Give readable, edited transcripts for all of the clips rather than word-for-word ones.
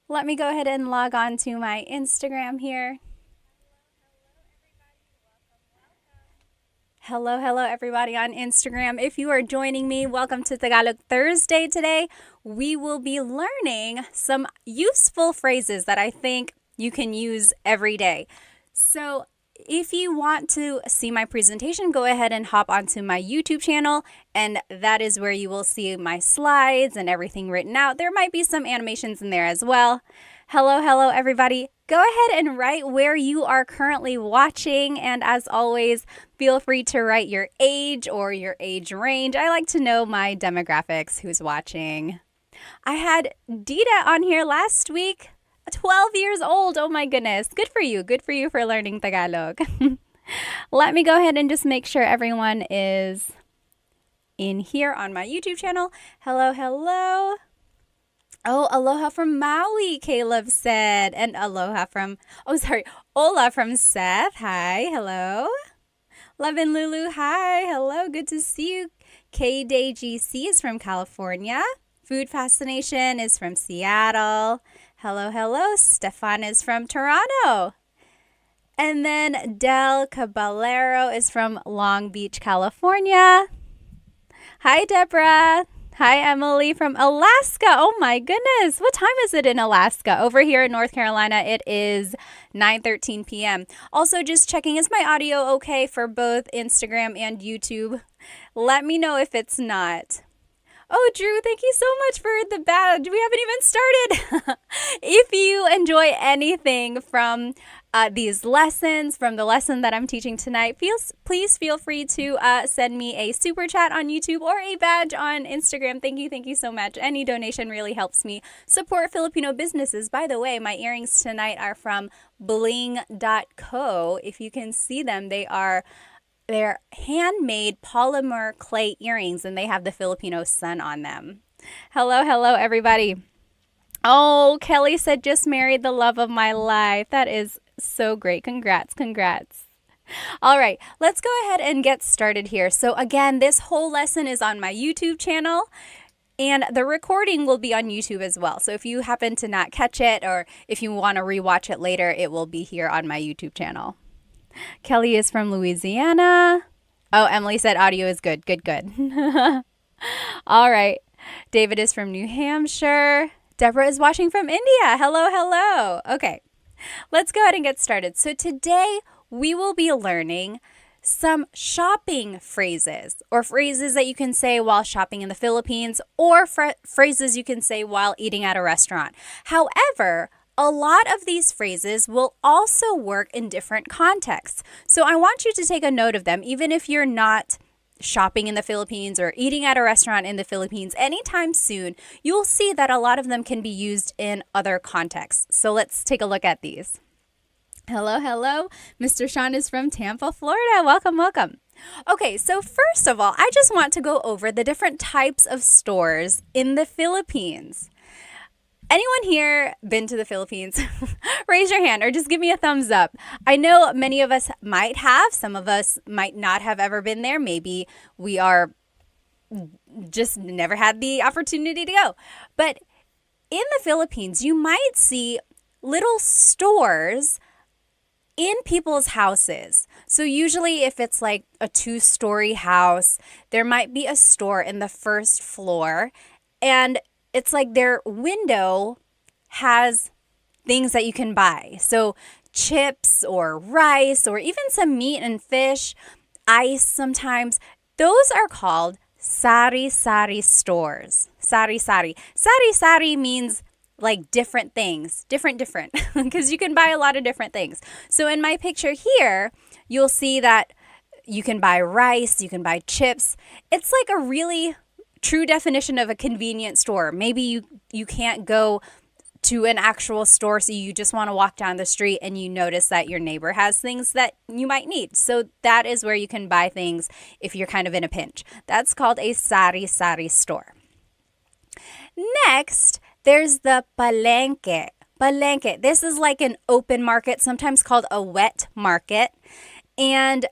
Let me go ahead and log on to my Instagram here. Hello, everybody on Instagram. If you are joining me, welcome to Tagalog Thursday today. We will be learning some useful phrases that I think you can use every day. So, if you want to see my presentation, go ahead and hop onto my YouTube channel, and that is where you will see my slides and everything written out. There might be some animations in there as well. Hello, everybody. Go ahead and write where you are currently watching, and as always, feel free to write your age or your age range. I like to know my demographics, who's watching. I had Dita on here last week. 12 years old. Oh my goodness. Good for you. Good for you for learning Tagalog. Let me go ahead and just make sure everyone is in here on my YouTube channel. Hello. Oh, aloha from Maui, Caleb said. And Ola from Seth. Hi, hello. Love and Lulu, hi, hello. Good to see you. K-Day GC is from California. Food Fascination is from Seattle. Hello. Stefan is from Toronto. And then Del Caballero is from Long Beach, California. Hi, Deborah. Hi, Emily from Alaska. Oh my goodness. What time is it in Alaska? Over here in North Carolina, it is 9:13 p.m. Also, just checking, is my audio okay for both Instagram and YouTube? Let me know if it's not. Oh, Drew, thank you so much for the badge. We haven't even started. If you enjoy anything from these lessons, from the lesson that I'm teaching tonight, please feel free to send me a super chat on YouTube or a badge on Instagram. Thank you so much. Any donation really helps me support Filipino businesses. By the way, my earrings tonight are from bling.co. If you can see them, they're handmade polymer clay earrings, and they have the Filipino sun on them. Hello, everybody. Oh, Kelly said, just married the love of my life. That is so great. Congrats. All right, let's go ahead and get started here. So again, this whole lesson is on my YouTube channel, and the recording will be on YouTube as well. So if you happen to not catch it, or if you want to rewatch it later, it will be here on my YouTube channel. Kelly is from Louisiana. Oh, Emily said audio is good. Good. All right. David is from New Hampshire. Deborah is watching from India. Hello. Okay, let's go ahead and get started. So today we will be learning some shopping phrases, or phrases that you can say while shopping in the Philippines, or phrases you can say while eating at a restaurant. However, a lot of these phrases will also work in different contexts. So I want you to take a note of them, even if you're not shopping in the Philippines or eating at a restaurant in the Philippines anytime soon. You'll see that a lot of them can be used in other contexts. So let's take a look at these. Hello. Mr. Sean is from Tampa, Florida. Welcome. Okay, so first of all, I just want to go over the different types of stores in the Philippines. Anyone here been to the Philippines? Raise your hand or just give me a thumbs up. I know many of us might have. Some of us might not have ever been there. Maybe we are just never had the opportunity to go. But in the Philippines, you might see little stores in people's houses. So usually if it's like a 2-story house, there might be a store in the first floor, and it's like their window has things that you can buy. So chips or rice or even some meat and fish, ice sometimes. Those are called sari-sari stores. Sari-sari. Sari-sari means like different things. Different. Because you can buy a lot of different things. So in my picture here, you'll see that you can buy rice, you can buy chips. It's like a really true definition of a convenience store. Maybe you can't go to an actual store, so you just want to walk down the street and you notice that your neighbor has things that you might need. So that is where you can buy things if you're kind of in a pinch. That's called a sari-sari store. Next, there's the palengke. Palengke. This is like an open market, sometimes called a wet market. And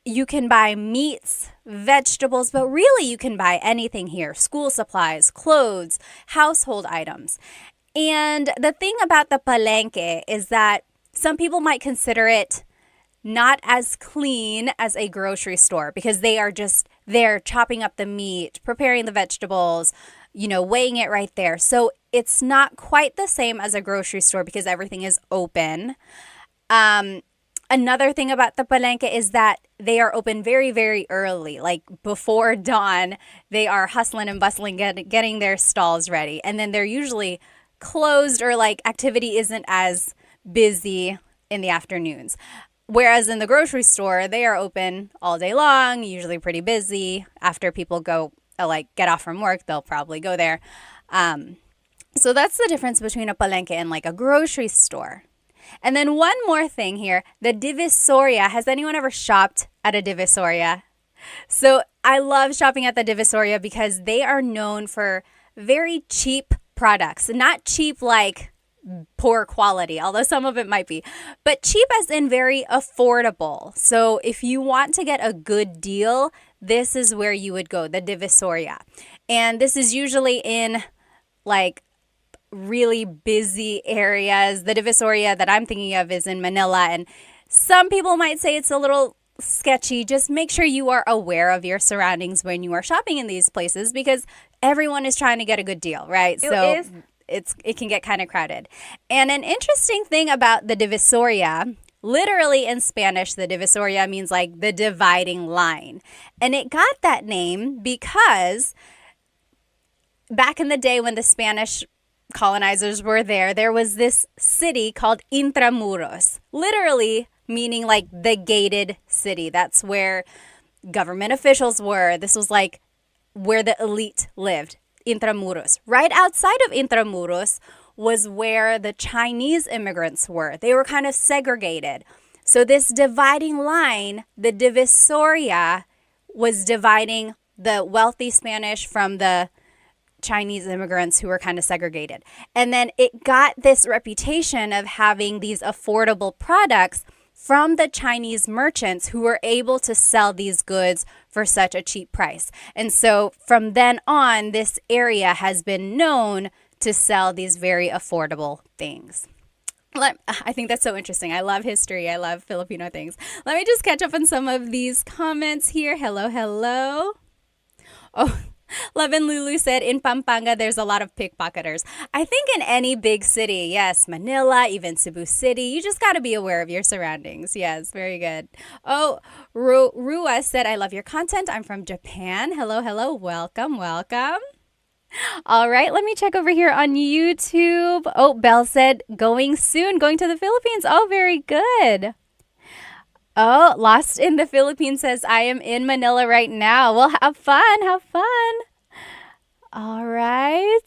you can buy meats, vegetables, but really you can buy anything here: school supplies, clothes, household items. And the thing about the palenque is that some people might consider it not as clean as a grocery store because they are just there chopping up the meat, preparing the vegetables, weighing it right there. So it's not quite the same as a grocery store because everything is open. Another thing about the palenque is that they are open very, very early, like before dawn. They are hustling and bustling, getting their stalls ready. And then they're usually closed, or like activity isn't as busy in the afternoons. Whereas in the grocery store, they are open all day long, usually pretty busy. After people go, get off from work, they'll probably go there. So that's the difference between a palenque and like a grocery store. And then one more thing here, the Divisoria. Has anyone ever shopped at a Divisoria? So I love shopping at the Divisoria because they are known for very cheap products. Not cheap like poor quality, although some of it might be, but cheap as in very affordable. So if you want to get a good deal, this is where you would go, the Divisoria. And this is usually in like really busy areas. The Divisoria that I'm thinking of is in Manila, and some people might say it's a little sketchy. Just make sure you are aware of your surroundings when you are shopping in these places because everyone is trying to get a good deal, right? It can get kind of crowded. And an interesting thing about the Divisoria, literally in Spanish, the Divisoria means like the dividing line. And it got that name because back in the day when the Spanish colonizers were there, there was this city called Intramuros, literally meaning like the gated city. That's where government officials were. This was like where the elite lived. Intramuros. Right outside of Intramuros was where the Chinese immigrants were. They were kind of segregated. So this dividing line, the Divisoria, was dividing the wealthy Spanish from the Chinese immigrants who were kind of segregated. And then it got this reputation of having these affordable products from the Chinese merchants who were able to sell these goods for such a cheap price. And so from then on, this area has been known to sell these very affordable things. I think that's so interesting. I love history. I love Filipino things. Let me just catch up on some of these comments here. Hello. Oh, Love and Lulu said, in Pampanga, there's a lot of pickpocketers. I think in any big city, yes, Manila, even Cebu City, you just got to be aware of your surroundings. Yes, very good. Oh, Rua said, I love your content. I'm from Japan. Hello. Welcome. All right, let me check over here on YouTube. Oh, Belle said, going soon, going to the Philippines. Oh, very good. Oh, Lost in the Philippines says, I am in Manila right now. Well, have fun. All right.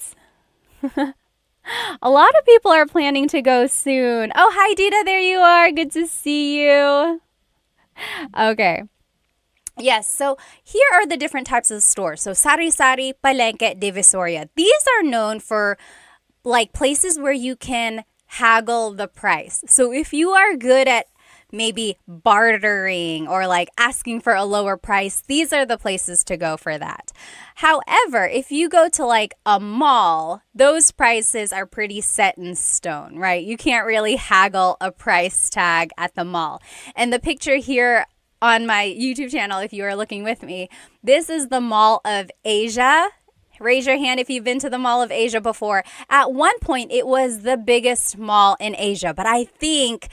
A lot of people are planning to go soon. Oh, hi, Dita. There you are. Good to see you. Okay. Yes, so here are the different types of stores. So sari-sari, palengke, divisoria. These are known for like places where you can haggle the price. So if you are good at maybe bartering or like asking for a lower price, these are the places to go for that. However, if you go to like a mall, those prices are pretty set in stone, right? You can't really haggle a price tag at the mall. And the picture here on my YouTube channel, if you are looking with me, this is the Mall of Asia. Raise your hand if you've been to the Mall of Asia before. At one point, it was the biggest mall in Asia, but I think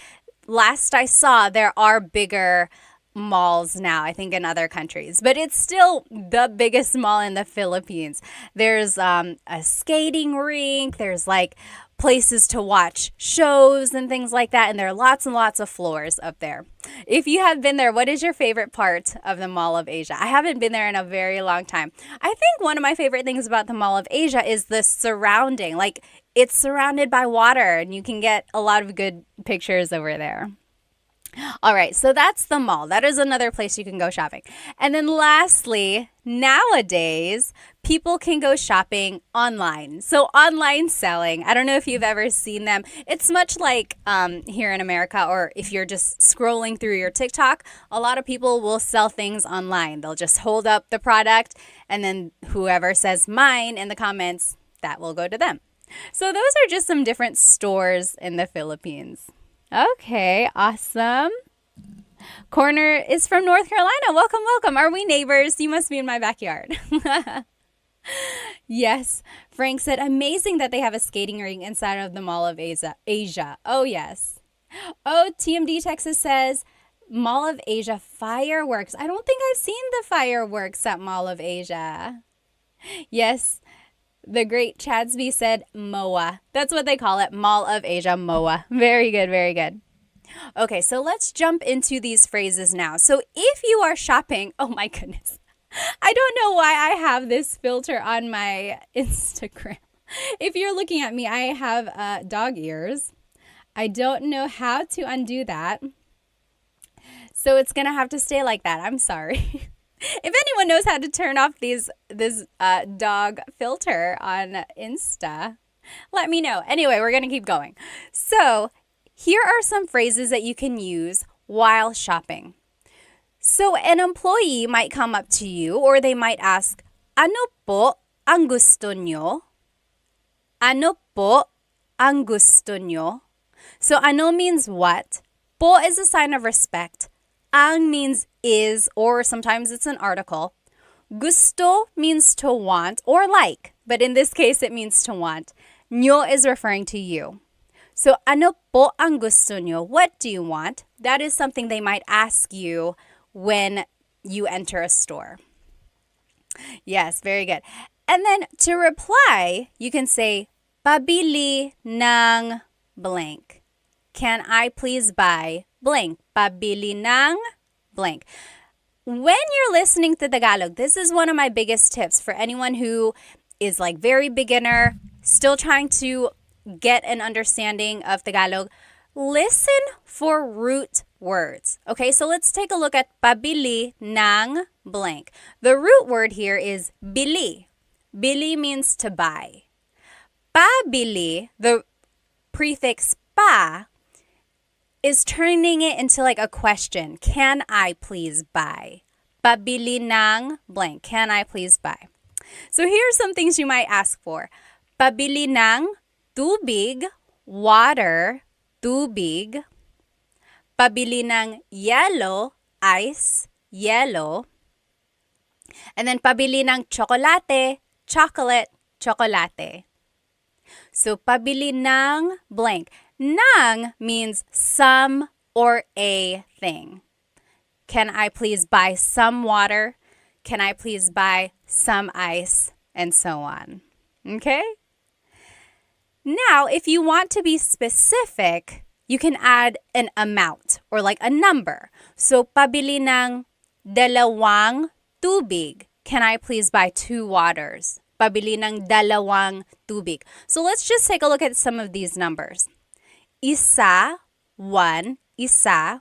last I saw, there are bigger malls now, I think in other countries, but it's still the biggest mall in the Philippines. There's a skating rink, there's like places to watch shows and things like that, and there are lots and lots of floors up there. If you have been there, what is your favorite part of the Mall of Asia? I haven't been there in a very long time. I think one of my favorite things about the Mall of Asia is the surrounding. Like, it's surrounded by water and you can get a lot of good pictures over there. All right, so that's the mall. That is another place you can go shopping. And then lastly, nowadays, people can go shopping online. So online selling, I don't know if you've ever seen them. It's much like here in America, or if you're just scrolling through your TikTok, a lot of people will sell things online. They'll just hold up the product, and then whoever says mine in the comments, that will go to them. So those are just some different stores in the Philippines. Okay, awesome. Corner is from North Carolina. Welcome, welcome. Are we neighbors? You must be in my backyard. Yes. Frank said, amazing that they have a skating rink inside of the Mall of Asia. Oh, yes. Oh, TMD Texas says, Mall of Asia fireworks. I don't think I've seen the fireworks at Mall of Asia. Yes. The great Chadsby said MOA. That's what they call it, Mall of Asia, MOA. Very good, very good. Okay, so let's jump into these phrases now. So if you are shopping, oh my goodness, I don't know why I have this filter on my Instagram. If you're looking at me, I have dog ears. I don't know how to undo that. So it's going to have to stay like that. I'm sorry. If anyone knows how to turn off this dog filter on Insta, let me know. Anyway, we're going to keep going. So here are some phrases that you can use while shopping. So an employee might come up to you, or they might ask, ano po ang gusto nyo? Ano po ang gusto nyo? So ano means what? Po is a sign of respect. Ang means is, or sometimes it's an article. Gusto means to want or like, but in this case it means to want. Nyo is referring to you. So ano po ang gusto nyo? What do you want? That is something they might ask you when you enter a store. Yes, very good. And then to reply, you can say, pabili ng blank. Can I please buy blank? Pabili ng blank. When you're listening to Tagalog, this is one of my biggest tips for anyone who is like very beginner, still trying to get an understanding of Tagalog. Listen for root words. Okay, so let's take a look at pabili ng blank. The root word here is bili. Bili means to buy. Pabili, the prefix pa, is turning it into like a question. Can I please buy? Pabili ng blank. Can I please buy? So here's some things you might ask for. Pabili ng tubig, water, tubig. Pabili ng yellow, ice, yellow. And then pabili ng chocolate, chocolate, chocolate. So pabili ng blank. Ng means some or a thing. Can I please buy some water? Can I please buy some ice? And so on. Okay? Now, if you want to be specific, you can add an amount or like a number. So, pabili ng dalawang tubig. Can I please buy 2 waters? Pabili ng dalawang tubig. So, let's just take a look at some of these numbers. Isa, 1, isa.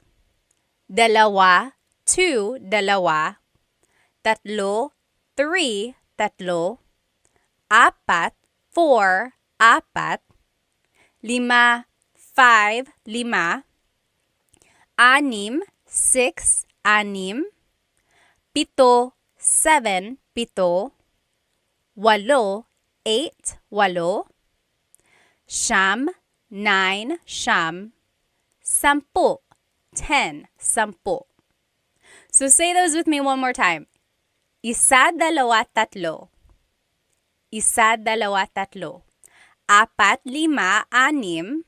Dalawa, 2, dalawa. Tatlo, 3, tatlo. Apat, 4, apat. Lima, 5, lima. Anim, 6, anim. Pito, 7, pito. Walo, 8, walo. Siyam, 9, siyam. Sampu, 10, sampu. So say those with me one more time. Isa, dalawa, tatlo. Isa, dalawa, tatlo. Apat, lima, anim.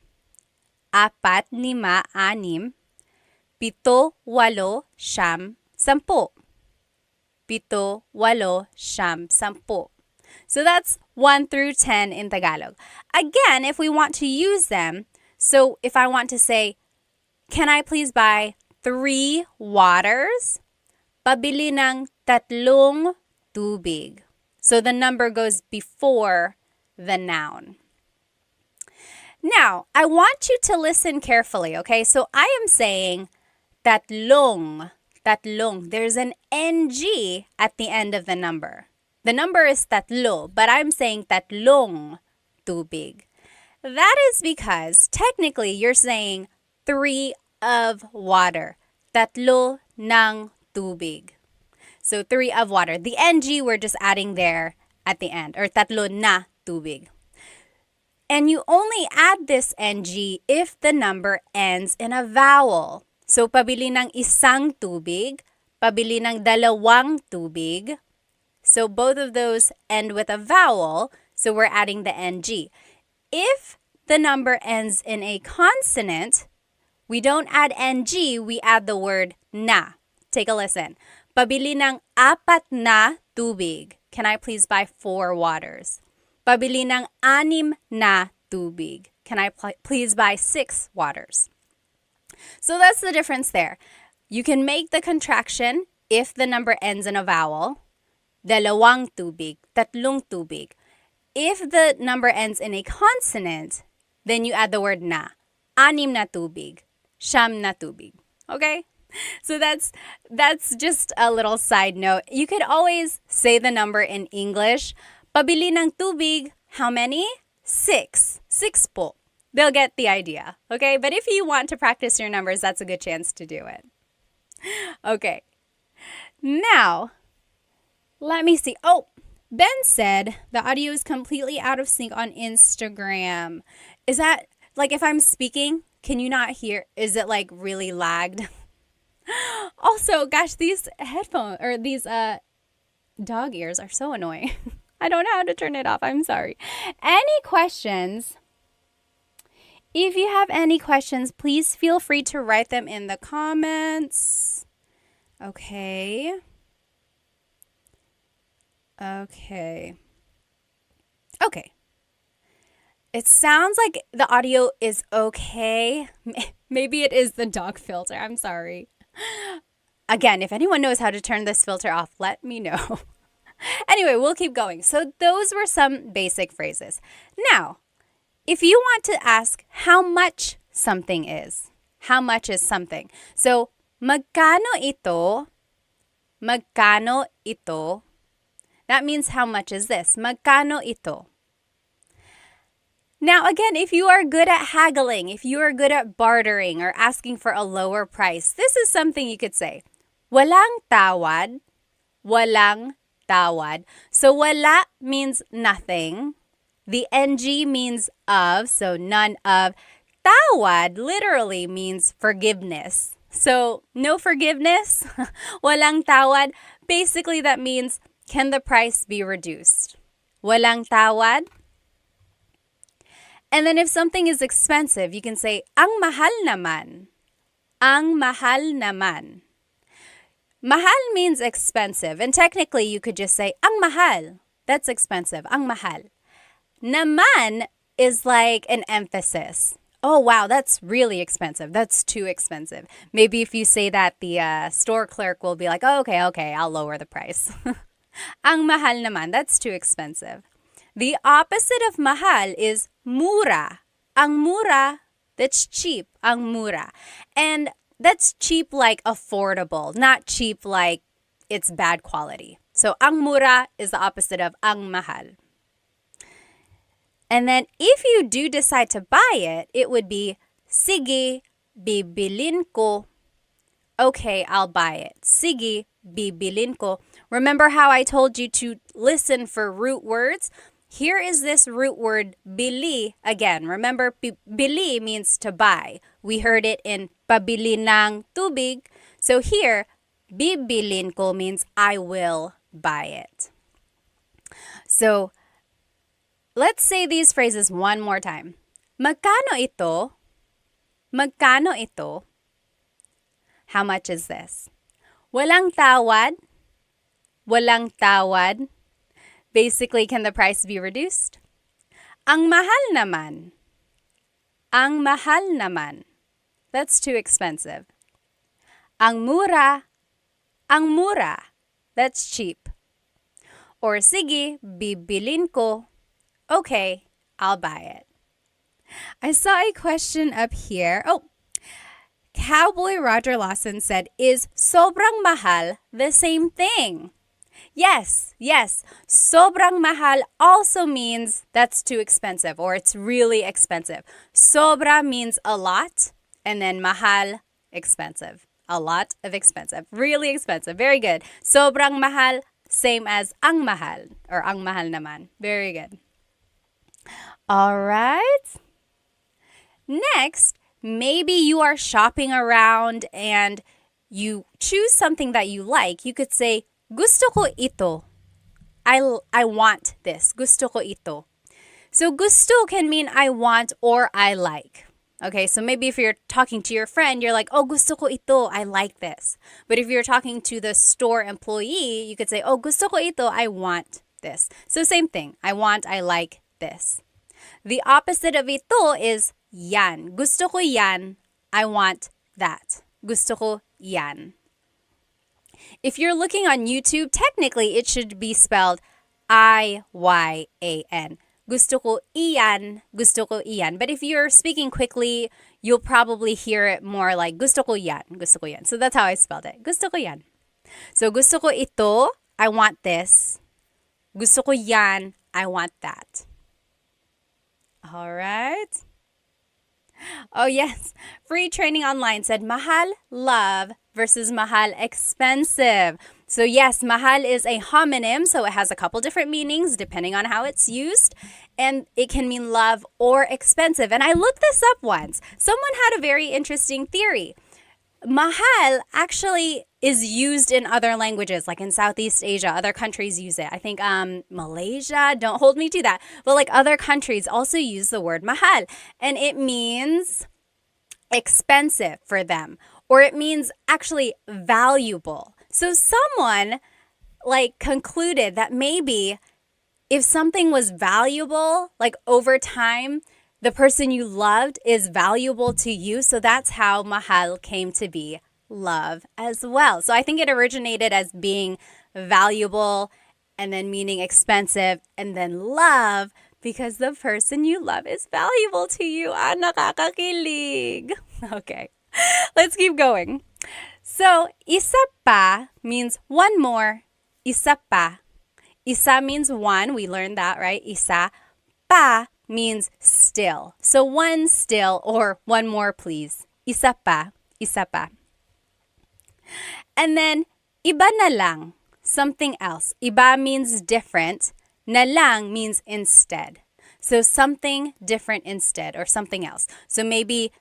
Apat, lima, anim. Pito, walo, siyam, sampu. Pito, walo, siyam, sampu. So that's 1 through 10 in Tagalog. Again, if we want to use them, so if I want to say, can I please buy 3 waters? Pabili ng tatlong tubig. So the number goes before the noun. Now, I want you to listen carefully, okay? So I am saying, tatlong. Tatlong. There's an NG at the end of the number. The number is tatlo, but I'm saying tatlong tubig. That is because technically you're saying 3 of water. Tatlo ng tubig. So 3 of water. The NG we're just adding there at the end, or tatlo na tubig. And you only add this NG if the number ends in a vowel. So pabili ng isang tubig, pabili ng dalawang tubig. So both of those end with a vowel, so we're adding the NG. If the number ends in a consonant, we don't add NG, we add the word na. Take a listen. Pabili ng 4 na tubig. Can I please buy 4 waters? Pabili ng 6 na tubig. Can I please buy 6 waters? So that's the difference there. You can make the contraction if the number ends in a vowel. Dalawang tubig, tatlong tubig. If the number ends in a consonant, then you add the word na. 6 na tubig, 9 na tubig. Okay? So that's just a little side note. You could always say the number in English. Pabili ng tubig, how many? 6. 6 po. They'll get the idea. Okay? But if you want to practice your numbers, that's a good chance to do it. Okay. Now, let me see. Oh, Ben said the audio is completely out of sync on Instagram. Is that, like, if I'm speaking, can you not hear? Is it, like, really lagged? Also, gosh, these headphones, or these dog ears are so annoying. I don't know how to turn it off. I'm sorry. Any questions? If you have any questions, please feel free to write them in the comments. Okay. It sounds like the audio is okay. Maybe it is the dog filter. I'm sorry. Again, if anyone knows how to turn this filter off, let me know. Anyway, we'll keep going. So those were some basic phrases. Now, if you want to ask how much something is, how much is something? So, magkano ito? Magkano ito? That means how much is this? Magkano ito? Now, again, if you are good at haggling, if you are good at bartering or asking for a lower price, this is something you could say. Walang tawad. Walang tawad. So, wala means nothing. The NG means of, so none of. Tawad literally means forgiveness. So, no forgiveness. Walang tawad. Basically, that means, can the price be reduced? Walang tawad. And then if something is expensive, you can say, ang mahal naman. Ang mahal naman. Mahal means expensive. And technically, you could just say, ang mahal. That's expensive. Ang mahal. Naman is like an emphasis. Oh, wow, that's really expensive. That's too expensive. Maybe if you say that, the store clerk will be like, oh, okay, I'll lower the price. Ang mahal naman, that's too expensive. The opposite of mahal is mura. Ang mura, that's cheap. Ang mura. And that's cheap like affordable, not cheap like it's bad quality. So ang mura is the opposite of ang mahal. And then if you do decide to buy it, it would be, sige, bibilin ko. Okay, I'll buy it. Sige, bibilin ko. Remember how I told you to listen for root words? Here is this root word, bili. Again, remember, bili means to buy. We heard it in pabili ng tubig. So here, bibilin ko means I will buy it. So, let's say these phrases one more time. Magkano ito? Magkano ito? How much is this? Walang tawad? Walang tawad? Basically, can the price be reduced? Ang mahal naman. Ang mahal naman. That's too expensive. Ang mura. Ang mura. That's cheap. Or sige, bibilin ko. Okay, I'll buy it. I saw a question up here. Oh, Cowboy Roger Lawson said, is sobrang mahal the same thing? Yes, yes. Sobrang mahal also means that's too expensive or it's really expensive. Sobra means a lot, and then mahal, expensive. A lot of expensive. Really expensive. Very good. Sobrang mahal, same as ang mahal or ang mahal naman. Very good. All right. Next, maybe you are shopping around and you choose something that you like. You could say, gusto ko ito. I want this. Gusto ko ito. So gusto can mean I want or I like. Okay, so maybe if you're talking to your friend, you're like, oh, gusto ko ito. I like this. But if you're talking to the store employee, you could say, oh, gusto ko ito. I want this. So same thing. I want, I like this. The opposite of ito is yan. Gusto ko yan. I want that. Gusto ko yan. If you're looking on YouTube, technically it should be spelled I-Y-A-N. Gusto ko iyan, gusto ko iyan. But if you're speaking quickly, you'll probably hear it more like gusto ko yan, gusto ko yan. So that's how I spelled it. Gusto ko yan. So gusto ko ito, I want this. Gusto ko yan, I want that. All right. Oh, yes. Free Training Online said mahal, love versus mahal, expensive. So yes, mahal is a homonym, so it has a couple different meanings depending on how it's used. And it can mean love or expensive. And I looked this up once. Someone had a very interesting theory. Mahal actually is used in other languages, like in Southeast Asia. Other countries use it. I think Malaysia, don't hold me to that. But like other countries also use the word mahal. And it means expensive for them. Or it means actually valuable. So someone like concluded that maybe if something was valuable, like over time, the person you loved is valuable to you. So that's how mahal came to be, love as well. So I think it originated as being valuable and then meaning expensive and then love because the person you love is valuable to you. Ah, nakakakilig. Okay, let's keep going. So, isa pa means one more. Isa pa. Isa means one. We learned that, right? Isa. Pa means still. So, one still or one more, please. Isa pa. Isa pa. And then, iba na lang. Something else. Iba means different. Na lang means instead. So, something different instead or something else. So, maybe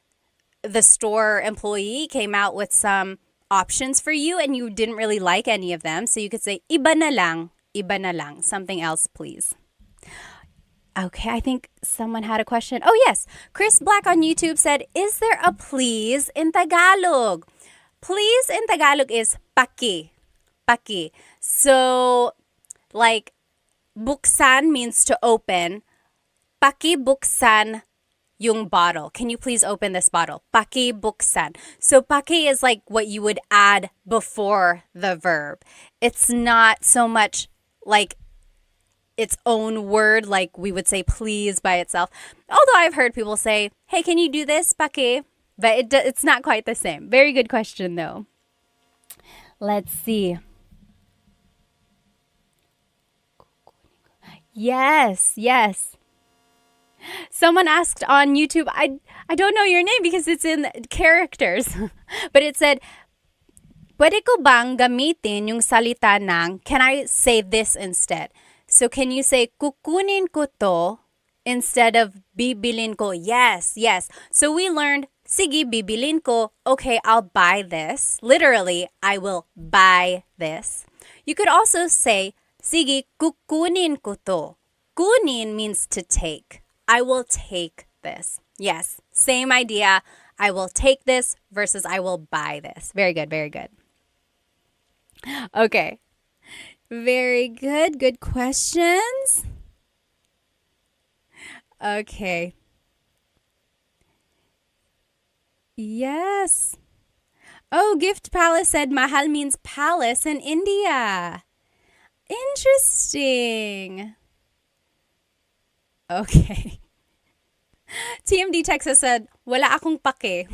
the store employee came out with some options for you and you didn't really like any of them. So you could say, iba na lang, something else, please. Okay, I think someone had a question. Oh, yes. Chris Black on YouTube said, is there a please in Tagalog? Please in Tagalog is paki. Paki. So, like, buksan means to open. Paki buksan yung bottle. Can you please open this bottle? Paki buksan. So paki is like what you would add before the verb. It's not so much like its own word like we would say please by itself. Although I've heard people say, hey, can you do this, paki? But it's not quite the same. Very good question though. Let's see. Yes, yes. Someone asked on YouTube, I don't know your name because it's in characters, but it said, pwede ko bang gamitin yung salita ng, can I say this instead? So can you say, kukunin ko to instead of bibilin ko? Yes, yes. So we learned, sige, bibilin ko. Okay, I'll buy this. Literally, I will buy this. You could also say, sige, kukunin ko to. Kunin means to take. I will take this. Yes, same idea. I will take this versus I will buy this. Very good, very good. Okay. Very good. Good questions. Okay. Yes. Oh, Gift Palace said mahal means palace in India. Interesting. Okay. TMD Texas said, wala akong pake.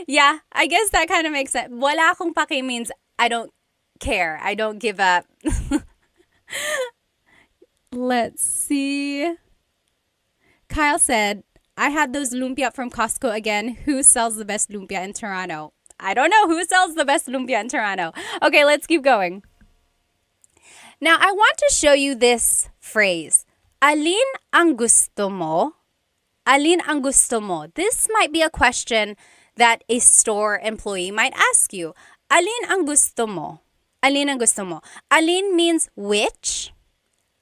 Yeah, I guess that kind of makes sense. Wala akong pake means I don't care. I don't give up. Let's see. Kyle said, I had those lumpia from Costco again. Who sells the best lumpia in Toronto? I don't know who sells the best lumpia in Toronto. Okay, let's keep going. Now, I want to show you this phrase. Alin ang gusto mo? Alin ang gusto mo? This might be a question that a store employee might ask you. Alin ang gusto mo? Alin ang gusto mo? Alin means which.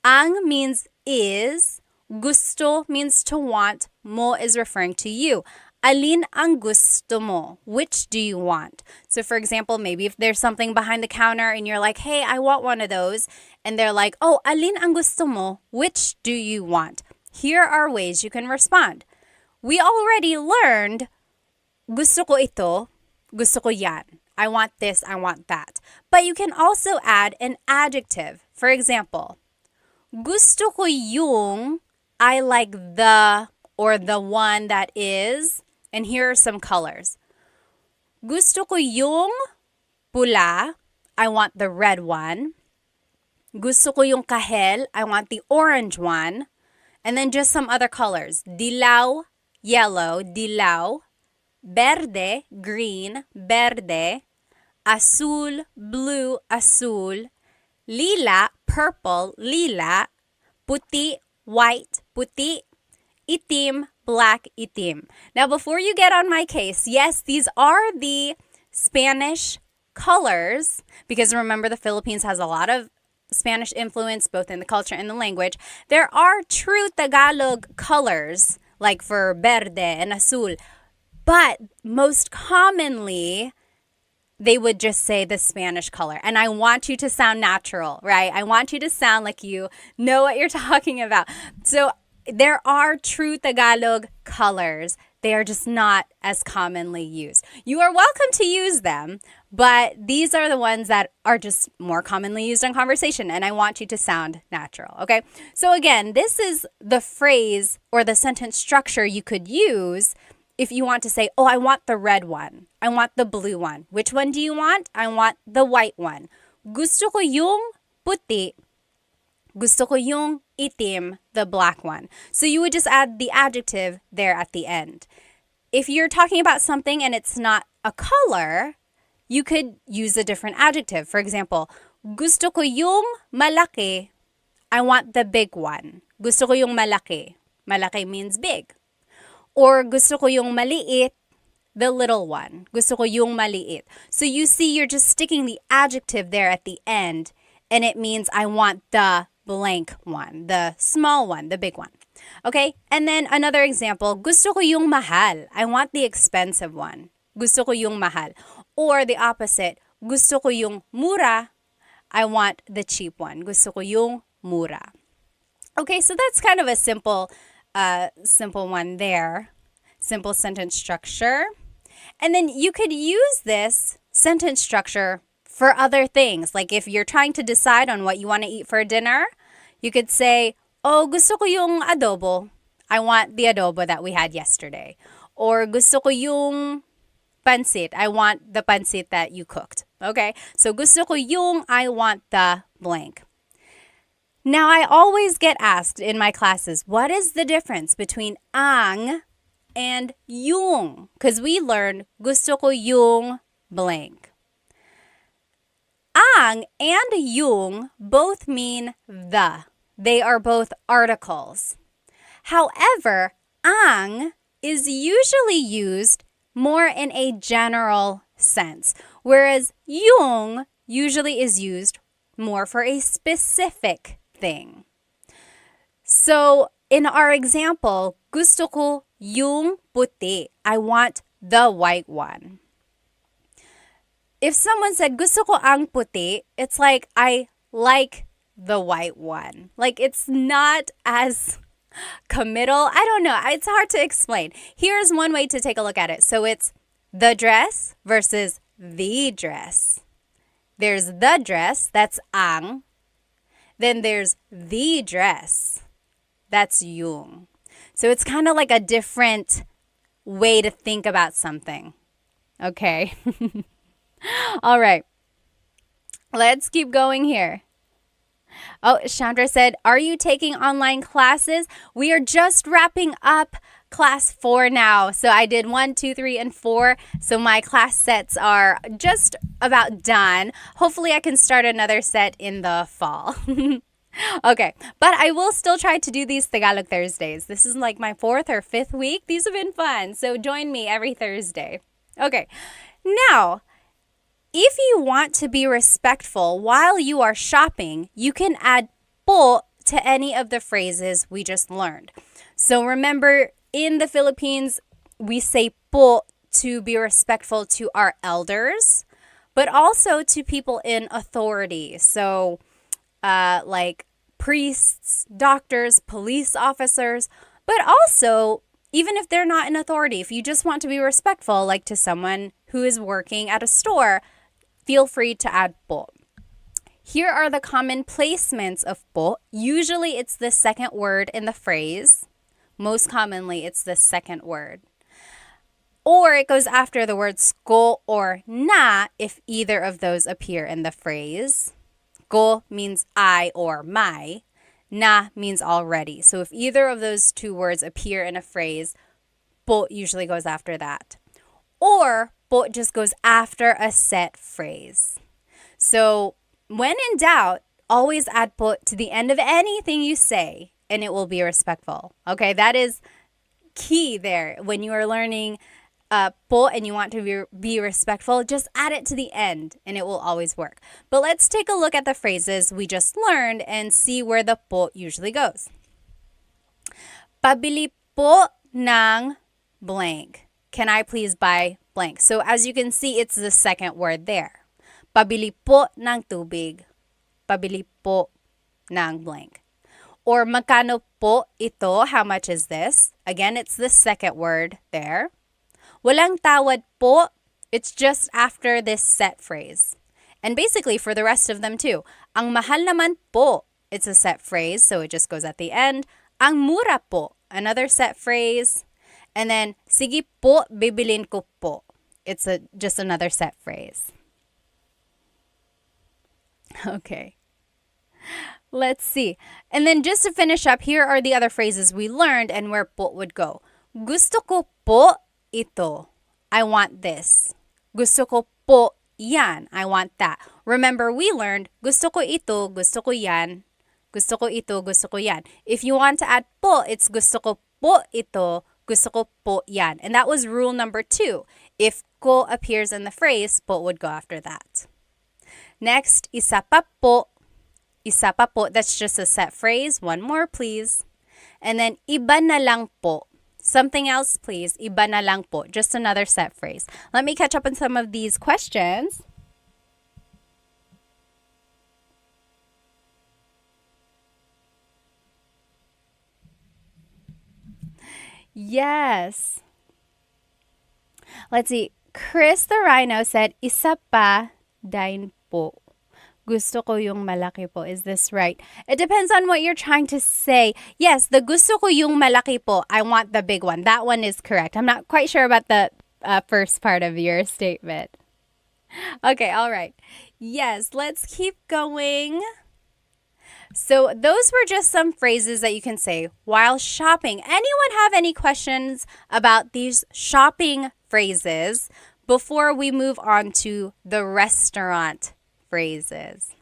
Ang means is. Gusto means to want. Mo is referring to you. Alin ang gusto mo? Which do you want? So for example, maybe if there's something behind the counter and you're like, hey, I want one of those. And they're like, oh, alin ang gusto mo? Which do you want? Here are ways you can respond. We already learned, gusto ko ito, gusto ko yan. I want this, I want that. But you can also add an adjective. For example, gusto ko yung, I like the or the one that is, and here are some colors. Gusto ko yung pula, I want the red one. Gusto ko yung kahel, I want the orange one. And then just some other colors. Dilaw, yellow, dilaw. Verde, green, verde. Azul, blue, azul. Lila, purple, lila. Puti, white, puti. Itim, black, itim. Now, before you get on my case, yes, these are the Spanish colors, because remember the Philippines has a lot of Spanish influence both in the culture and the language. There are true Tagalog colors, like for verde and azul, but most commonly, they would just say the Spanish color. And I want you to sound natural, right? I want you to sound like you know what you're talking about. So there are true Tagalog colors. They are just not as commonly used. You are welcome to use them, but these are the ones that are just more commonly used in conversation, and I want you to sound natural, okay? So again, this is the phrase or the sentence structure you could use if you want to say, oh, I want the red one. I want the blue one. Which one do you want? I want the white one. Gusto ko yung puti. Gusto ko yung itim, the black one. So you would just add the adjective there at the end. If you're talking about something and it's not a color, you could use a different adjective. For example, gusto ko yung malaki. I want the big one. Gusto ko yung malaki. Malaki means big. Or gusto ko yung maliit, the little one. Gusto ko yung maliit. So you see, you're just sticking the adjective there at the end, and it means I want the blank one, the small one, the big one. Okay? And then another example, gusto ko yung mahal. I want the expensive one. Gusto ko yung mahal. Or the opposite, gusto ko yung mura. I want the cheap one. Gusto ko yung mura. Okay, so that's kind of a simple one there. Simple sentence structure. And then you could use this sentence structure for other things. Like if you're trying to decide on what you want to eat for dinner, you could say, oh, gusto ko yung adobo. I want the adobo that we had yesterday. Or gusto ko yung pansit. I want the pansit that you cooked. Okay? So gusto ko yung, I want the blank. Now, I always get asked in my classes, what is the difference between ang and yung? Because we learned gusto ko yung blank. Ang and yung both mean the. They are both articles. However, ang is usually used more in a general sense, whereas yung usually is used more for a specific thing. So, in our example, gusto ko yung puti. I want the white one. If someone said, gusto ko ang puti, it's like, I like the white one. Like, it's not as committal. I don't know. It's hard to explain. Here's one way to take a look at it. So it's the dress versus the dress. There's the dress, that's ang. Then there's the dress, that's yung. So it's kind of like a different way to think about something. Okay. All right. Let's keep going here. Oh, Chandra said, are you taking online classes? We are just wrapping up class 4 now. So I did 1, 2, 3, and 4. So my class sets are just about done. Hopefully I can start another set in the fall. Okay, but I will still try to do these Tagalog Thursdays. This is like my 4th or 5th week. These have been fun. So join me every Thursday. Okay, now if you want to be respectful while you are shopping, you can add po to any of the phrases we just learned. So remember, in the Philippines, we say po to be respectful to our elders, but also to people in authority. So, like priests, doctors, police officers, but also even if they're not in authority, if you just want to be respectful, like to someone who is working at a store, feel free to add po. Here are the common placements of po. Usually it's the second word in the phrase. Most commonly, it's the second word. Or it goes after the words ko or na if either of those appear in the phrase. Ko means I or my. Na means already. So if either of those two words appear in a phrase, po usually goes after that. Or po just goes after a set phrase. So when in doubt, always add po to the end of anything you say and it will be respectful. Okay, that is key there. When you are learning po and you want to be respectful, just add it to the end and it will always work. But let's take a look at the phrases we just learned and see where the po usually goes. Pabili po ng blank. Can I please buy blank? So as you can see, it's the second word there. Pabili po ng tubig. Pabili po ng blank. Or magkano po ito? How much is this? Again, it's the second word there. Walang tawad po. It's just after this set phrase. And basically for the rest of them too. Ang mahal naman po. It's a set phrase, so it just goes at the end. Ang mura po. Another set phrase. And then, sige po, bibilin ko po. It's just another set phrase. Okay. Let's see. And then just to finish up, here are the other phrases we learned and where po would go. Gusto ko po ito. I want this. Gusto ko po yan. I want that. Remember, we learned gusto ko ito, gusto ko yan. Gusto ko ito, gusto ko yan. If you want to add po, it's gusto ko po ito, gusto ko po yan. And that was rule number 2. If ko appears in the phrase, po would go after that. Next, isa pa po. Isa pa po, that's just a set phrase. One more, please. And then, iba na lang po. Something else, please. Iba na lang po. Just another set phrase. Let me catch up on some of these questions. Yes. Let's see. Chris the Rhino said, isa pa din po. Gusto ko yung malaki po. Is this right? It depends on what you're trying to say. Yes, the gusto ko yung malaki po. I want the big one. That one is correct. I'm not quite sure about the first part of your statement. Okay, all right. Yes, let's keep going. So those were just some phrases that you can say while shopping. Anyone have any questions about these shopping phrases before we move on to the restaurant phrases?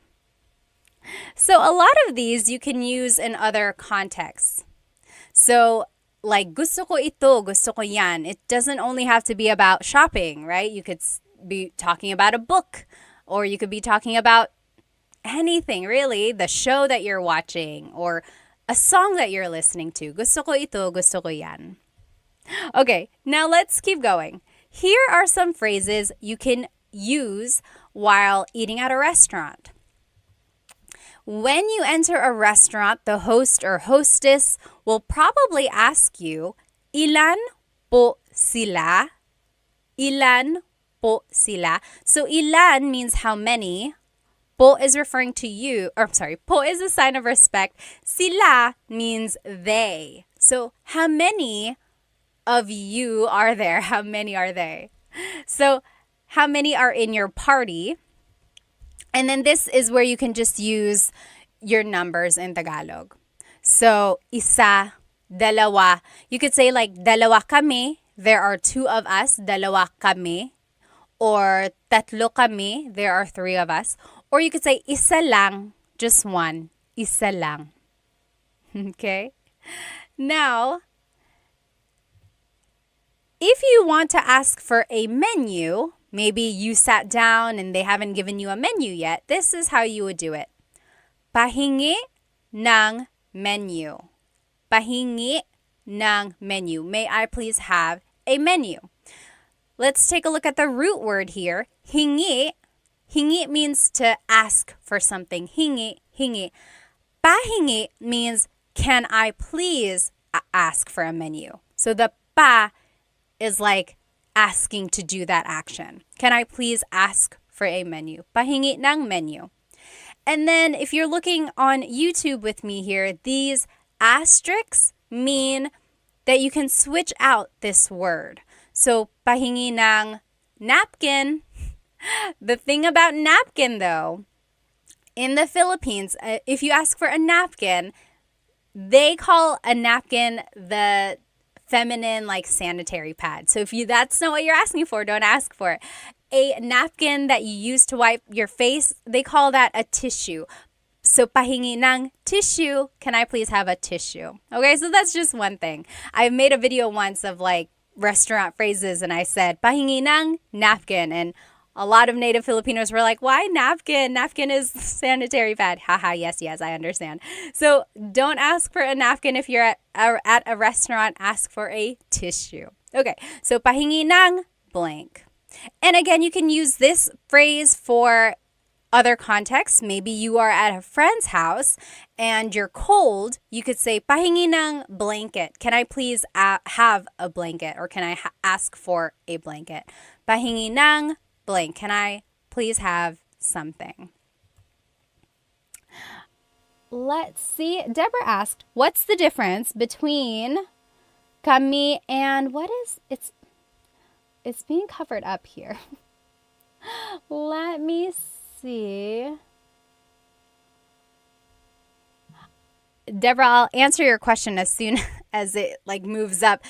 So a lot of these you can use in other contexts. So like gusto ko ito, gusto ko yan. It doesn't only have to be about shopping, right? You could be talking about a book, or you could be talking about anything really, the show that you're watching or a song that you're listening to. Gusto ko ito, gusto ko yan. Okay, now let's keep going. Here are some phrases you can use while eating at a restaurant. When you enter a restaurant, the host or hostess will probably ask you, ilan po sila? Ilan po sila? So ilan means how many. Po is referring to you, or I'm sorry, po is a sign of respect. Sila means they. So how many of you are there? How many are they? So, how many are in your party? And then this is where you can just use your numbers in Tagalog. So, isa, dalawa. You could say like, dalawa kami. There are two of us. Dalawa kami. Or tatlo kami. There are three of us. Or you could say, isa lang. Just one. Isa lang. Okay? Now, if you want to ask for a menu, maybe you sat down and they haven't given you a menu yet, this is how you would do it. Pahingi ng menu. Pahingi ng menu. May I please have a menu? Let's take a look at the root word here. Hingi. Hingi means to ask for something. Hingi, hingi. Pahingi means, can I please ask for a menu? So the pa is like asking to do that action. Can I please ask for a menu? Pahingi ng menu. And then if you're looking on YouTube with me here, these asterisks mean that you can switch out this word. So pahingi ng napkin. The thing about napkin though, in the Philippines, if you ask for a napkin, they call a napkin the feminine like sanitary pad. So if that's not what you're asking for, don't ask for it. A napkin that you use to wipe your face, they call that a tissue. So pahingi ng tissue, can I please have a tissue? Okay, so that's just one thing. I made a video once of like restaurant phrases and I said pahingi ng napkin, and a lot of native Filipinos were like, why napkin? Napkin is sanitary pad. Haha, yes, I understand. So don't ask for a napkin if you're at a restaurant. Ask for a tissue. Okay, so pahingi ng blank. And again, you can use this phrase for other contexts. Maybe you are at a friend's house and you're cold. You could say, pahingi ng blanket. Can I please have a blanket? Or can I ask for a blanket? Pahingi ng blank. Can I please have something? Let's see. Deborah asked, what's the difference between kami and it's being covered up here. Let me see. Deborah, I'll answer your question as soon as it like moves up.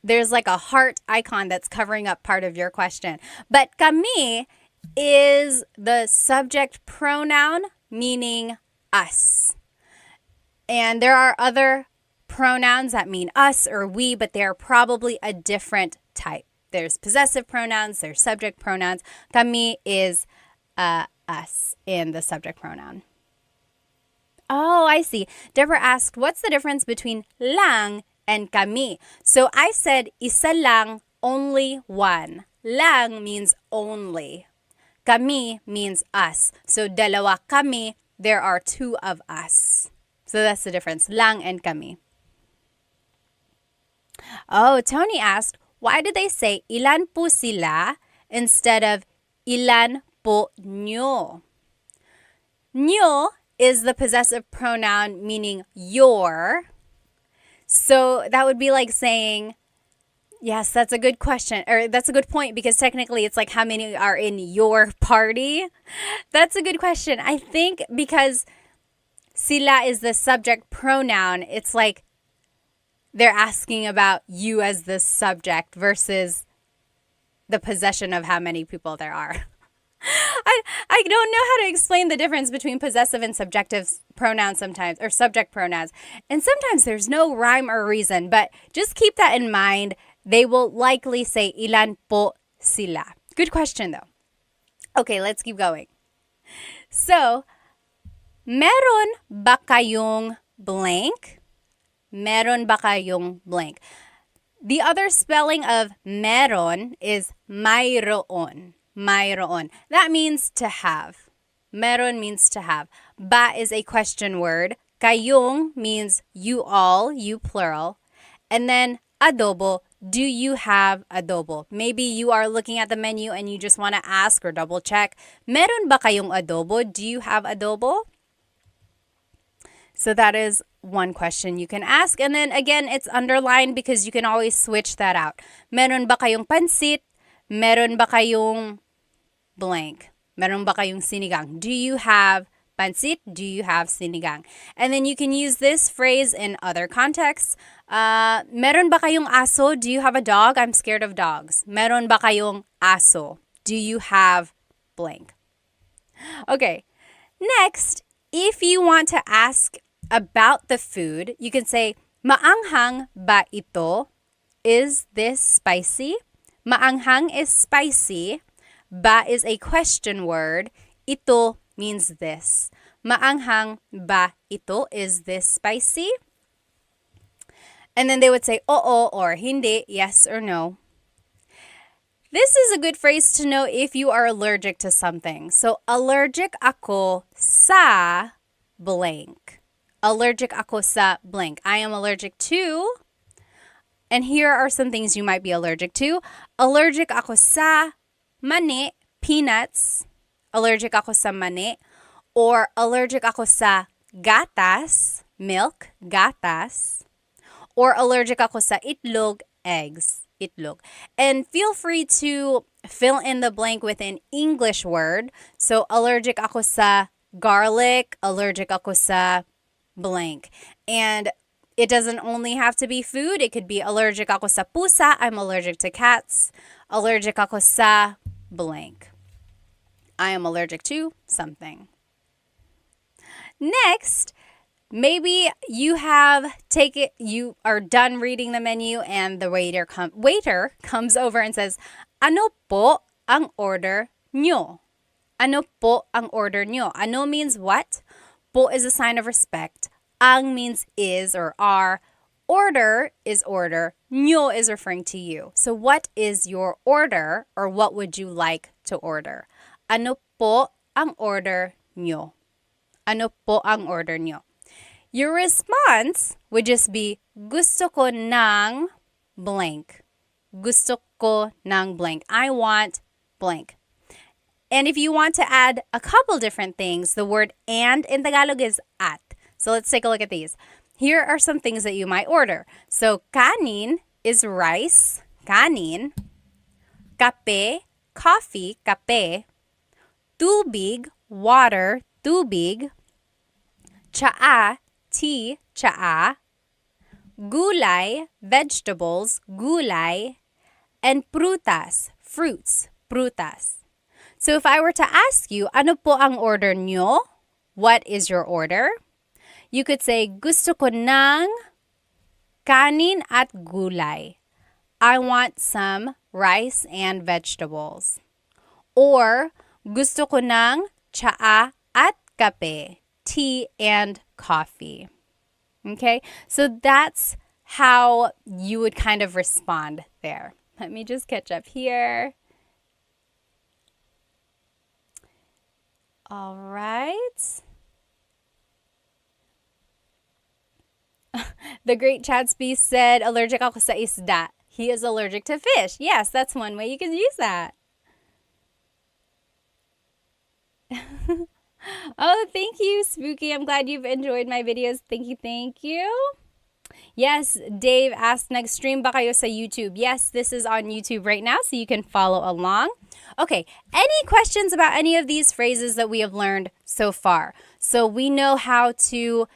There's like a heart icon that's covering up part of your question. But kami is the subject pronoun meaning us. And there are other pronouns that mean us or we, but they're probably a different type. There's possessive pronouns, there's subject pronouns. Kami is us in the subject pronoun. Oh, I see. Deborah asked, what's the difference between lang and kami? So I said, isa lang, only one. Lang means only. Kami means us. So dalawa kami, there are two of us. So that's the difference, lang and kami. Oh, Tony asked, why did they say ilan po sila instead of ilan po nyo? Nyo is the possessive pronoun meaning your. So that would be like saying, yes, that's a good question, or that's a good point, because technically it's like how many are in your party? That's a good question. I think because sila is the subject pronoun, it's like they're asking about you as the subject versus the possession of how many people there are. I don't know how to explain the difference between possessive and subjective pronouns sometimes, or subject pronouns. And sometimes there's no rhyme or reason, but just keep that in mind. They will likely say ilan po sila. Good question though. Okay, let's keep going. So, meron ba kayong blank? Meron ba kayong blank? The other spelling of meron is mayroon. Mayroon. That means to have. Meron means to have. Ba is a question word. Kayong means you all, you plural. And then adobo, do you have adobo? Maybe you are looking at the menu and you just want to ask or double check, meron ba kayong adobo? Do you have adobo? So that is one question you can ask. And then again, it's underlined because you can always switch that out. Meron ba kayong pansit? meron ba kayong blank? Meron ba kayong sinigang? Do you have pansit? Do you have sinigang? And then you can use this phrase in other contexts. Meron ba kayong aso? Do you have a dog? I'm scared of dogs. Meron ba kayong aso? Do you have blank? Okay. Next, if you want to ask about the food, you can say, maanghang ba ito? Is this spicy? Maanghang is spicy. Ba is a question word. Ito means this. Maanghang ba ito? Is this spicy? And then they would say, oo or hindi, yes or no. This is a good phrase to know if you are allergic to something. So, allergic ako sa blank. Allergic ako sa blank. I am allergic to, and here are some things you might be allergic to. Allergic ako sa mani, peanuts. Allergic ako sa mani. Or allergic ako sa gatas, milk, gatas. Or allergic ako sa itlog, eggs. Itlog. And feel free to fill in the blank with an English word. So, allergic ako sa garlic, allergic ako sa blank. And it doesn't only have to be food. It could be allergic ako sa pusa. I'm allergic to cats. Allergic ako sa blank. I am allergic to something. Next, maybe you are done reading the menu and the waiter comes over and says, ano po ang order nyo? Ano po ang order nyo? Ano means what? Po is a sign of respect. Ang means is or are. Order is order. Nyo is referring to you. So what is your order or what would you like to order? Ano po ang order nyo? Ano po ang order nyo? Your response would just be, gusto ko ng blank. Gusto ko ng blank. I want blank. And if you want to add a couple different things, the word and in Tagalog is at. So let's take a look at these. Here are some things that you might order. So kanin is rice, kanin. Kape, coffee, kape. Tubig, water, tubig. Tsaa, tea, tsaa. Gulay, vegetables, gulay. And prutas, fruits, prutas. So if I were to ask you, ano po ang order nyo? What is your order? You could say, gusto ko ng kanin at gulay. I want some rice and vegetables. Or, gusto ko ng tsaa at kape, tea and coffee. Okay, so that's how you would kind of respond there. Let me just catch up here. All right. The great Chadsby said, allergic ako sa isda. He is allergic to fish. Yes, that's one way you can use that. Oh, thank you, Spooky. I'm glad you've enjoyed my videos. Thank you, thank you. Yes, Dave asked, nag-stream ba kayo sa YouTube? Yes, this is on YouTube right now, so you can follow along. Okay, any questions about any of these phrases that we have learned so far? So we know how to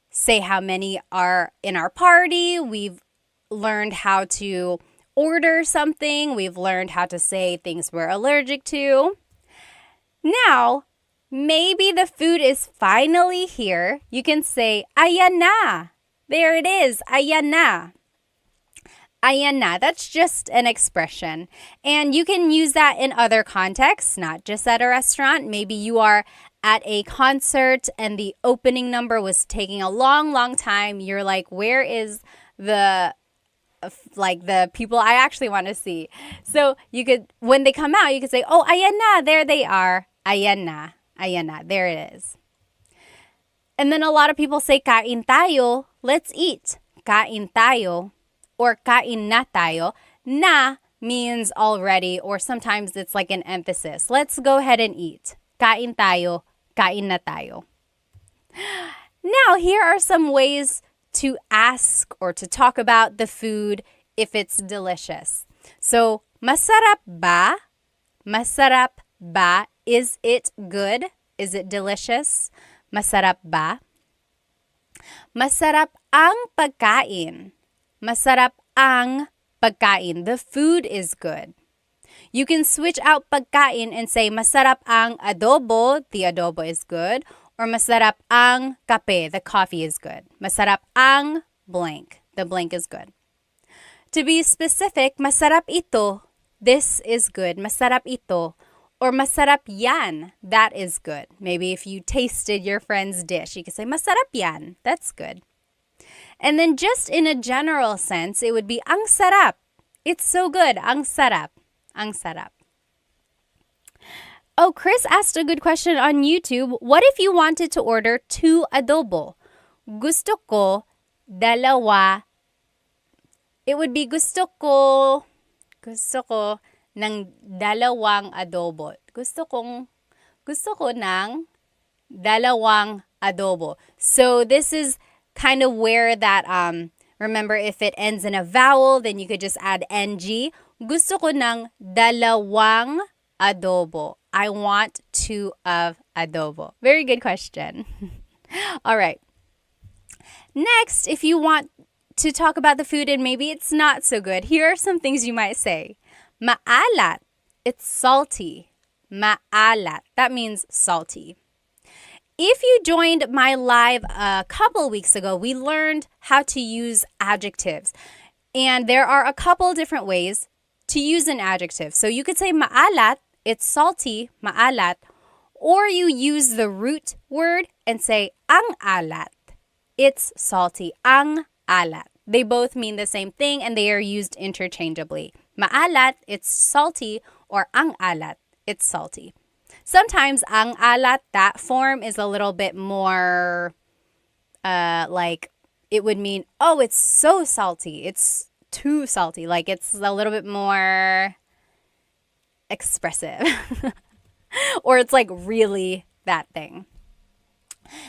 say how many are in our party. We've learned how to order something. We've learned how to say things we're allergic to. Now, maybe the food is finally here. You can say, ayan na. There it is, ayan na. Ayan na. That's just an expression. And you can use that in other contexts, not just at a restaurant. Maybe you are at a concert and the opening number was taking a long, long time. You're like, where is the people I actually want to see? So you could, when they come out, you could say, oh, ayan na, there they are. Ayan na, ayan na, there it is. And then a lot of people say, kain tayo, let's eat. Kain tayo, or kain na tayo. Na means already, or sometimes it's like an emphasis. Let's go ahead and eat. Kain tayo, kain na tayo. Now, here are some ways to ask or to talk about the food if it's delicious. So, masarap ba? Masarap ba? Is it good? Is it delicious? Masarap ba? Masarap ang pagkain. Masarap ang pagkain. The food is good. You can switch out pagkain and say masarap ang adobo. The adobo is good. Or masarap ang kape. The coffee is good. Masarap ang blank. The blank is good. To be specific, masarap ito. This is good. Masarap ito. Or masarap yan. That is good. Maybe if you tasted your friend's dish, you could say masarap yan. That's good. And then just in a general sense, it would be ang sarap. It's so good. Ang sarap. Ang sarap. Oh, Chris asked a good question on YouTube. What if you wanted to order 2 adobo? Gusto ko dalawa. It would be gusto ko ng dalawang adobo. Gusto ko ng dalawang adobo. So this is kind of where that, remember if it ends in a vowel, then you could just add ng. Gusto ko ng dalawang adobo. I want 2 of adobo. Very good question. All right. Next, if you want to talk about the food and maybe it's not so good, here are some things you might say. Maalat. It's salty. Maalat. That means salty. If you joined my live a couple weeks ago, we learned how to use adjectives. And there are a couple different ways to use an adjective. So you could say maalat, it's salty, maalat. Or you use the root word and say ang alat. It's salty, ang alat. They both mean the same thing and they are used interchangeably. Maalat, it's salty, or ang alat, it's salty. Sometimes ang alat, that form is a little bit more like it would mean, oh, it's so salty. It's too salty. Like it's a little bit more expressive. Or it's like really that thing.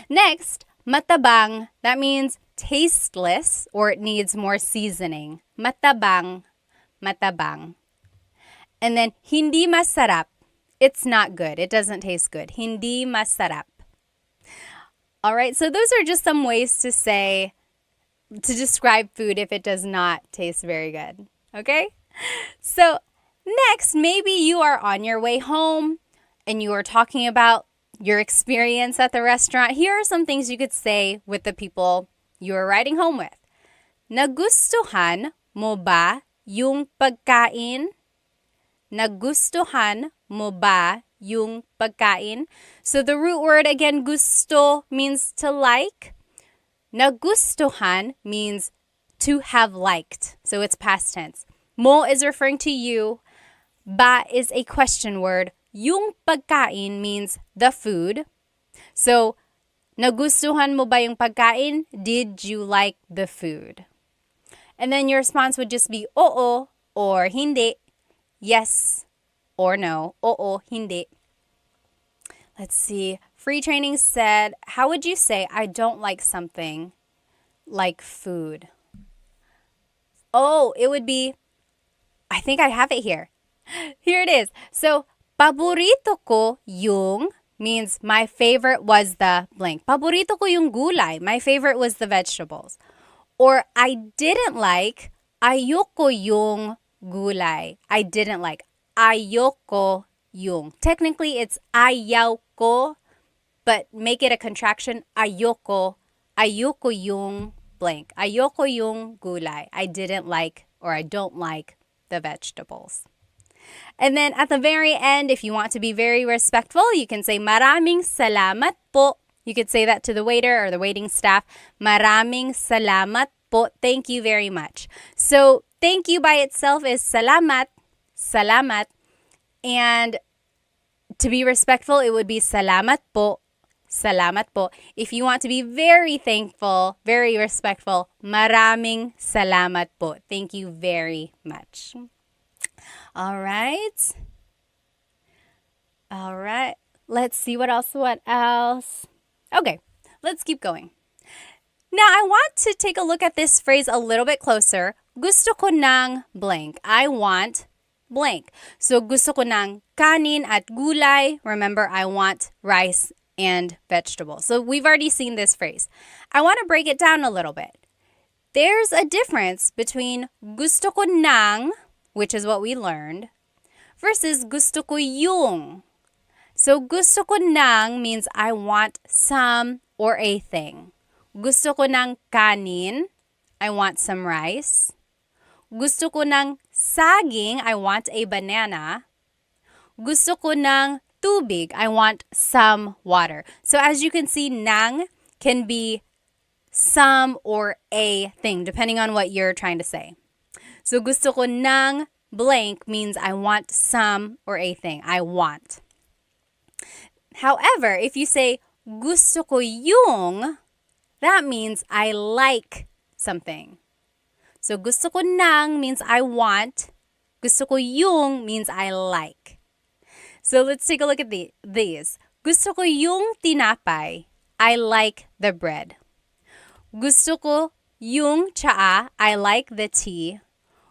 Next, matabang. That means tasteless or it needs more seasoning. Matabang, matabang. And then hindi masarap. It's not good. It doesn't taste good. Hindi masarap. All right, so those are just some ways to say, to describe food if it does not taste very good. Okay? So next, maybe you are on your way home and you are talking about your experience at the restaurant. Here are some things you could say with the people you are riding home with. Nagustuhan mo ba yung pagkain? Nagustuhan mo ba yung pagkain? So the root word again, gusto, means to like. Nagustuhan means to have liked. So it's past tense. Mo is referring to you. Ba is a question word. Yung pagkain means the food. So, nagustuhan mo ba yung pagkain? Did you like the food? And then your response would just be oo or hindi. Yes or no. Oo, hindi. Let's see. Free Training said, how would you say I don't like something like food? Oh, it would be, I think I have it here. Here it is. So, paborito ko yung means my favorite was the blank. Paborito ko yung gulay. My favorite was the vegetables. Or I didn't like, ayoko yung gulay. I didn't like, ayoko yung. Technically, it's ayaw ko, but make it a contraction. Ayoko yung blank. Ayoko yung gulay. I didn't like or I don't like the vegetables. And then at the very end, if you want to be very respectful, you can say maraming salamat po. You could say that to the waiter or the waiting staff. Maraming salamat po. Thank you very much. So thank you by itself is salamat, salamat. And to be respectful, it would be salamat po, salamat po. If you want to be very thankful, very respectful, maraming salamat po. Thank you very much. All right. Let's see what else. Okay, let's keep going. Now, I want to take a look at this phrase a little bit closer. Gusto ko ng blank. I want blank. So, gusto ko ng kanin at gulay. Remember, I want rice and vegetables. So, we've already seen this phrase. I want to break it down a little bit. There's a difference between gusto ko ng, which is what we learned, versus gusto ko yung. So, gusto ko ng means I want some or a thing. Gusto ko ng kanin, I want some rice. Gusto ko ng saging, I want a banana. Gusto ko ng tubig, I want some water. So as you can see, ng can be some or a thing, depending on what you're trying to say. So gusto ko ng blank means I want some or a thing. I want. However, if you say gusto ko yung, that means I like something. So gusto ko ng means I want. Gusto ko yung means I like. So let's take a look at these. Gusto ko yung tinapay. I like the bread. Gusto ko yung tsaa. I like the tea.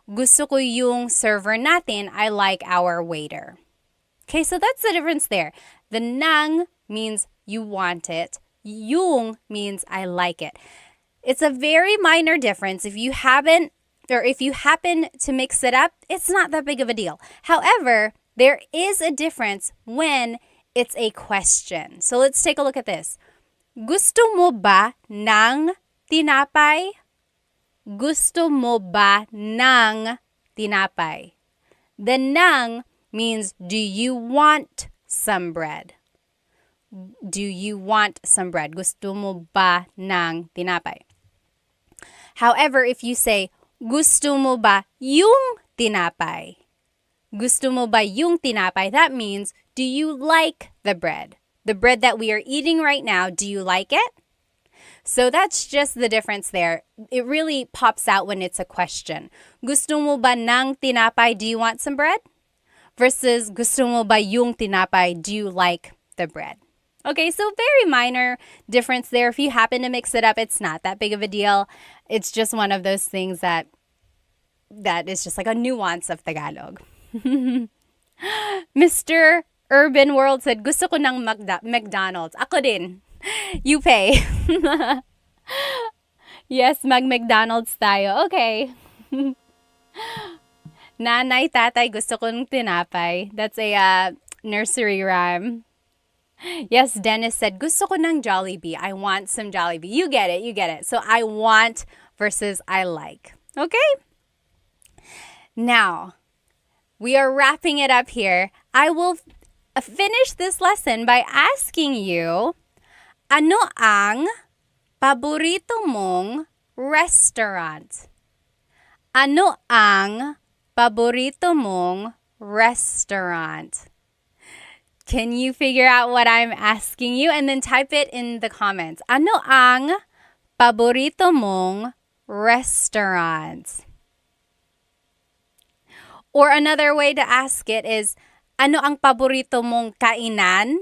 Gusto ko yung server natin. I like our waiter. Okay, so that's the difference there. The ng means you want it. Yung means I like it. It's a very minor difference. If you happen to mix it up, it's not that big of a deal. However, there is a difference when it's a question. So let's take a look at this. Gusto mo ba ng tinapay? Gusto mo ba ng tinapay? The ng means do you want some bread? Do you want some bread? Gusto mo ba ng tinapay? However, if you say, gusto mo ba yung tinapay? Gusto mo ba yung tinapay? That means, do you like the bread? The bread that we are eating right now, do you like it? So that's just the difference there. It really pops out when it's a question. Gusto mo ba ng tinapay? Do you want some bread? Versus, gusto mo ba yung tinapay? Do you like the bread? Okay, so very minor difference there. If you happen to mix it up, it's not that big of a deal. It's just one of those things that is just like a nuance of Tagalog. Mr. Urban World said, gusto ko ng McDonald's. Ako din. You pay. Yes, McDonald's tayo. Okay. Nanay, tatay, gusto ko ng tinapay. That's a nursery rhyme. Yes, Dennis said, gusto ko ng Jollibee. I want some Jollibee. You get it. So I want versus I like. Okay? Now, we are wrapping it up here. I will finish this lesson by asking you, ano ang paborito mong restaurant? Ano ang paborito mong restaurant? Can you figure out what I'm asking you? And then type it in the comments. Ano ang paborito mong restaurant? Or another way to ask it is, ano ang paborito mong kainan?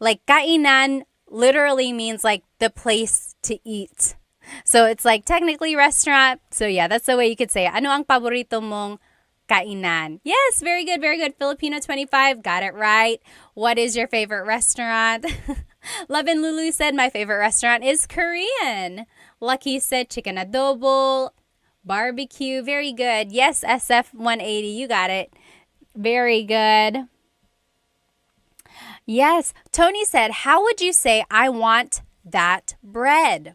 Like, kainan literally means like the place to eat. So it's like technically restaurant. So yeah, that's the way you could say it. Ano ang paborito mong kainan? Yes, very good. Filipino 25, got it right. What is your favorite restaurant? Love and Lulu said, my favorite restaurant is Korean. Lucky said chicken adobo, barbecue. Very good. Yes, SF180, you got it. Very good. Yes, Tony said, how would you say I want that bread?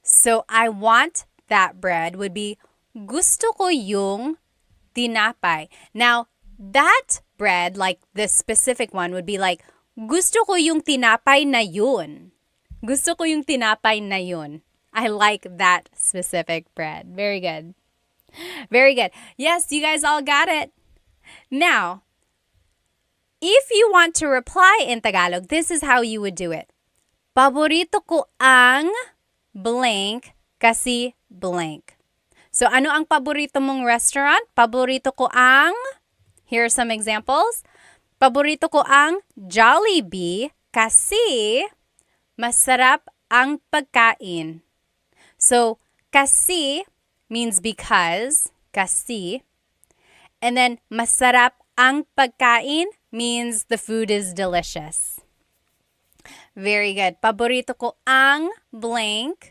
So I want that bread would be gusto ko yung tinapay. Now, that bread, like the specific one, would be like, gusto ko yung tinapay na yun. Gusto ko yung tinapay na yun. I like that specific bread. Very good. Very good. Yes, you guys all got it. Now, if you want to reply in Tagalog, this is how you would do it. Paborito ko ang blank kasi blank. So, ano ang paborito mong restaurant? Paborito ko ang, here are some examples. Paborito ko ang Jollibee kasi masarap ang pagkain. So, kasi means because, kasi. And then, masarap ang pagkain means the food is delicious. Very good. Paborito ko ang blank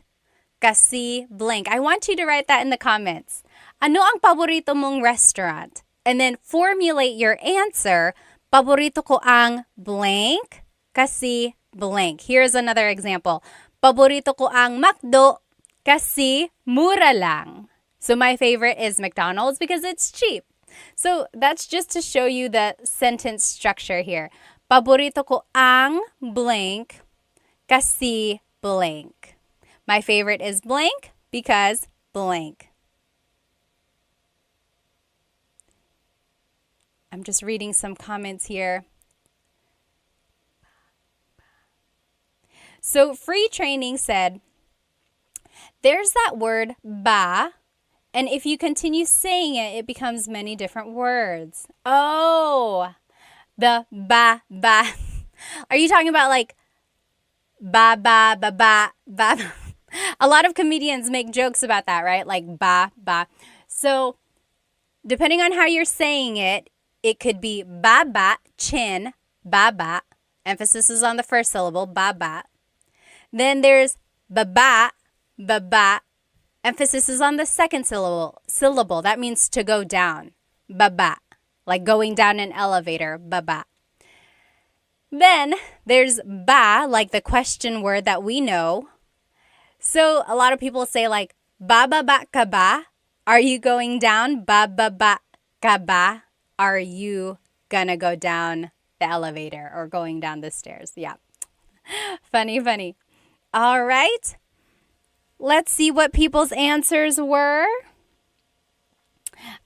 kasi blank. I want you to write that in the comments. Ano ang paborito mong restaurant? And then formulate your answer. Paborito ko ang blank kasi blank. Here's another example. Paborito ko ang McDo kasi mura lang. So my favorite is McDonald's because it's cheap. So that's just to show you the sentence structure here. Paborito ko ang blank kasi blank. My favorite is blank because blank. I'm just reading some comments here. So Free Training said, there's that word ba, and if you continue saying it, it becomes many different words. Oh, the ba. Are you talking about like ba. A lot of comedians make jokes about that, right? Like ba. So depending on how you're saying it, it could be ba, chin, ba. Emphasis is on the first syllable, ba. Then there's ba. Emphasis is on the second syllable. That means to go down, ba. Like going down an elevator, ba. Then there's ba, like the question word that we know. So a lot of people say like, ba ka ba? Are you going down? Ba ka ba? Are you gonna go down the elevator or going down the stairs? Yeah. Funny. All right. Let's see what people's answers were.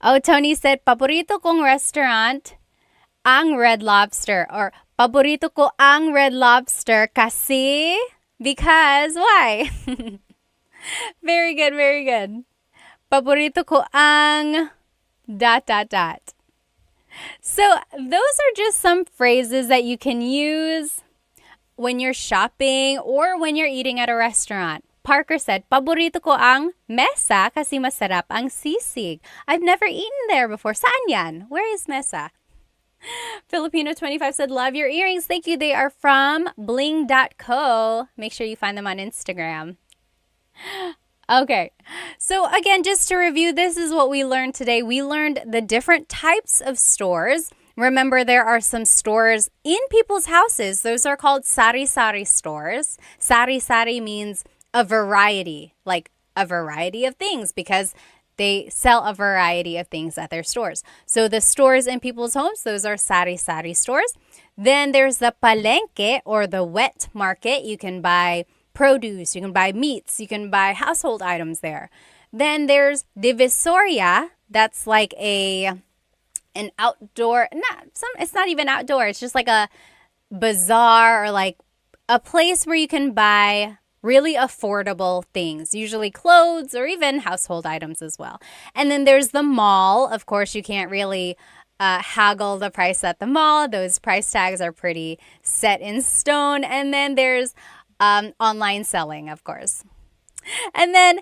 Oh, Tony said, paborito kong restaurant, ang Red Lobster. Or, paborito ko ang Red Lobster kasi, because, why? Very good. Paborito ko ang ... So, those are just some phrases that you can use when you're shopping or when you're eating at a restaurant. Parker said, paborito ko ang mesa kasi masarap ang sisig. I've never eaten there before. Saan yan? Where is mesa? Filipino25 said, love your earrings. Thank you. They are from bling.co. Make sure you find them on Instagram. Okay. So again, just to review, this is what we learned today. We learned the different types of stores. Remember, there are some stores in people's houses. Those are called sari-sari stores. Sari-sari means a variety, like a variety of things, because they sell a variety of things at their stores. So the stores in people's homes, those are sari-sari stores. Then there's the palengke, or the wet market. You can buy produce, you can buy meats, you can buy household items there. Then there's divisoria. That's like an outdoor, it's not even outdoor. It's just like a bazaar, or like a place where you can buy really affordable things, usually clothes or even household items as well. And then there's the mall. Of course, you can't really haggle the price at the mall. Those price tags are pretty set in stone. And then there's online selling, of course. And then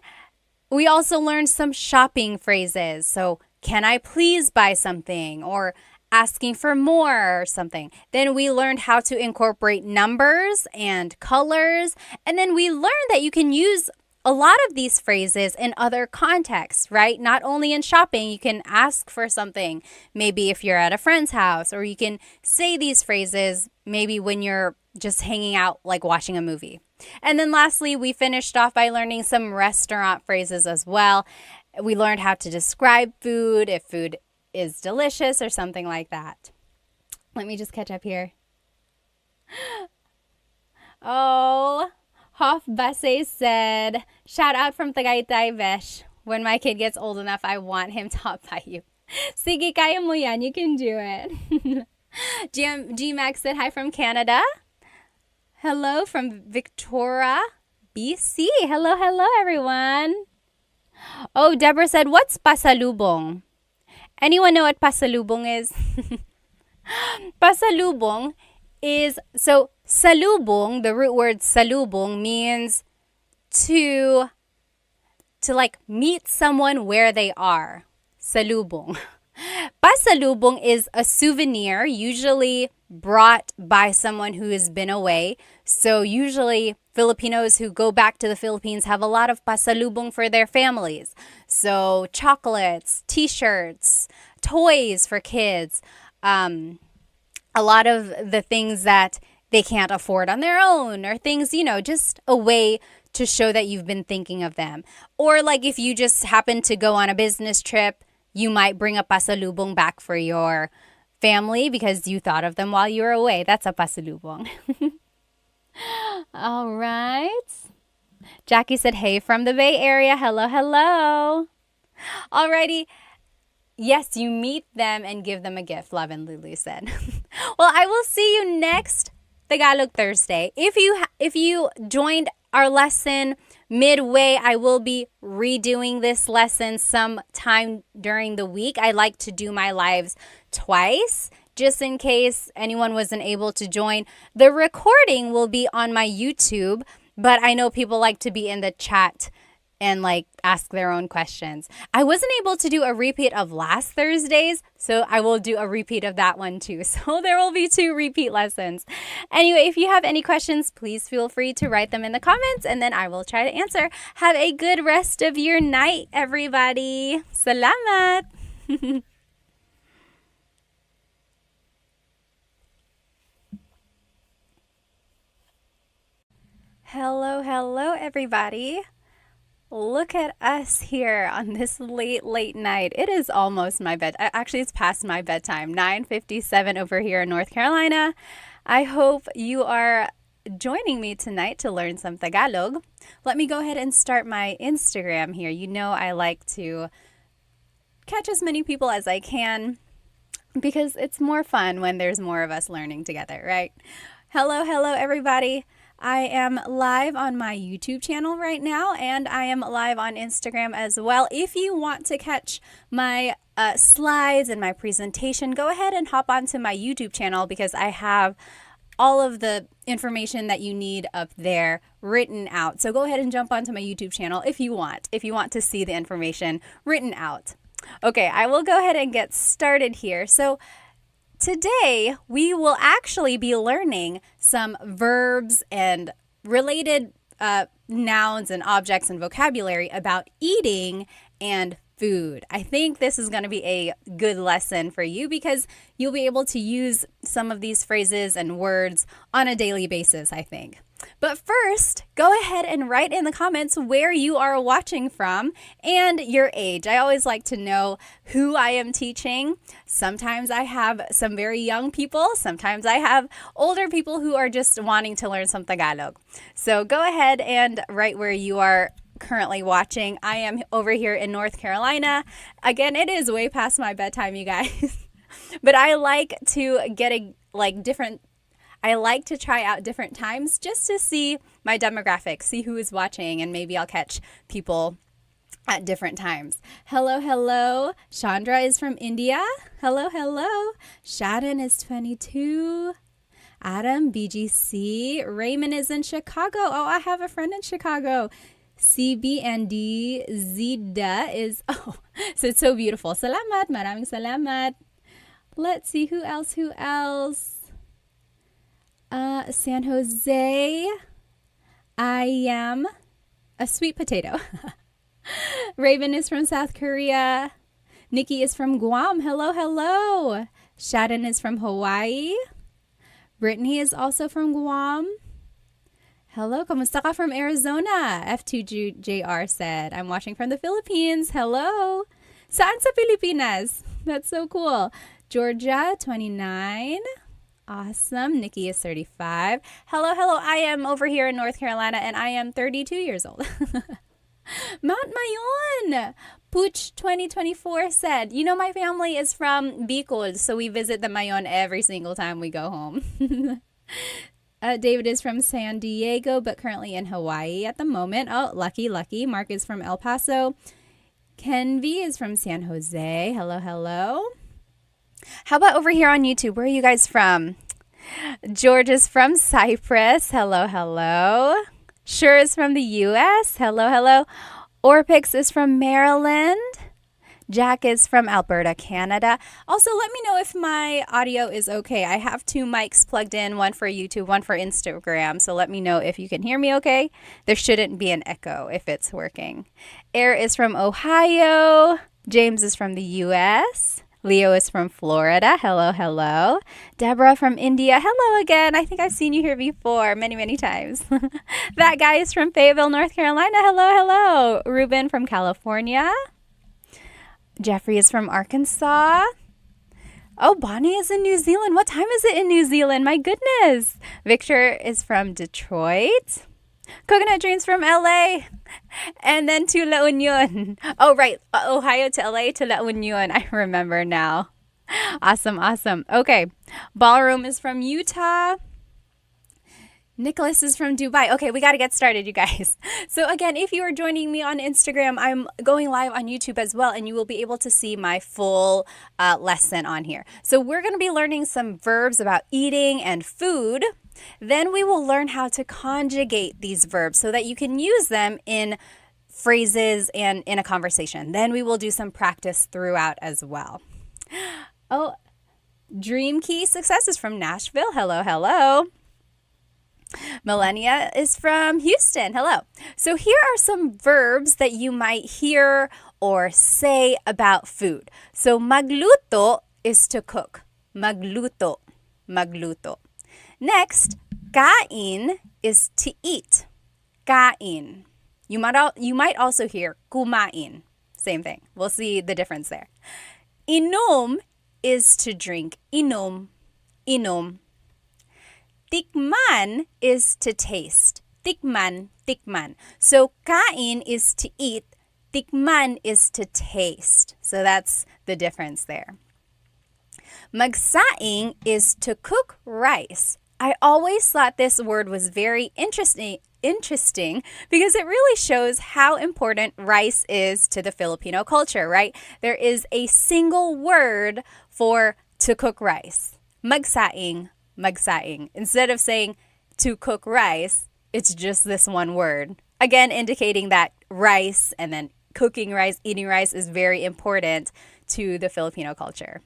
we also learned some shopping phrases. So, can I please buy something? Or asking for more or something. Then we learned how to incorporate numbers and colors. And then we learned that you can use a lot of these phrases in other contexts, right? Not only in shopping, you can ask for something, maybe if you're at a friend's house, or you can say these phrases maybe when you're just hanging out, like watching a movie. And then lastly, we finished off by learning some restaurant phrases as well. We learned how to describe food, if food is delicious or something like that. Let me just catch up here. Oh, Hoff Basse said, shout out from Tagaytay, Vesh. When my kid gets old enough, I want him taught by you. Sige, kaya mo yan. You can do it. G-Max said, hi from Canada. Hello from Victoria, BC. Hello, everyone. Oh, Deborah said, what's pasalubong? Anyone know what pasalubong is? Pasalubong is, so salubong, the root word salubong means to to like meet someone where they are. Salubong. Pasalubong is a souvenir usually brought by someone who has been away. So usually Filipinos who go back to the Philippines have a lot of pasalubong for their families. So chocolates, t-shirts, toys for kids, a lot of the things that they can't afford on their own, or things, just a way to show that you've been thinking of them. Or like if you just happen to go on a business trip, you might bring a pasalubong back for your family because you thought of them while you were away. That's a pasalubong. All right. Jackie said, hey from the Bay Area. Hello, hello. Alrighty. Yes, you meet them and give them a gift, Love and Lulu said. Well, I will see you next Tagalog Thursday. If you joined our lesson midway, I will be redoing this lesson sometime during the week. I like to do my lives twice, just in case anyone wasn't able to join. The recording will be on my YouTube, but I know people like to be in the chat and like ask their own questions. I wasn't able to do a repeat of last Thursday's, so I will do a repeat of that one too. So there will be 2 repeat lessons. Anyway, if you have any questions, please feel free to write them in the comments and then I will try to answer. Have a good rest of your night, everybody. Salamat. Hello, hello, everybody. Look at us here on this late night. It is almost my bed. Actually, it's past my bedtime. 9:57 over here in North Carolina. I hope you are joining me tonight to learn some Tagalog. Let me go ahead and start my Instagram here. You know I like to catch as many people as I can because it's more fun when there's more of us learning together, right? Hello, hello, everybody. I am live on my YouTube channel right now, and I am live on Instagram as well. If you want to catch my slides and my presentation, go ahead and hop onto my YouTube channel because I have all of the information that you need up there written out. So go ahead and jump onto my YouTube channel if you want to see the information written out. Okay, I will go ahead and get started here. So today, we will actually be learning some verbs and related nouns and objects and vocabulary about eating and food. I think this is going to be a good lesson for you because you'll be able to use some of these phrases and words on a daily basis, I think. But first, go ahead and write in the comments where you are watching from and your age. I always like to know who I am teaching. Sometimes I have some very young people. Sometimes I have older people who are just wanting to learn some Tagalog. So go ahead and write where you are currently watching. I am over here in North Carolina. Again, it is way past my bedtime, you guys. But I like to I like to try out different times just to see my demographics, see who is watching, and maybe I'll catch people at different times. Hello, hello. Chandra is from India. Hello, hello. Shaden is 22. Adam, BGC. Raymond is in Chicago. Oh, I have a friend in Chicago. CBND Zida is, so it's so beautiful. Salamat, maraming salamat. Let's see, who else? San Jose, I am a sweet potato. Raven is from South Korea. Nikki is from Guam. Hello, hello. Shaden is from Hawaii. Brittany is also from Guam. Hello, kamusta ka from Arizona? F2JR said, I'm watching from the Philippines. Hello. Saan sa Pilipinas? That's so cool. Georgia, 29. Awesome. Nikki is 35. Hello, hello. I am over here in North Carolina and I am 32 years old. Mount Mayon. Pooch 2024 said, my family is from Bicol, so we visit the Mayon every single time we go home. David is from San Diego, but currently in Hawaii at the moment. Oh, lucky. Mark is from El Paso. Kenvi is from San Jose. Hello, hello. How about over here on YouTube? Where are you guys from? George is from Cyprus. Hello, hello. Sure is from the U.S. Hello, hello. Orpix is from Maryland. Jack is from Alberta, Canada. Also, let me know if my audio is okay. I have two mics plugged in, one for YouTube, one for Instagram. So let me know if you can hear me okay. There shouldn't be an echo if it's working. Air is from Ohio. James is from the US. Leo is from Florida. Hello, hello. Deborah from India. Hello again. I think I've seen you here before many, many times. That guy is from Fayetteville, North Carolina. Hello, hello. Ruben from California. Jeffrey is from Arkansas. Oh, Bonnie is in New Zealand. What time is it in New Zealand? My goodness. Victor is from Detroit. Coconut Dreams from LA. And then to La Union. Oh, right. Ohio to LA to La Union. I remember now. Awesome, awesome. Okay. Ballroom is from Utah. Nicholas is from Dubai. Okay, we got to get started, you guys. So again, if you are joining me on Instagram, I'm going live on YouTube as well, and you will be able to see my full lesson on here. So we're going to be learning some verbs about eating and food. Then we will learn how to conjugate these verbs so that you can use them in phrases and in a conversation. Then we will do some practice throughout as well. Oh, Dream Key Success is from Nashville. Hello, hello. Millennia is from Houston. Hello. So here are some verbs that you might hear or say about food. So magluto is to cook. Magluto. Magluto. Next, kain is to eat. Kain. You might also hear kumain. Same thing. We'll see the difference there. Inom is to drink. Inom. Inom. Tikman is to taste. Tikman, tikman. So kain is to eat. Tikman is to taste. So that's the difference there. Magsaing is to cook rice. I always thought this word was very interesting because it really shows how important rice is to the Filipino culture, right? There is a single word for to cook rice. Magsaing, magsaing. Instead of saying to cook rice, it's just this one word. Again, indicating that rice and then cooking rice, eating rice is very important to the Filipino culture.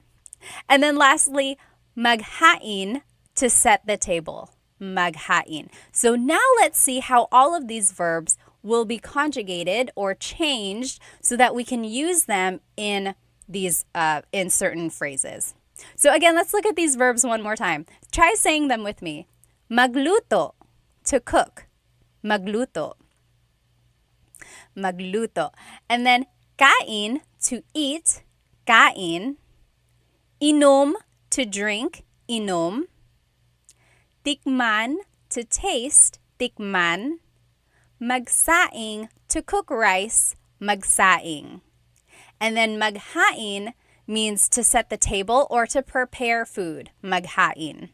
And then lastly, maghain, to set the table. Maghain. So now let's see how all of these verbs will be conjugated or changed so that we can use them in these in certain phrases. So again, let's look at these verbs one more time. Try saying them with me. Magluto, to cook. Magluto. Magluto. And then kain, to eat. Kain. Inom, to drink. Inom. Tikman, to taste. Tikman. Magsaing, to cook rice. Magsaing. And then maghain means to set the table or to prepare food. Maghain.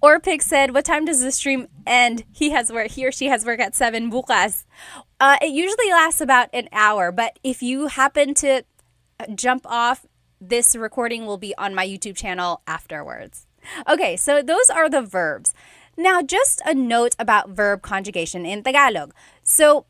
Orpik said, what time does the stream end? He or she has work at 7 bukas. It usually lasts about an hour, but if you happen to jump off, this recording will be on my YouTube channel afterwards. Okay, so those are the verbs. Now, just a note about verb conjugation in Tagalog. So,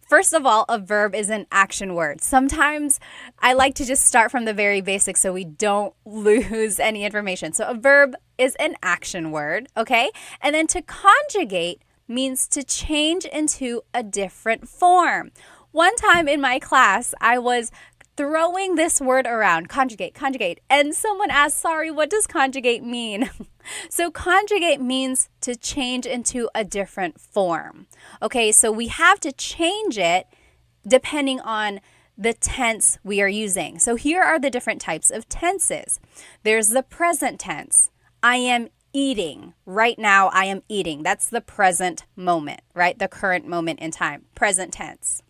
first of all, a verb is an action word. Sometimes I like to just start from the very basics so we don't lose any information. So, a verb is an action word, okay? And then to conjugate means to change into a different form. One time in my class, I was throwing this word around, conjugate, and someone asked, sorry, what does conjugate mean? So conjugate means to change into a different form. Okay, so we have to change it depending on the tense we are using. So here are the different types of tenses. There's the present tense. I am eating. Right now, I am eating. That's the present moment, right? The current moment in time, present tense.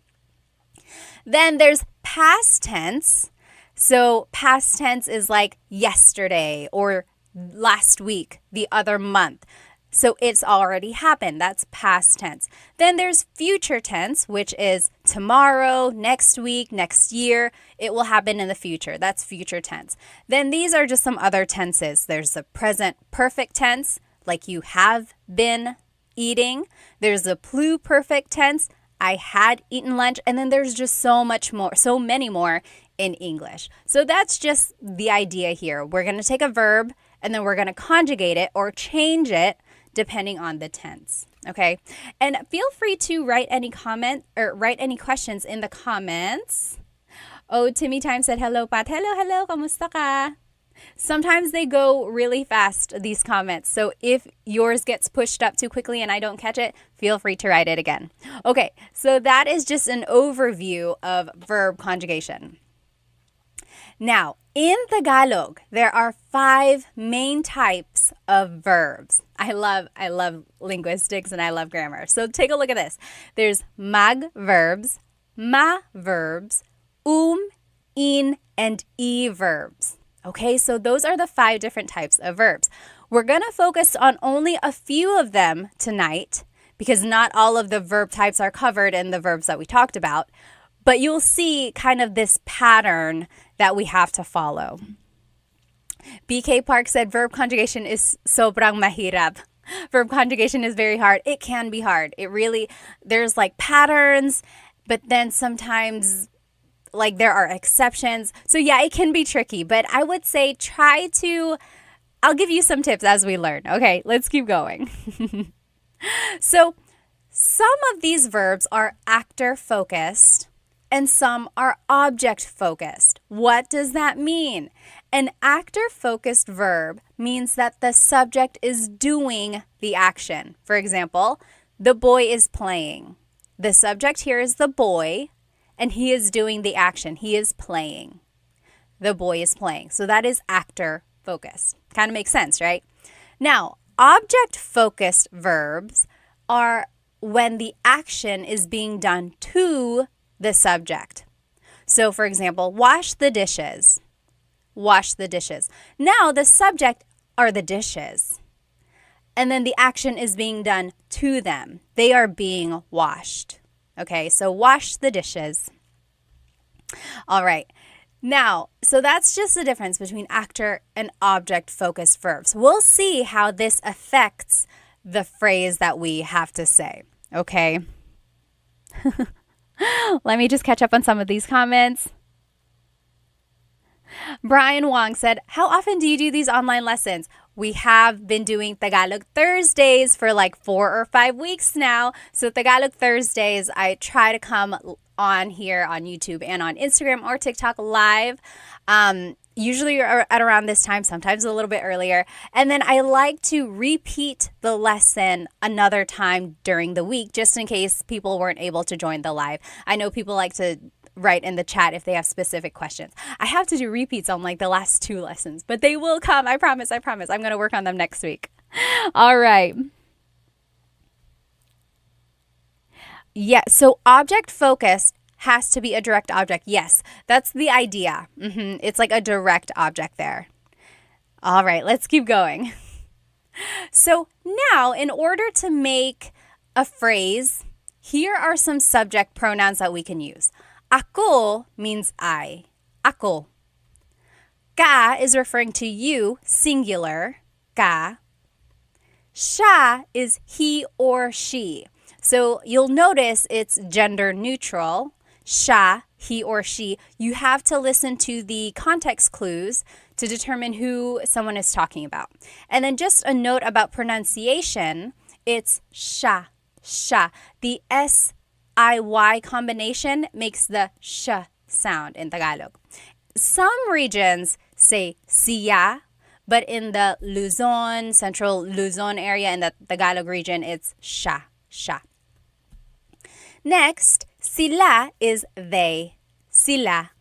Then there's past tense. So past tense is like yesterday or last week, the other month. So it's already happened. That's past tense. Then there's future tense, which is tomorrow, next week, next year. It will happen in the future. That's future tense. Then these are just some other tenses. There's the present perfect tense, like you have been eating. There's the pluperfect tense. I had eaten lunch, and then there's just so many more in English. So that's just the idea here. We're going to take a verb and then we're going to conjugate it or change it depending on the tense. Okay? And feel free to write any questions in the comments. Oh, Timmy Time said, hello, Pat. Hello, kamusta ka? Sometimes they go really fast, these comments. So if yours gets pushed up too quickly and I don't catch it, feel free to write it again. Okay, so that is just an overview of verb conjugation. Now, in Tagalog, there are 5 main types of verbs. I love linguistics and I love grammar. So take a look at this. There's mag verbs, ma verbs, in, and e verbs. Okay, so those are the 5 different types of verbs. We're going to focus on only a few of them tonight because not all of the verb types are covered in the verbs that we talked about. But you'll see kind of this pattern that we have to follow. BK Park said verb conjugation is sobrang mahirap. Verb conjugation is very hard. It can be hard. There's like patterns, but then sometimes like there are exceptions. So yeah, it can be tricky, but I would say I'll give you some tips as we learn. Okay, let's keep going. So some of these verbs are actor focused and some are object focused. What does that mean? An actor focused verb means that the subject is doing the action. For example, the boy is playing. The subject here is the boy, and he is doing the action. He is playing. The boy is playing. So that is actor focused. Kind of makes sense, right? Now, object focused verbs are when the action is being done to the subject. So for example, wash the dishes. Wash the dishes. Now the subject are the dishes. And then the action is being done to them. They are being washed. Okay, so wash the dishes. All right. Now, so that's just the difference between actor and object focused verbs. We'll see how this affects the phrase that we have to say. Okay. Let me just catch up on some of these comments. Brian Wong said, how often do you do these online lessons? We have been doing Tagalog Thursdays for like 4 or 5 weeks now. So Tagalog Thursdays, I try to come on here on YouTube and on Instagram or TikTok live. Usually at around this time, sometimes a little bit earlier. And then I like to repeat the lesson another time during the week, just in case people weren't able to join the live. I know people like to write in the chat if they have specific questions. I have to do repeats on like the last 2 lessons, but they will come. I promise. I'm going to work on them next week. All right. Yeah, so object focused has to be a direct object. Yes, that's the idea. It's like a direct object there. All right, let's keep going. So now, in order to make a phrase, here are some subject pronouns that we can use. Ako means I. Ako. Ka is referring to you, singular. Ka. Siya is he or she. So you'll notice it's gender neutral. Siya, he or she. You have to listen to the context clues to determine who someone is talking about. And then just a note about pronunciation, it's siya, siya. The S-I-Y combination makes the sh sound in Tagalog. Some regions say siya, but in the Luzon, central Luzon area, in the Tagalog region, it's siya, siya. Next, sila is they, sila.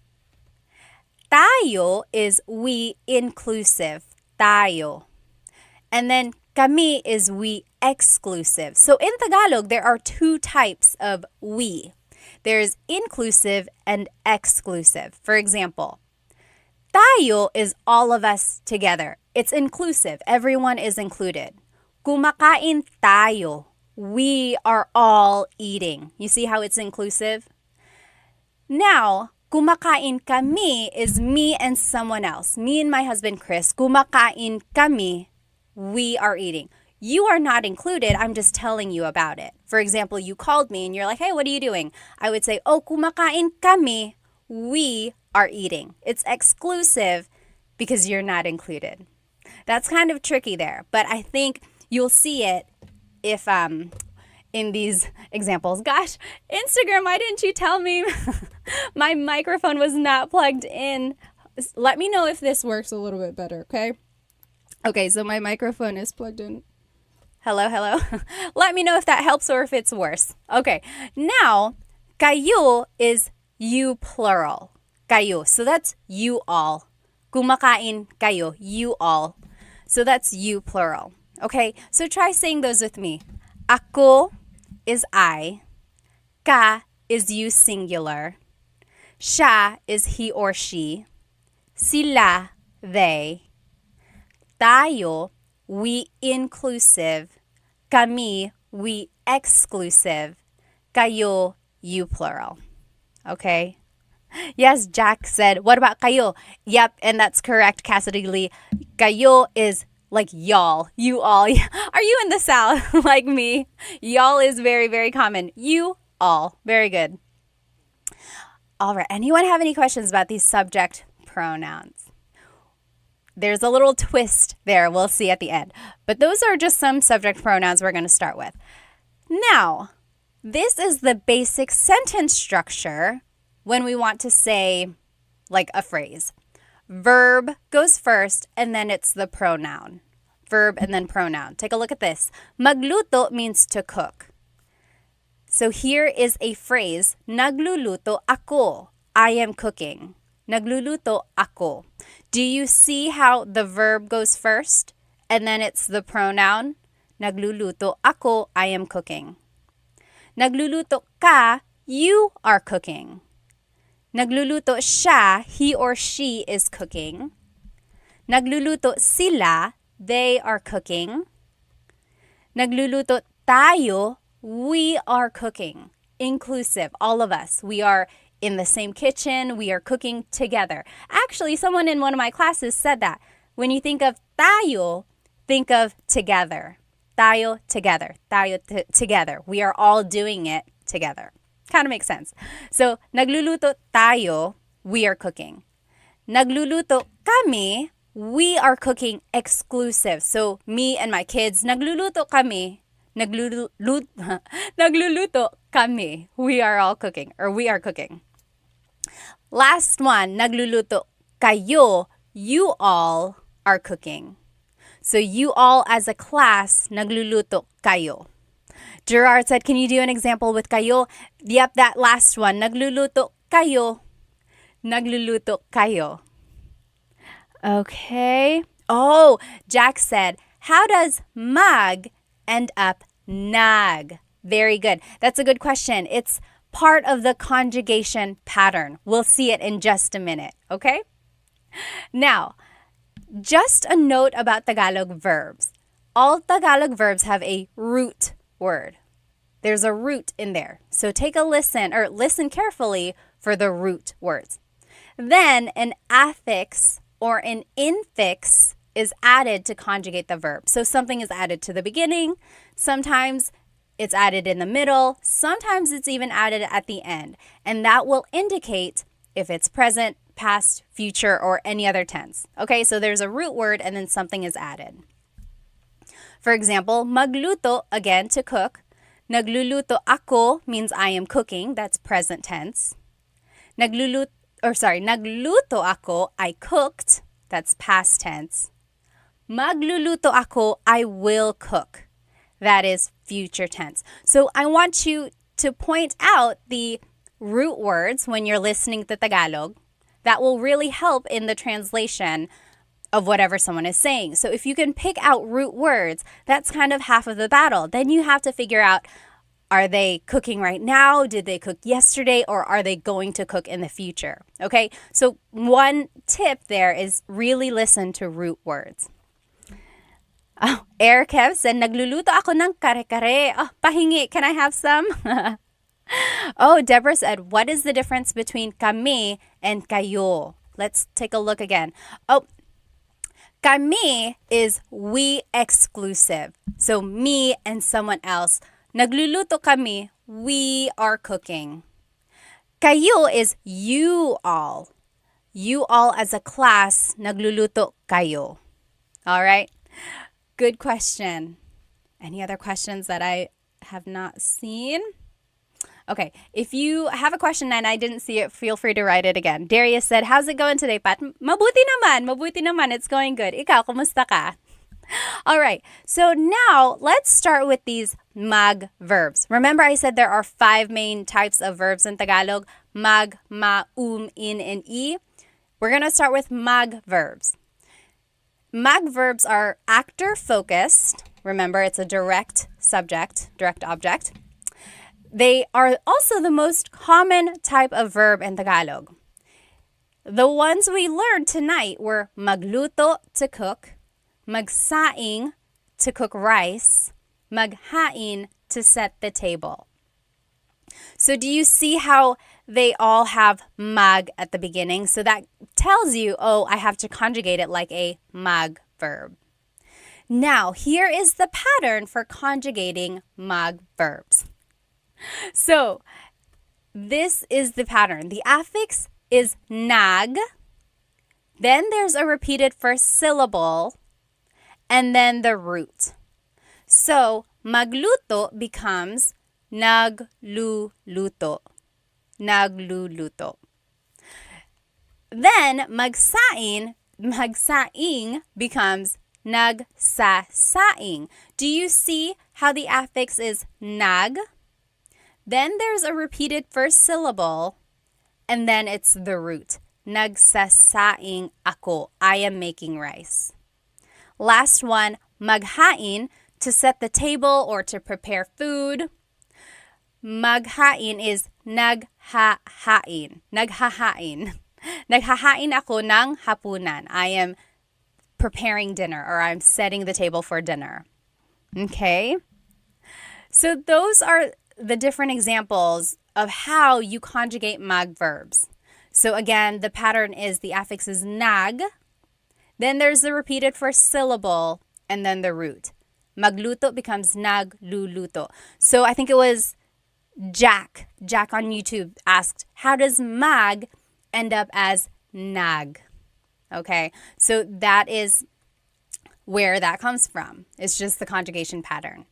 Tayo is we inclusive, tayo. And then kami is we exclusive. So in Tagalog, there are 2 types of we. There's inclusive and exclusive. For example, tayo is all of us together. It's inclusive. Everyone is included. Kumakain tayo. We are all eating. You see how it's inclusive? Now, kumakain kami is me and someone else. Me and my husband, Chris. Kumakain kami. We are eating. you are not included. I'm just telling you about it. For example, you called me and you're like, hey, what are you doing? I would say, oh, kumakain kami. We are eating. It's exclusive because you're not included. That's kind of tricky there, but I think you'll see it if in these examples. Gosh, Instagram, why didn't you tell me my microphone was not plugged in? Let me know if this works a little bit better, okay? Okay, so my microphone is plugged in. Hello, hello. Let me know if that helps or if it's worse. Okay, now, kayo is you plural. Kayo, so that's you all. Kumakain kayo, you all. So that's you plural. Okay, so try saying those with me. Ako is I. Ka is you singular. Siya is he or she. Sila, they. Tayo, we inclusive. Kami, we exclusive. Kayo, you plural. Okay? Yes, Jack said, what about kayo? Yep, and that's correct, Cassidy Lee. Kayo is like y'all, you all. Are you in the South like me? Y'all is very, very common. You all. Very good. All right. Anyone have any questions about these subject pronouns? There's a little twist there we'll see at the end. But those are just some subject pronouns we're going to start with. Now, this is the basic sentence structure when we want to say like a phrase. Verb goes first and then it's the pronoun. Verb and then pronoun. Take a look at this. Magluto means to cook. So here is a phrase, nagluluto ako. I am cooking. Nagluluto ako. Do you see how the verb goes first and then it's the pronoun? Nagluluto ako, I am cooking. Nagluluto ka, you are cooking. Nagluluto siya, he or she is cooking. Nagluluto sila, they are cooking. Nagluluto tayo, we are cooking. Inclusive, all of us. We are in the same kitchen, we are cooking together. Actually, someone in one of my classes said that. When you think of tayo, think of together. Tayo, together. Tayo, together. We are all doing it together. Kind of makes sense. So, nagluluto tayo, we are cooking. Nagluluto kami, we are cooking exclusive. So, me and my kids, nagluluto kami. Nagluluto kami. We are all cooking, or we are cooking. Last one, nagluluto kayo, you all are cooking. So, you all as a class, nagluluto kayo. Gerard said, can you do an example with kayo? Yep, that last one. Nagluluto kayo. Nagluluto kayo. Okay. Oh, Jack said, how does mag end up nag? Very good. That's a good question. It's part of the conjugation pattern. We'll see it in just a minute. Okay? Now, just a note about Tagalog verbs. All Tagalog verbs have a root word. There's a root in there. So take a listen or listen carefully for the root words. Then an affix or an infix is added to conjugate the verb. So something is added to the beginning. Sometimes it's added in the middle. Sometimes it's even added at the end. And that will indicate if it's present, past, future, or any other tense. Okay, so there's a root word and then something is added. For example, magluto, again, to cook. Nagluluto ako means I am cooking. That's present tense. Nagluto ako, I cooked. That's past tense. Magluluto ako, I will cook. That is future tense. So I want you to point out the root words when you're listening to Tagalog. That will really help in the translation of whatever someone is saying. So if you can pick out root words, that's kind of half of the battle. Then you have to figure out, are they cooking right now? Did they cook yesterday? Or are they going to cook in the future? Okay, so one tip there is really listen to root words. Oh, Air Kev said, nagluluto ako ng kare-kare. Oh, pahingi, can I have some? Oh, Deborah said, what is the difference between kami and kayo? Let's take a look again. Oh, Kami is we exclusive. So me and someone else. Nagluluto kami, we are cooking. Kayo is you all. You all as a class, nagluluto kayo. All right? Good question. Any other questions that I have not seen? Okay, if you have a question and I didn't see it, feel free to write it again. Darius said, how's it going today, Pat? Mabuti naman. It's going good. Ikaw, kumusta ka? All right, so now let's start with these mag verbs. Remember I said there are 5 main types of verbs in Tagalog. Mag, ma, in, and i. We're going to start with mag verbs. Mag verbs are actor-focused. Remember, it's a direct subject, direct object. They are also the most common type of verb in Tagalog. The ones we learned tonight were magluto, to cook, magsaing, to cook rice, maghain, to set the table. So do you see how they all have mag at the beginning? So that tells you, oh, I have to conjugate it like a mag verb. Now, here is the pattern for conjugating mag verbs. So, this is the pattern. The affix is nag, then there's a repeated first syllable, and then the root. So, magluto becomes nagluluto. Nagluluto. Then, magsaing becomes nagsasaing. Do you see how the affix is nag? Then there's a repeated first syllable, and then it's the root. Nagsasaing ako. I am making rice. Last one, maghain, to set the table or to prepare food. Maghain is naghahain. Naghahain. Naghahain ako ng hapunan. I am preparing dinner, or I'm setting the table for dinner. Okay? So those are the different examples of how you conjugate mag verbs. So again, the pattern is the affix is nag, then there's the repeated first syllable, and then the root. Magluto becomes nagluluto. So I think it was Jack on YouTube asked, how does mag end up as nag? Okay, so that is where that comes from. It's just the conjugation pattern.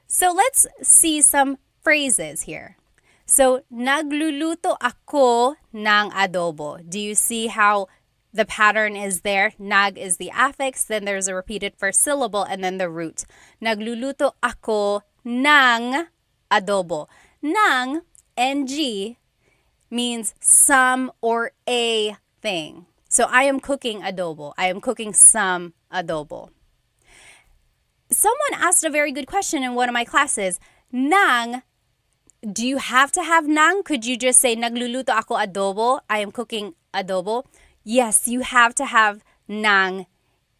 So let's see some phrases here. So, nagluluto ako ng adobo. Do you see how the pattern is there? Nag is the affix, then there's a repeated first syllable, and then the root. Nagluluto ako ng adobo. Ng, ng, means some or a thing. So, I am cooking adobo. I am cooking some adobo. Someone asked a very good question in one of my classes. Nang, do you have to have nang? Could you just say, nagluluto ako adobo? I am cooking adobo. Yes, you have to have nang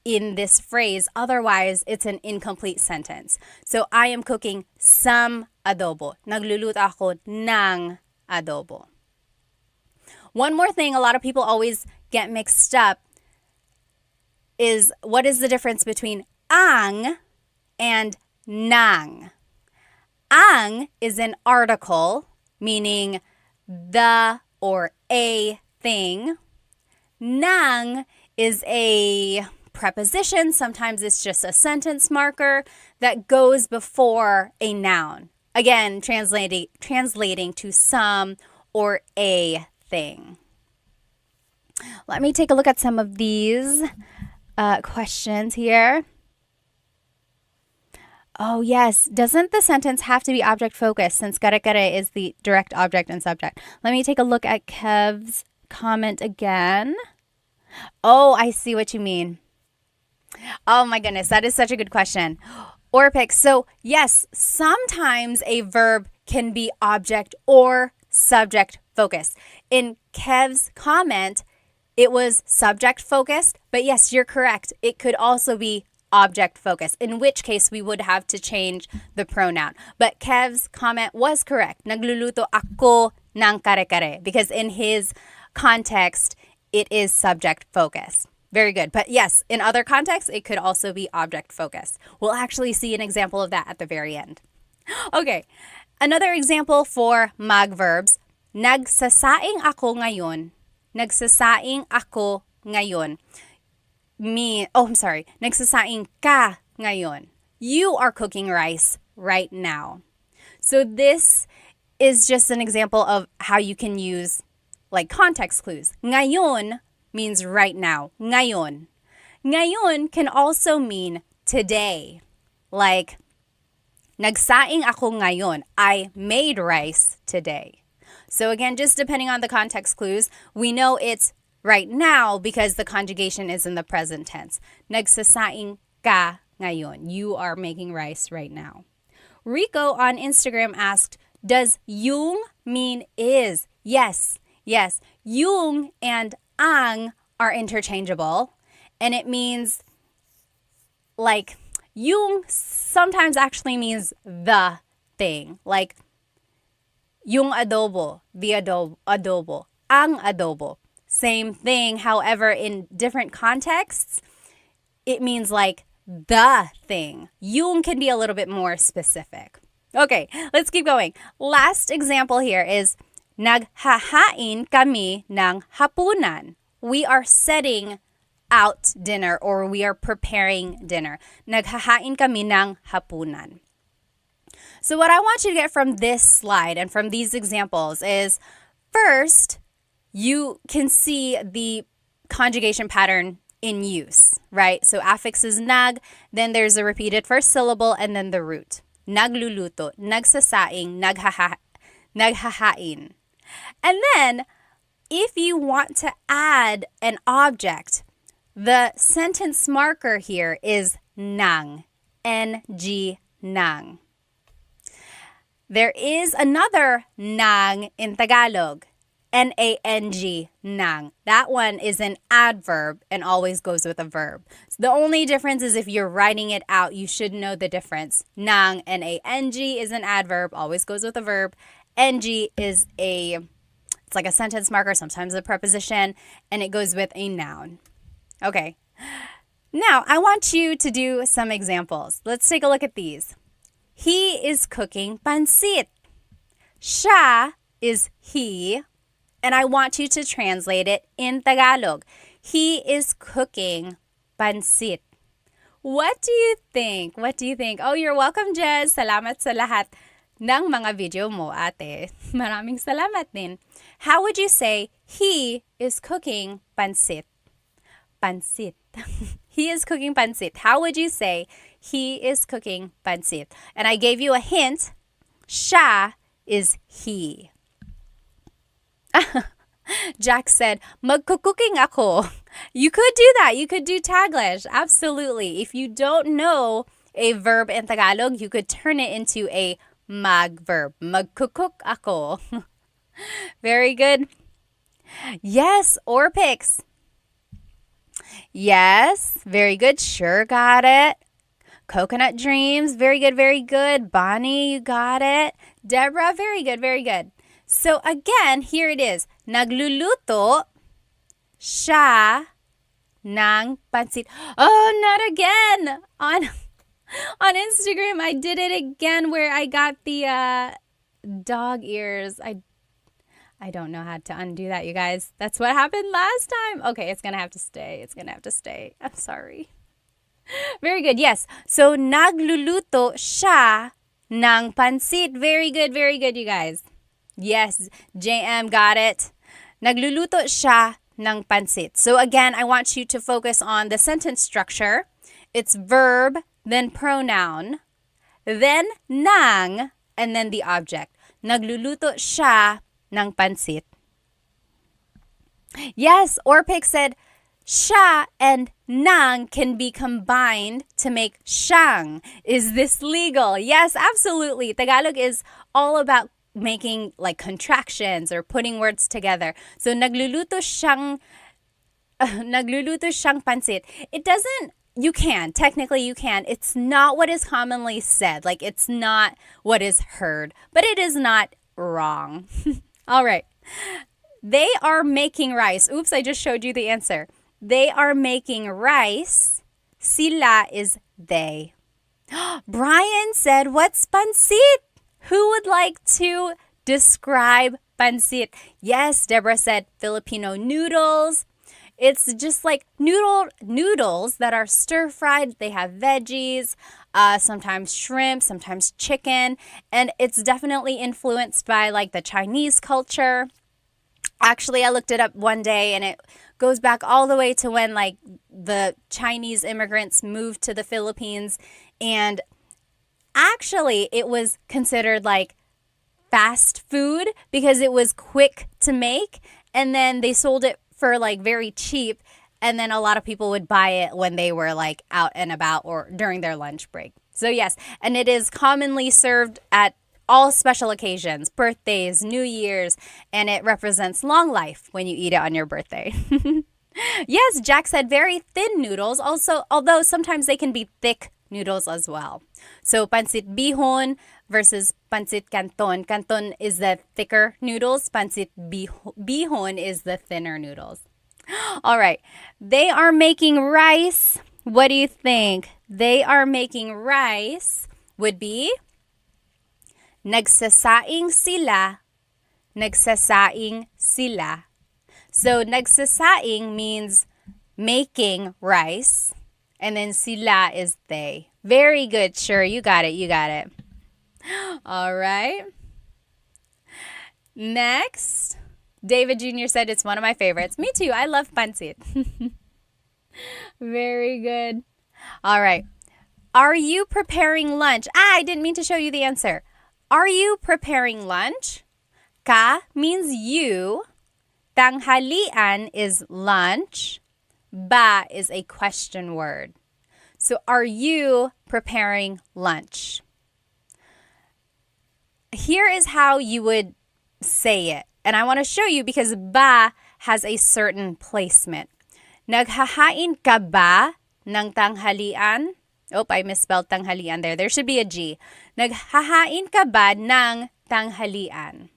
in this phrase. Otherwise, it's an incomplete sentence. So, I am cooking some adobo. Nagluluto ako ng adobo. One more thing a lot of people always get mixed up is, what is the difference between ang and nang? Ang is an article, meaning the or a thing. Nang is a preposition. Sometimes it's just a sentence marker that goes before a noun. Again, translating to some or a thing. Let me take a look at some of these questions here. Oh, yes. Doesn't the sentence have to be object focused since kare-kare is the direct object and subject? Let me take a look at Kev's comment again. Oh, I see what you mean. Oh my goodness, that is such a good question. Orpik, so yes, sometimes a verb can be object or subject focused. In Kev's comment, it was subject focused, but yes, you're correct. It could also be object focused, in which case we would have to change the pronoun. But Kev's comment was correct. Nagluluto ako ng kare-kare, because in his context, it is subject focused. Very good. But yes, in other contexts, it could also be object focused. We'll actually see an example of that at the very end. Okay, another example for mag verbs. Nagsasaing ako ngayon. Nagsasaing ako ngayon. Nagsasaing ka ngayon. You are cooking rice right now. So this is just an example of how you can use like context clues. Ngayon means right now. Ngayon. Ngayon can also mean today. Like, nagsaing ako ngayon. I made rice today. So again, just depending on the context clues, we know it's right now because the conjugation is in the present tense. Nagsasaing ka ngayon. You are making rice right now. Rico on Instagram asked, does yung mean is? Yes. Yung and ang are interchangeable. And it means like yung sometimes actually means the thing. Like yung adobo, the adobo, ang adobo. Same thing. However, in different contexts, it means like the thing. Yung can be a little bit more specific. Okay, let's keep going. Last example here is naghahain kami ng hapunan. We are setting out dinner or we are preparing dinner. Naghahain kami ng hapunan. So what I want you to get from this slide and from these examples is first, you can see the conjugation pattern in use, right? So affix is nag, then there's a repeated first syllable, and then the root. Nagluluto, nagsasaing, naghahain. And then, if you want to add an object, the sentence marker here is nang, N-G, nang. There is another nang in Tagalog, N-A-N-G, nang. That one is an adverb and always goes with a verb. So the only difference is if you're writing it out, you should know the difference. Nang, N-A-N-G, is an adverb, always goes with a verb. N-G is it's like a sentence marker, sometimes a preposition, and it goes with a noun. Okay. Now, I want you to do some examples. Let's take a look at these. He is cooking pansit. Siya is he, and I want you to translate it in Tagalog. He is cooking pansit. What do you think? Oh, you're welcome, Jez. Salamat sa lahat ng mga video mo, ate. Maraming salamat din. How would you say he is cooking pansit? Pansit. He is cooking pansit. How would you say he is cooking pansit? And I gave you a hint. Siya is he. Jack said, magkukuking ako. You could do that. You could do Taglish. Absolutely. If you don't know a verb in Tagalog, you could turn it into a mag verb. Magkukuk ako. Very good. Yes, Orpix. Yes, very good. Sure got it. Coconut Dreams, very good. Bonnie, you got it. Deborah, very good. So again, here it is. Nagluluto siya ng pansit. Oh, not again. On Instagram, I did it again where I got the dog ears. I don't know how to undo that, you guys. That's what happened last time. Okay, it's going to have to stay. I'm sorry. Very good. Yes. So, nagluluto siya ng pansit. Very good, you guys. Yes, JM got it. Nagluluto siya ng pansit. So, again, I want you to focus on the sentence structure. It's verb, then pronoun, then nang, and then the object. Nagluluto siya ng pansit. Yes, Orpik said, siya and nang can be combined to make siyang. Is this legal? Yes, absolutely. Tagalog is all about making like contractions or putting words together. So, nagluluto siyang pansit. It doesn't, technically you can. It's not what is commonly said. Like, it's not what is heard, but it is not wrong. All right. They are making rice. Oops, I just showed you the answer. They are making rice. Sila is they. Brian said, what's pansit? Who would like to describe pansit? Yes, Deborah said Filipino noodles. It's just like noodles that are stir-fried. They have veggies, sometimes shrimp, sometimes chicken. And it's definitely influenced by like the Chinese culture. Actually, I looked it up one day and it goes back all the way to when like the Chinese immigrants moved to the Philippines. And actually, it was considered like fast food because it was quick to make. And then they sold it for like very cheap, and then a lot of people would buy it when they were like out and about or during their lunch break. So yes, and it is commonly served at all special occasions, birthdays, New Year's, and it represents long life when you eat it on your birthday. Yes, Jack said very thin noodles also, although sometimes they can be thick noodles as well. So pancit bihon versus pancit canton. Canton is the thicker noodles. Pancit bihon is the thinner noodles. All right. They are making rice. What do you think? They are making rice would be nagsasaing sila. Nagsasaing sila. So nagsasaing means making rice. And then sila is they. Very good. Sure, you got it. You got it. All right. Next, David Jr. said it's one of my favorites. Me too. I love pancit. Very good. All right. Are you preparing lunch? I didn't mean to show you the answer. Are you preparing lunch? Ka means you. Tanghalian is lunch. Ba is a question word. So are you preparing lunch? Here is how you would say it. And I want to show you because ba has a certain placement. Naghahain ka ba ng tanghalian? Oh, I misspelled tanghalian there. There should be a G. Naghahain ka ba ng tanghalian?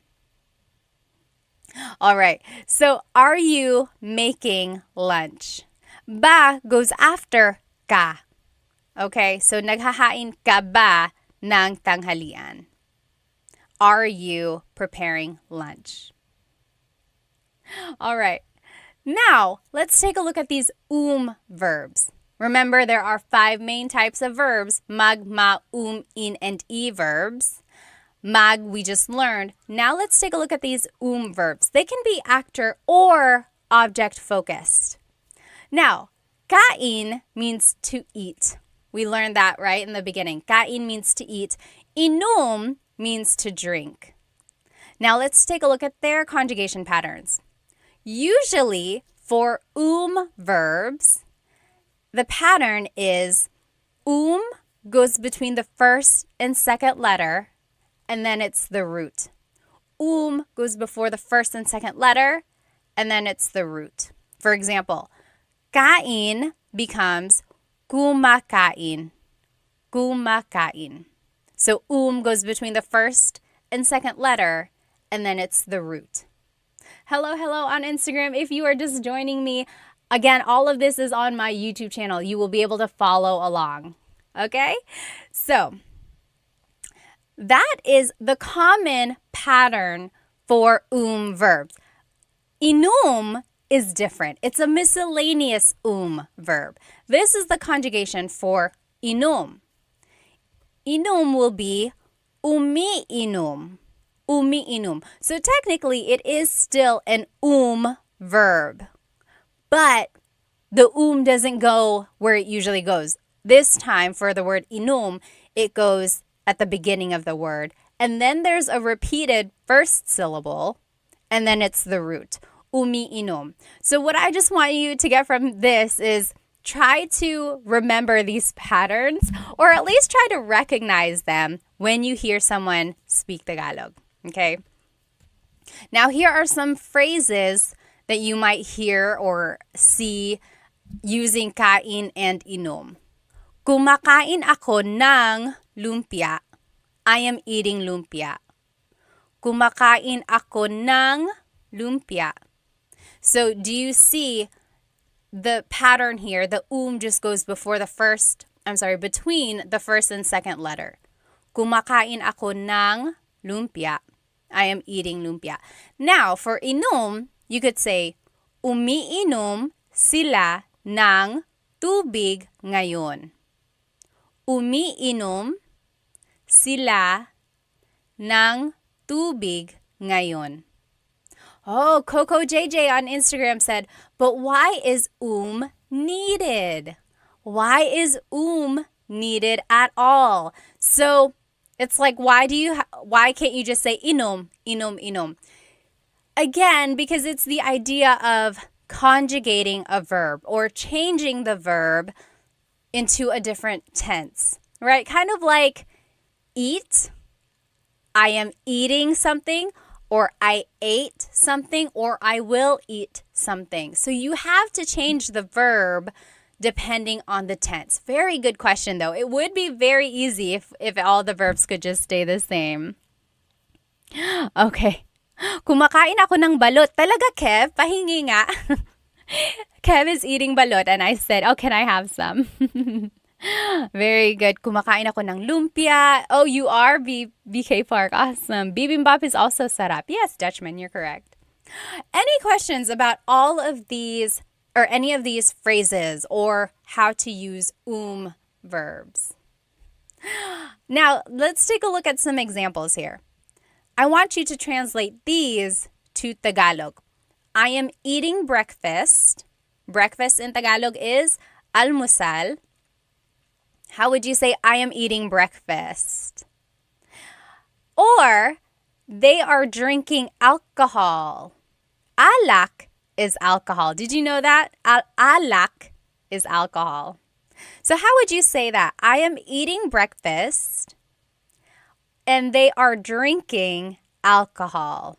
All right. So, are you making lunch? Ba goes after ka. Okay? So, naghahain ka ba ng tanghalian? Are you preparing lunch? All right. Now, let's take a look at these verbs. Remember, there are 5 main types of verbs: mag, ma, in, and e verbs. Mag, we just learned. Now let's take a look at these verbs. They can be actor or object focused. Now, kain means to eat. We learned that right in the beginning. Kain means to eat. Inom means to drink. Now let's take a look at their conjugation patterns. Usually for verbs, the pattern is goes between the first and second letter, and then it's the root. Goes before the first and second letter, and then it's the root. For example, kain becomes kumakain. Kumakain. So goes between the first and second letter, and then it's the root. Hello on Instagram. If you are just joining me, again, all of this is on my YouTube channel. You will be able to follow along. Okay? So, that is the common pattern for verbs. Inum is different. It's a miscellaneous verb. This is the conjugation for inum. Inum will be umiinom. Umiinom. So technically, it is still an verb. But the doesn't go where it usually goes. This time, for the word inum, it goes at the beginning of the word. And then there's a repeated first syllable, and then it's the root. Umiinom. So what I just want you to get from this is try to remember these patterns, or at least try to recognize them when you hear someone speak Tagalog. Okay? Now, here are some phrases that you might hear or see using kain and inom. Kumakain ako ng lumpia. I am eating lumpia. Kumakain ako ng lumpia. So, do you see the pattern here, the just goes between the first and second letter. Kumakain ako ng lumpia. I am eating lumpia. Now, for inom, you could say, umiinom sila ng tubig ngayon. Umiinom sila ng tubig ngayon. Oh, Coco JJ on Instagram said, but why is needed? Why is needed at all? So it's like, why can't you just say inom, inom, inom? Again, because it's the idea of conjugating a verb or changing the verb into a different tense, right? Kind of like eat, I am eating something, or I ate something, or I will eat something. So you have to change the verb depending on the tense. Very good question, though. It would be very easy if all the verbs could just stay the same. Okay. Kumakain ako ng balot. Talaga, Kev? Pahingi nga. Kev is eating balot, and I said, oh, can I have some? Very good. Kumakain ako ng lumpia. Oh, you are BK Park. Awesome. Bibimbap is also sarap. Yes, Dutchman, you're correct. Any questions about all of these or any of these phrases or how to use verbs? Now, let's take a look at some examples here. I want you to translate these to Tagalog. I am eating breakfast. Breakfast in Tagalog is almusal. How would you say, I am eating breakfast? Or, they are drinking alcohol. Alak is alcohol. Did you know that? Alak is alcohol. So how would you say that? I am eating breakfast, and they are drinking alcohol.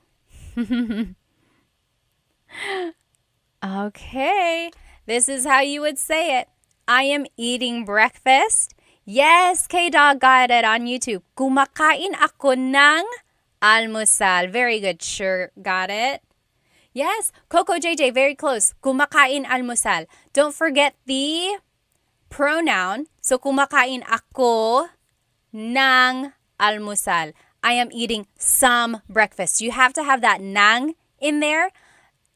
Okay, this is how you would say it. I am eating breakfast. Yes, K-Dog got it on YouTube. Kumakain ako ng almusal. Very good. Sure, got it. Yes, Coco JJ, very close. Kumakain almusal. Don't forget the pronoun. So, kumakain ako ng almusal. I am eating some breakfast. You have to have that nang in there.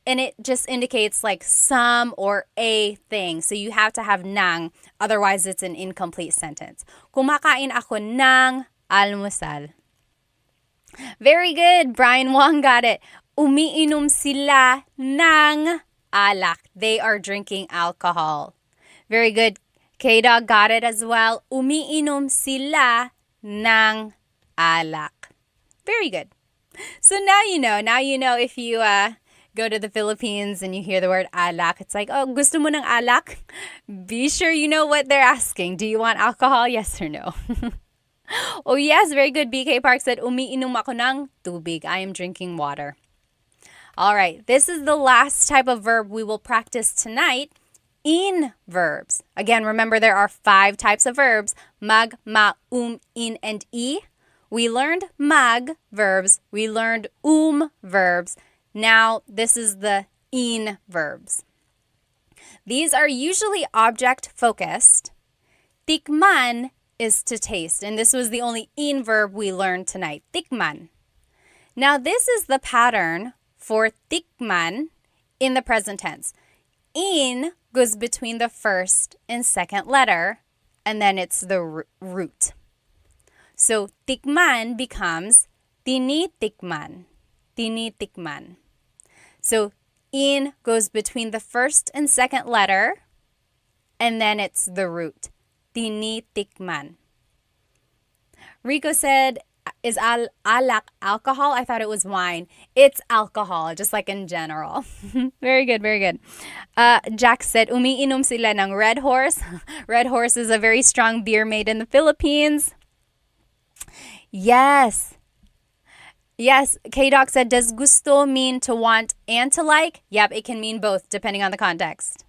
And it just indicates like some or a thing. So you have to have nang. Otherwise, it's an incomplete sentence. Kumakain ako ng almusal. Very good. Brian Wong got it. Umiinom sila ng alak. They are drinking alcohol. Very good. K-Dog got it as well. Umiinom sila ng alak. Very good. So now you know. Now you know if you go to the Philippines and you hear the word alak, it's like, oh, gusto mo ng alak? Be sure you know what they're asking. Do you want alcohol? Yes or no? Oh, yes. Very good. BK Park said, umiinom ako ng tubig. I am drinking water. All right. This is the last type of verb we will practice tonight. In verbs. Again, remember there are 5 types of verbs. Mag, ma, in, and I. We learned mag verbs. We learned verbs. Now, this is the in verbs. These are usually object-focused. Tikman is to taste, and this was the only in verb we learned tonight. Tikman. Now, this is the pattern for tikman in the present tense. In goes between the first and second letter, and then it's the root. So, tikman becomes tinitikman. Tinitikman. So, in goes between the first and second letter, and then it's the root. Tinitikman. Rico said, is alak alcohol? I thought it was wine. It's alcohol, just like in general. Very good, very good. Jack said, umiinom sila ng Red Horse. Red Horse is a very strong beer made in the Philippines. Yes. Yes, K-Doc said, does gusto mean to want and to like? Yep, it can mean both, depending on the context.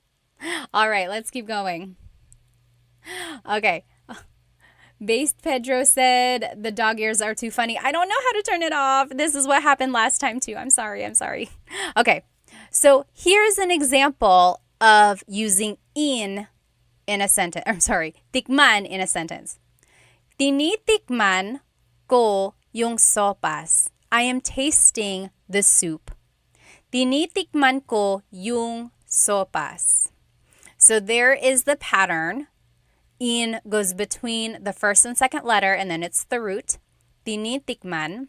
All right, let's keep going. Okay. Based Pedro said, the dog ears are too funny. I don't know how to turn it off. This is what happened last time, too. I'm sorry. Okay, so here's an example of using in a sentence. I'm sorry, tikman in a sentence. Tinitikman ko yung sopas. I am tasting the soup. Tinitikman ko yung sopas. So there is the pattern. In goes between the first and second letter, and then it's the root. Tinitikman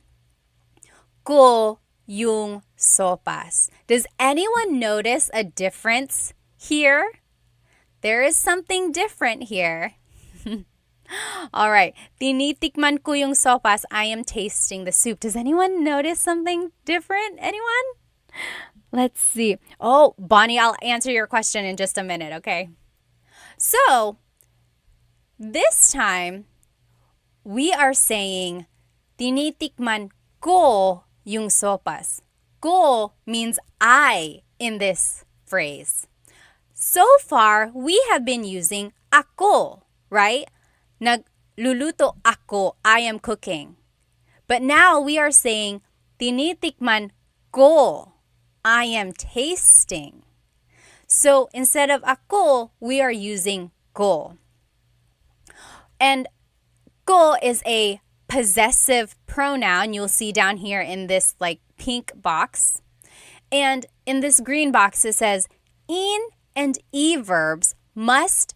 ko yung sopas. Does anyone notice a difference here? There is something different here. All right. Tinitikman ko yung sopas. I am tasting the soup. Does anyone notice something different? Anyone? Let's see. Oh, Bonnie, I'll answer your question in just a minute, okay? So, this time, we are saying, tinitikman ko yung sopas. Ko means I in this phrase. So far, we have been using ako, right? Nagluluto ako, I am cooking. But now we are saying, tinitikman ko, I am tasting. So instead of ako, we are using ko. And ko is a possessive pronoun. You'll see down here in this like pink box. And in this green box, it says in and e verbs must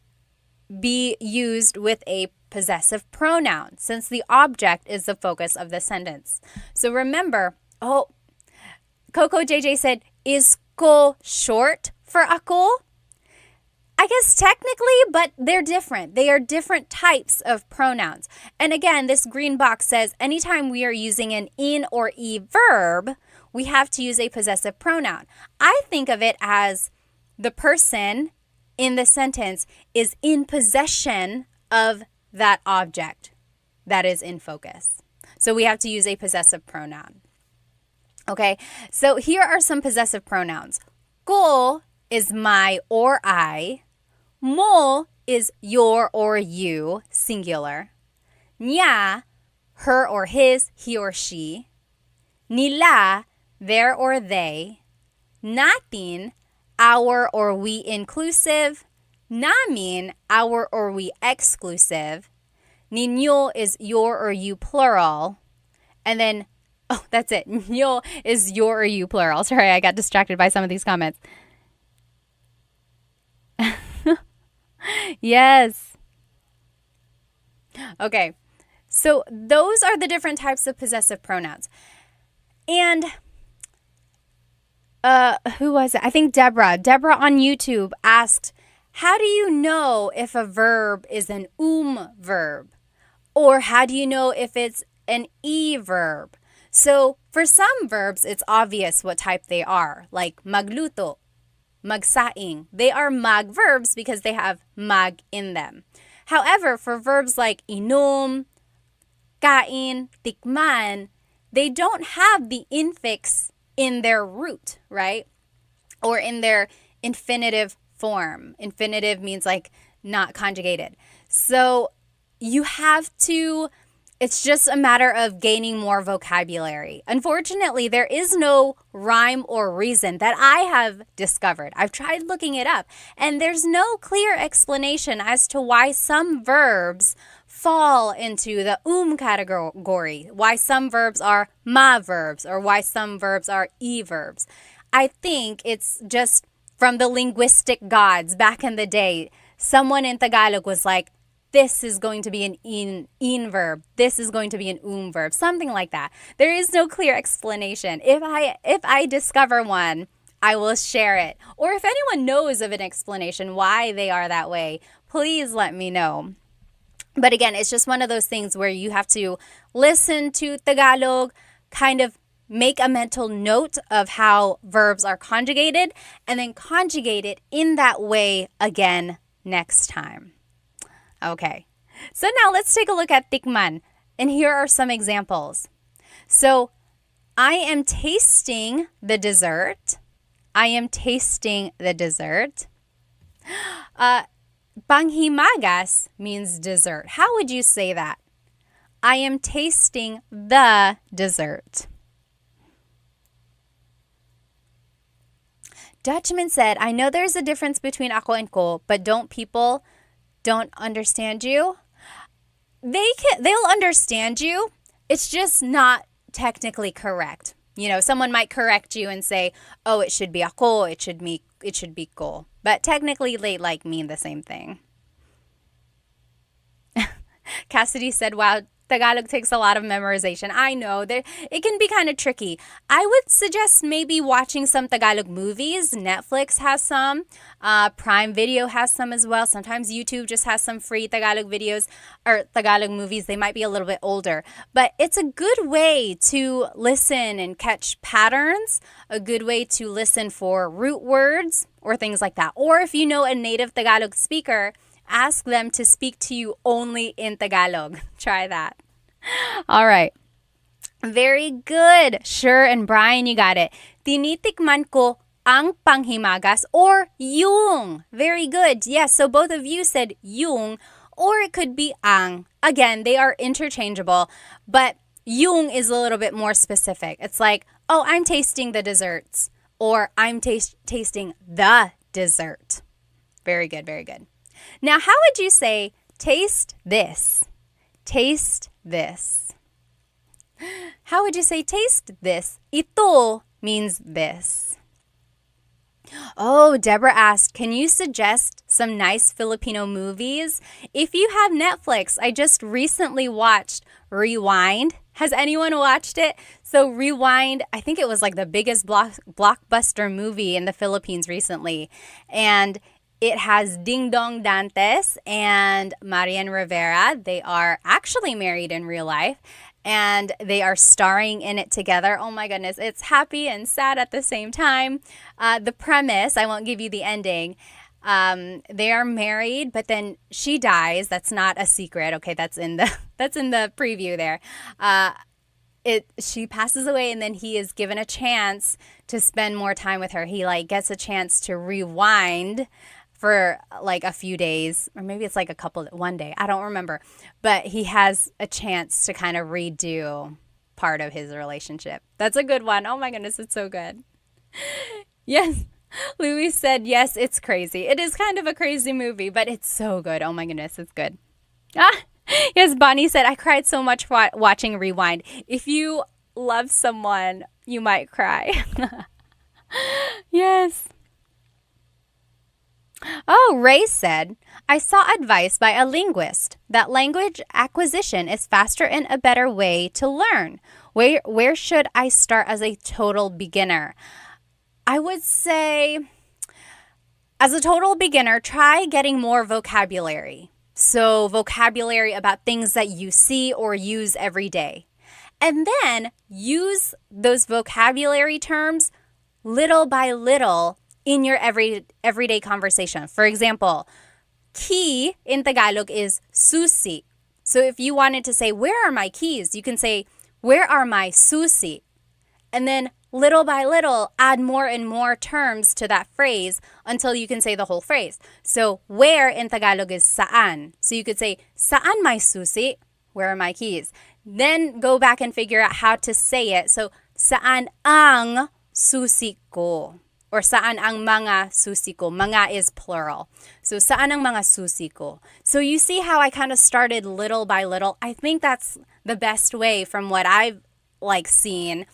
be used with a possessive pronoun since the object is the focus of the sentence. So remember, Coco JJ said, is ko short for ako? I guess technically, but they're different. They are different types of pronouns. And again, this green box says anytime we are using an in or e verb, we have to use a possessive pronoun. I think of it as the person in the sentence is in possession of that object that is in focus. So we have to use a possessive pronoun. Okay, so here are some possessive pronouns. Ko is my or I. Mo is your or you, singular. Niya, her or his, he or she. Nila, their or they. Natin, our or we inclusive. Namin, our or we exclusive. Ninyo is your or you plural. And then, that's it. Nyo is your or you plural. Sorry, I got distracted by some of these comments. Yes. Okay. So those are the different types of possessive pronouns. And who was it? I think Deborah. Deborah on YouTube asked, how do you know if a verb is an verb? Or how do you know if it's an e verb? So for some verbs, it's obvious what type they are, like magluto, magsaing. They are mag verbs because they have mag in them. However, for verbs like inom, kain, tikman, they don't have the infix in their root, right? Or in their infinitive form. Infinitive means like not conjugated. So you have to, it's just a matter of gaining more vocabulary. Unfortunately, there is no rhyme or reason that I have discovered. I've tried looking it up, and there's no clear explanation as to why some verbs fall into the category, why some verbs are ma verbs, or why some verbs are e verbs. I think it's just from the linguistic gods back in the day. Someone in Tagalog was like, this is going to be an in verb. This is going to be an verb. Something like that. There is no clear explanation. If I discover one, I will share it. Or if anyone knows of an explanation why they are that way, please let me know. But again, it's just one of those things where you have to listen to Tagalog, kind of make a mental note of how verbs are conjugated, and then conjugate it in that way again next time. Okay, so now let's take a look at tikman. And here are some examples. So, I am tasting the dessert. I am tasting the dessert. Panghimagas means dessert. How would you say that? I am tasting the dessert. Dutchman said, I know there's a difference between ako and ko, but don't people don't understand you? They'll understand you. It's just not technically correct. You know, someone might correct you and say, "Oh, it should be ako, it should be ko." But technically they like mean the same thing. Cassidy said, "Wow, Tagalog takes a lot of memorization." I know that it can be kind of tricky. I would suggest maybe watching some Tagalog movies. Netflix has some. Prime Video has some as well. Sometimes YouTube just has some free Tagalog videos or Tagalog movies. They might be a little bit older. But it's a good way to listen and catch patterns, a good way to listen for root words or things like that. Or if you know a native Tagalog speaker, ask them to speak to you only in Tagalog. Try that. All right. Very good. Sure and Brian, you got it. Tinitikman ko ang panghimagas or yung. Very good. Yes, so both of you said yung or it could be ang. Again, they are interchangeable, but yung is a little bit more specific. It's like, oh, I'm tasting the desserts or I'm tasting the dessert. Very good, very good. Now, how would you say, taste this? Taste this. How would you say, taste this? Ito means this. Oh, Deborah asked, can you suggest some nice Filipino movies? If you have Netflix, I just recently watched Rewind. Has anyone watched it? So Rewind, I think it was like the biggest blockbuster movie in the Philippines recently. And it has Ding Dong Dantes and Marian Rivera. They are actually married in real life and they are starring in it together. Oh my goodness, it's happy and sad at the same time. The premise, I won't give you the ending. They are married, but then she dies. That's not a secret. Okay, that's in the preview there. She passes away and then he is given a chance to spend more time with her. He like gets a chance to rewind for like a few days, or maybe it's like one day. I don't remember. But he has a chance to kind of redo part of his relationship. That's a good one. Oh my goodness, it's so good. Yes. Louis said, yes, it's crazy. It is kind of a crazy movie, but it's so good. Oh my goodness, it's good. Yes, Bonnie said, I cried so much watching Rewind. If you love someone, you might cry. Yes. Oh, Ray said, I saw advice by a linguist that language acquisition is faster and a better way to learn. Where should I start as a total beginner? I would say, as a total beginner, try getting more vocabulary. So vocabulary about things that you see or use every day. And then use those vocabulary terms little by little in your everyday conversation. For example, key in Tagalog is susi. So if you wanted to say, where are my keys? You can say, where are my susi? And then little by little, add more and more terms to that phrase until you can say the whole phrase. So where in Tagalog is saan. So you could say, saan my susi? Where are my keys? Then go back and figure out how to say it. So saan ang susi ko? Or saan ang mga susi ko? Mga is plural. So saan ang mga susi ko? So you see how I kind of started little by little? I think that's the best way from what I've seen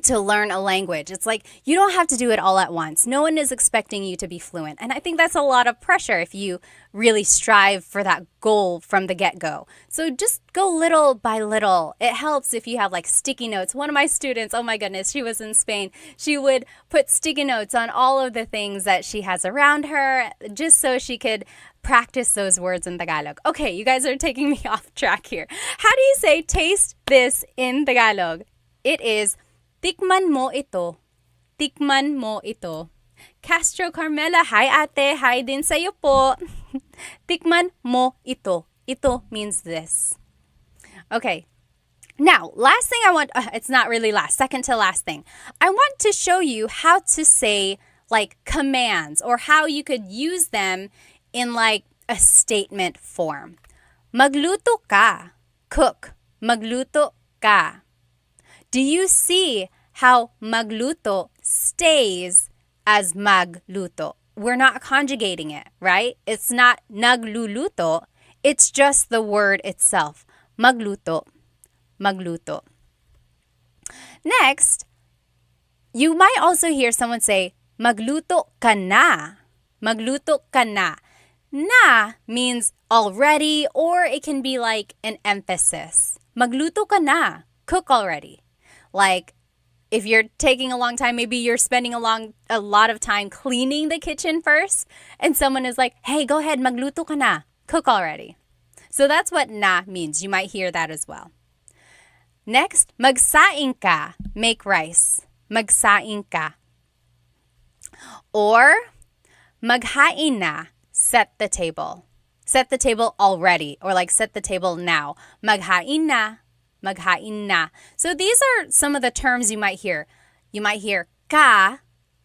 to learn a language. It's like you don't have to do it all at once. No one is expecting you to be fluent. And I think that's a lot of pressure if you really strive for that goal from the get-go. So just go little by little. It helps if you have sticky notes. One of my students, oh my goodness, she was in Spain. She would put sticky notes on all of the things that she has around her just so she could practice those words in Tagalog. Okay, you guys are taking me off track here. How do you say taste this in Tagalog? It is tikman mo ito. Tikman mo ito. Castro Carmela, hi ate. Hi din sa'yo po. Tikman mo ito. Ito means this. Okay. Now, last thing I want, it's not really last, second to last thing. I want to show you how to say commands or how you could use them in a statement form. Magluto ka. Cook. Magluto ka. Do you see how magluto stays as magluto. We're not conjugating it, right? It's not nagluluto. It's just the word itself. Magluto. Magluto. Next, you might also hear someone say, magluto ka na. Magluto ka na. Na means already, or it can be like an emphasis. Magluto ka na. Cook already. Like, if you're taking a long time, maybe you're spending a lot of time cleaning the kitchen first, and someone is like, hey, go ahead, magluto ka na. Cook already. So that's what na means. You might hear that as well. Next, magsaing ka. Make rice. Magsaing ka. Or, maghain na. Set the table. Set the table already, or like set the table now. Maghain na. Maghain na. So these are some of the terms you might hear. You might hear ka,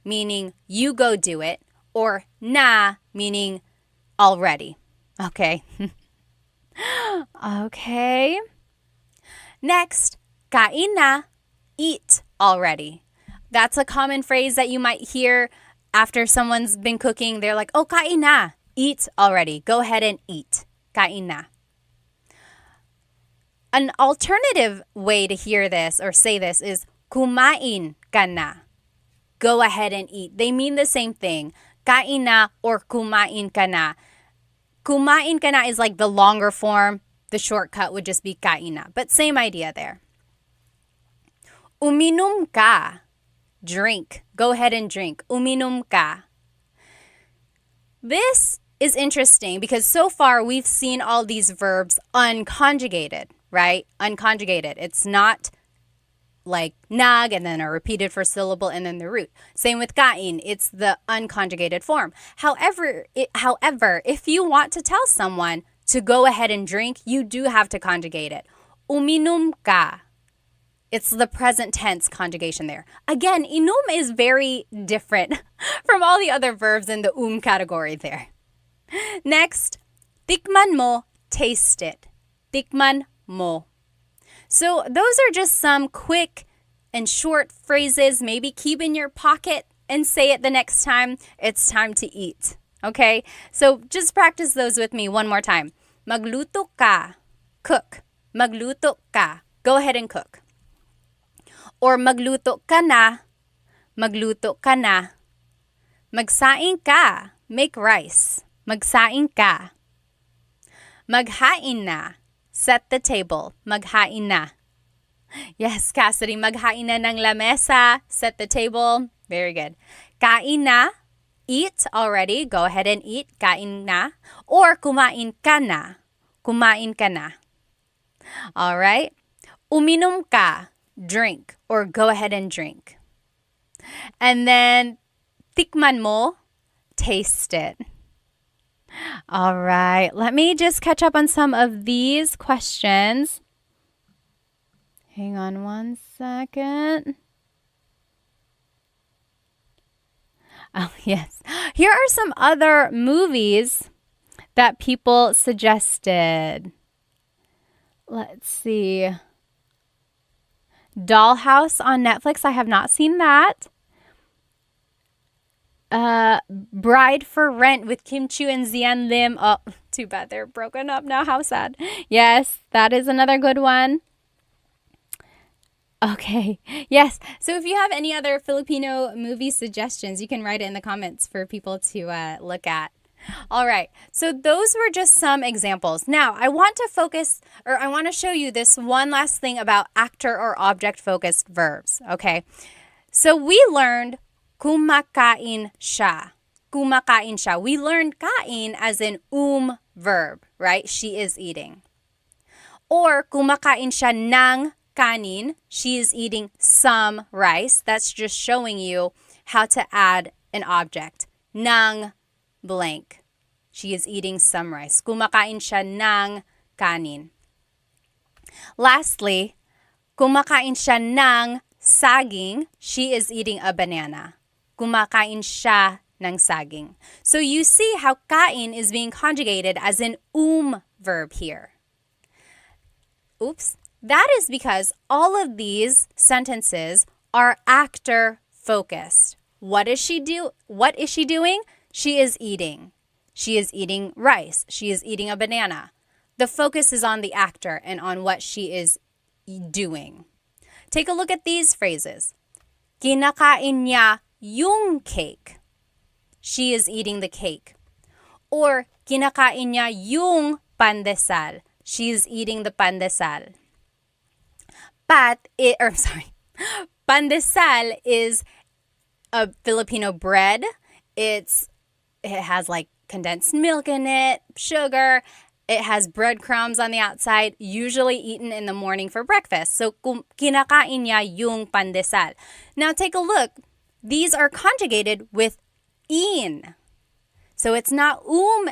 meaning you go do it, or na, meaning already. Okay. Okay. Next, kain na, eat already. That's a common phrase that you might hear after someone's been cooking. They're like, oh, kain na, eat already. Go ahead and eat. Kain na. An alternative way to hear this or say this is kumain ka na. Go ahead and eat. They mean the same thing. Kain na or kumain ka na. Kumain ka na is like the longer form. The shortcut would just be kain na. But same idea there. Uminom ka. Drink. Go ahead and drink. Uminom ka. This is interesting because so far we've seen all these verbs unconjugated, right? Unconjugated. It's not like nag and then a repeated first syllable and then the root. Same with kain. It's the unconjugated form. However, if you want to tell someone to go ahead and drink, you do have to conjugate it. Uminom ka. It's the present tense conjugation there. Again, inom is very different from all the other verbs in the category there. Next, tikman mo, taste it. Tikman mo. So those are just some quick and short phrases. Maybe keep in your pocket and say it the next time it's time to eat. Okay? So just practice those with me one more time. Magluto ka. Cook. Magluto ka. Go ahead and cook. Or magluto ka na. Magluto ka na. Magsaing ka. Make rice. Magsaing ka. Maghain na. Set the table. Maghain na. Yes, Cassidy. Maghain na ng lamesa. Set the table. Very good. Kain na. Eat already. Go ahead and eat. Kain na. Or kumain ka na. Kumain ka na. All right. Uminom ka. Drink. Or go ahead and drink. And then, tikman mo. Taste it. All right. Let me just catch up on some of these questions. Hang on one second. Oh, yes. Here are some other movies that people suggested. Let's see. Dollhouse on Netflix. I have not seen that. Bride for Rent with Kim Chiu and Zian Lim. Oh, too bad they're broken up now. How sad. Yes, that is another good one. Okay. Yes. So if you have any other Filipino movie suggestions, you can write it in the comments for people to look at. All right. So those were just some examples. Now, I want to show you this one last thing about actor or object focused verbs. Okay. So we learned kumakain siya. Kumakain siya. We learned kain as an verb, right? She is eating. Or kumakain siya ng kanin. She is eating some rice. That's just showing you how to add an object. Ng blank. She is eating some rice. Kumakain siya ng kanin. Lastly, kumakain siya ng saging. She is eating a banana. Kumakain siya ng saging. So you see how kain is being conjugated as an verb here. Oops. That is because all of these sentences are actor focused. What is she doing? She is eating. She is eating rice. She is eating a banana. The focus is on the actor and on what she is doing. Take a look at these phrases. Kinakain niya yung cake. She is eating the cake. Or kinakain niya yung pandesal. She is eating the pandesal. Pandesal is a Filipino bread. It has like condensed milk in it, sugar. It has breadcrumbs on the outside, usually eaten in the morning for breakfast. So, kinakain niya yung pandesal. Now, take a look. These are conjugated with in. So, it's not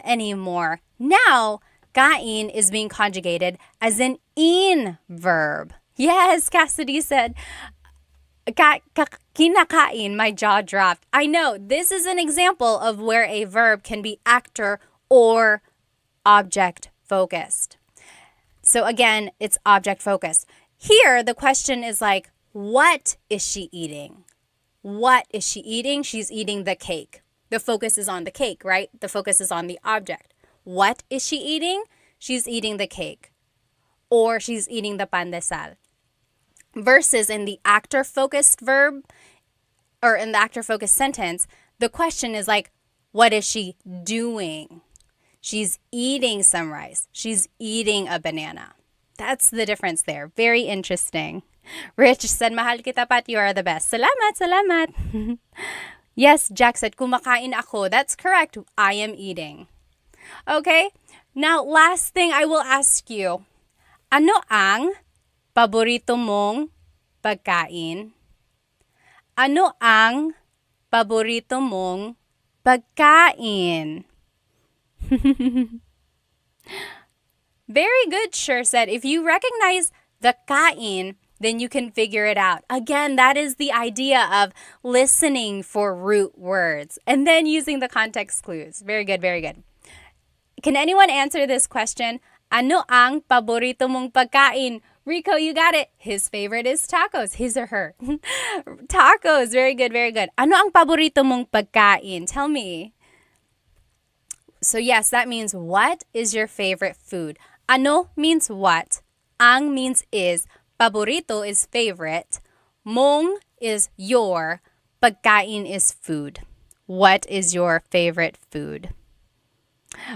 anymore. Now, kain is being conjugated as an in verb. Yes, Cassidy said, kinakain, my jaw dropped. I know, this is an example of where a verb can be actor or object focused. So again, it's object focused. Here, the question is like, what is she eating? What is she eating? She's eating the cake. The focus is on the cake, right? The focus is on the object. What is she eating? She's eating the cake. Or she's eating the pandesal. Versus in the actor-focused verb, or in the actor-focused sentence, the question is like, what is she doing? She's eating some rice. She's eating a banana. That's the difference there. Very interesting. Rich said, mahal kita Pat, you are the best. Salamat, salamat. Yes, Jack said, kumakain ako. That's correct. I am eating. Okay, now last thing I will ask you. Ano ang paborito mong pagkain? Ano ang paborito mong pagkain? Very good, Sure said. If you recognize the kain, then you can figure it out. Again, that is the idea of listening for root words and then using the context clues. Very good, very good. Can anyone answer this question? Ano ang paborito mong pagkain? Rico, you got it. His favorite is tacos. His or her. Tacos. Very good, very good. Ano ang paborito mong pagkain? Tell me. So yes, that means what is your favorite food? Ano means what. Ang means is. Paborito is favorite. Mong is your. Pagkain is food. What is your favorite food?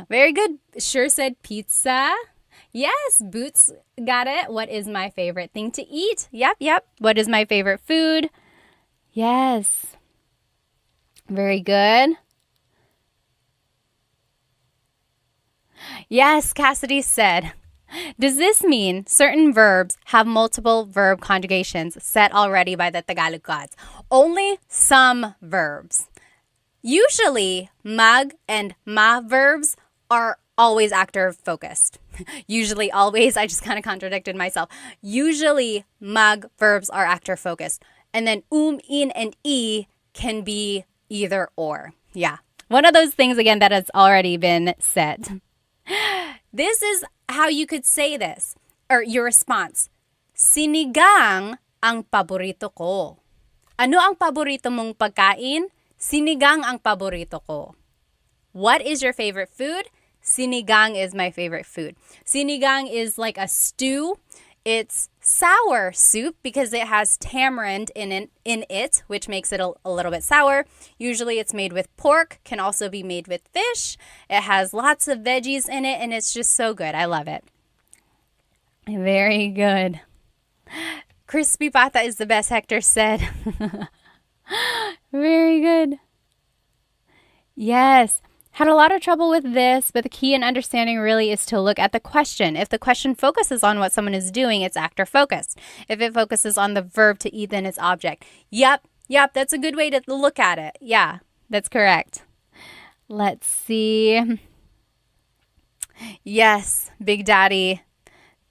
Very good. Sure said pizza. Yes, Boots got it. What is my favorite thing to eat? Yep. What is my favorite food? Yes. Very good. Yes, Cassidy said, does this mean certain verbs have multiple verb conjugations set already by the Tagalog gods? Only some verbs. Usually, mag and ma verbs are always actor focused. Usually, always, I just kind of contradicted myself. Usually, mag verbs are actor focused. And then in, and e can be either or. Yeah. One of those things, again, that has already been said. This is how you could say this, or your response. Sinigang ang paborito ko. Ano ang paborito mong pagkain? Sinigang ang paborito ko. What is your favorite food? Sinigang is my favorite food. Sinigang is like a stew. It's sour soup because it has tamarind in it, which makes it a little bit sour. Usually it's made with pork, can also be made with fish. It has lots of veggies in it, and it's just so good. I love it. Very good. Crispy pata is the best, Hector said. Very good. Yes. Had a lot of trouble with this, but the key in understanding really is to look at the question. If the question focuses on what someone is doing, it's actor focused. If it focuses on the verb to eat, then it's object. Yep, that's a good way to look at it. Yeah, that's correct. Let's see. Yes, Big Daddy.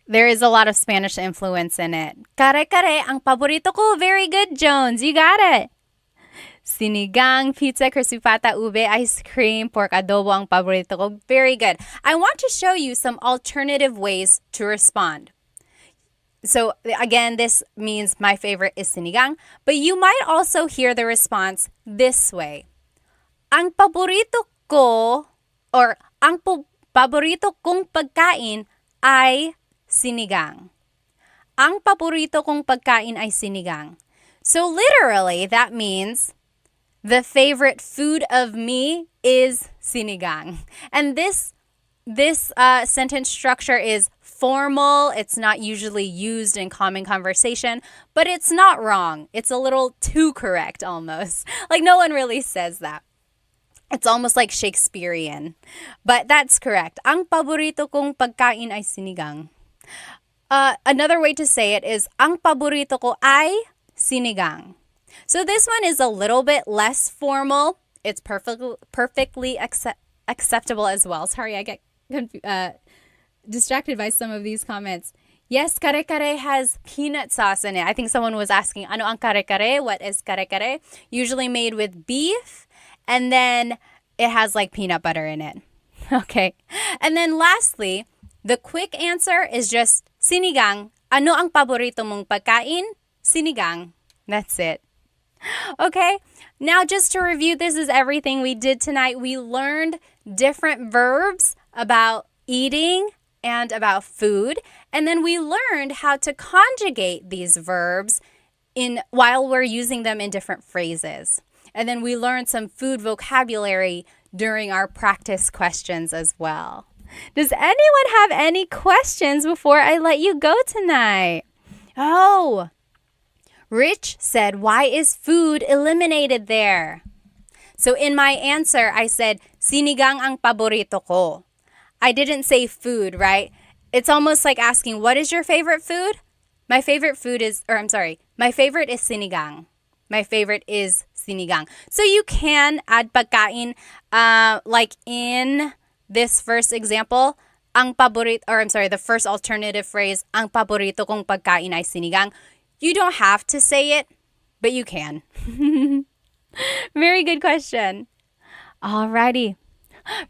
There is a lot of Spanish influence in it. Kare ang paborito ko. Very good, Jones. You got it. Sinigang, pizza, crispy pata, ube, ice cream, pork adobo ang paborito ko. Very good. I want to show you some alternative ways to respond. So again, this means my favorite is sinigang, but you might also hear the response this way. Ang paborito ko or paborito kong pagkain ay sinigang. Ang paborito kong pagkain ay sinigang. So literally, that means the favorite food of me is sinigang. And this sentence structure is formal. It's not usually used in common conversation, but it's not wrong. It's a little too correct almost. Like no one really says that. It's almost like Shakespearean. But that's correct. Ang paborito kong pagkain ay sinigang. Another way to say it is, ang paborito ko ay sinigang. So this one is a little bit less formal. It's perfectly acceptable as well. Sorry, I get distracted by some of these comments. Yes, kare-kare has peanut sauce in it. I think someone was asking, ano ang kare-kare? What is kare-kare? Usually made with beef, and then it has like peanut butter in it. Okay. And then lastly, the quick answer is just sinigang. Ano ang paborito mong pagkain? Sinigang. That's it. Okay, now just to review, this is everything we did tonight. We learned different verbs about eating and about food, and then we learned how to conjugate these verbs while we're using them in different phrases. And then we learned some food vocabulary during our practice questions as well. Does anyone have any questions before I let you go tonight? Oh, Rich said, why is food eliminated there? So in my answer, I said, sinigang ang paborito ko. I didn't say food, right? It's almost like asking, what is your favorite food? My favorite is sinigang. My favorite is sinigang. So you can add pagkain, like in this first example, the first alternative phrase, ang paborito kong pagkain ay sinigang. You don't have to say it, but you can. Very good question. Alrighty.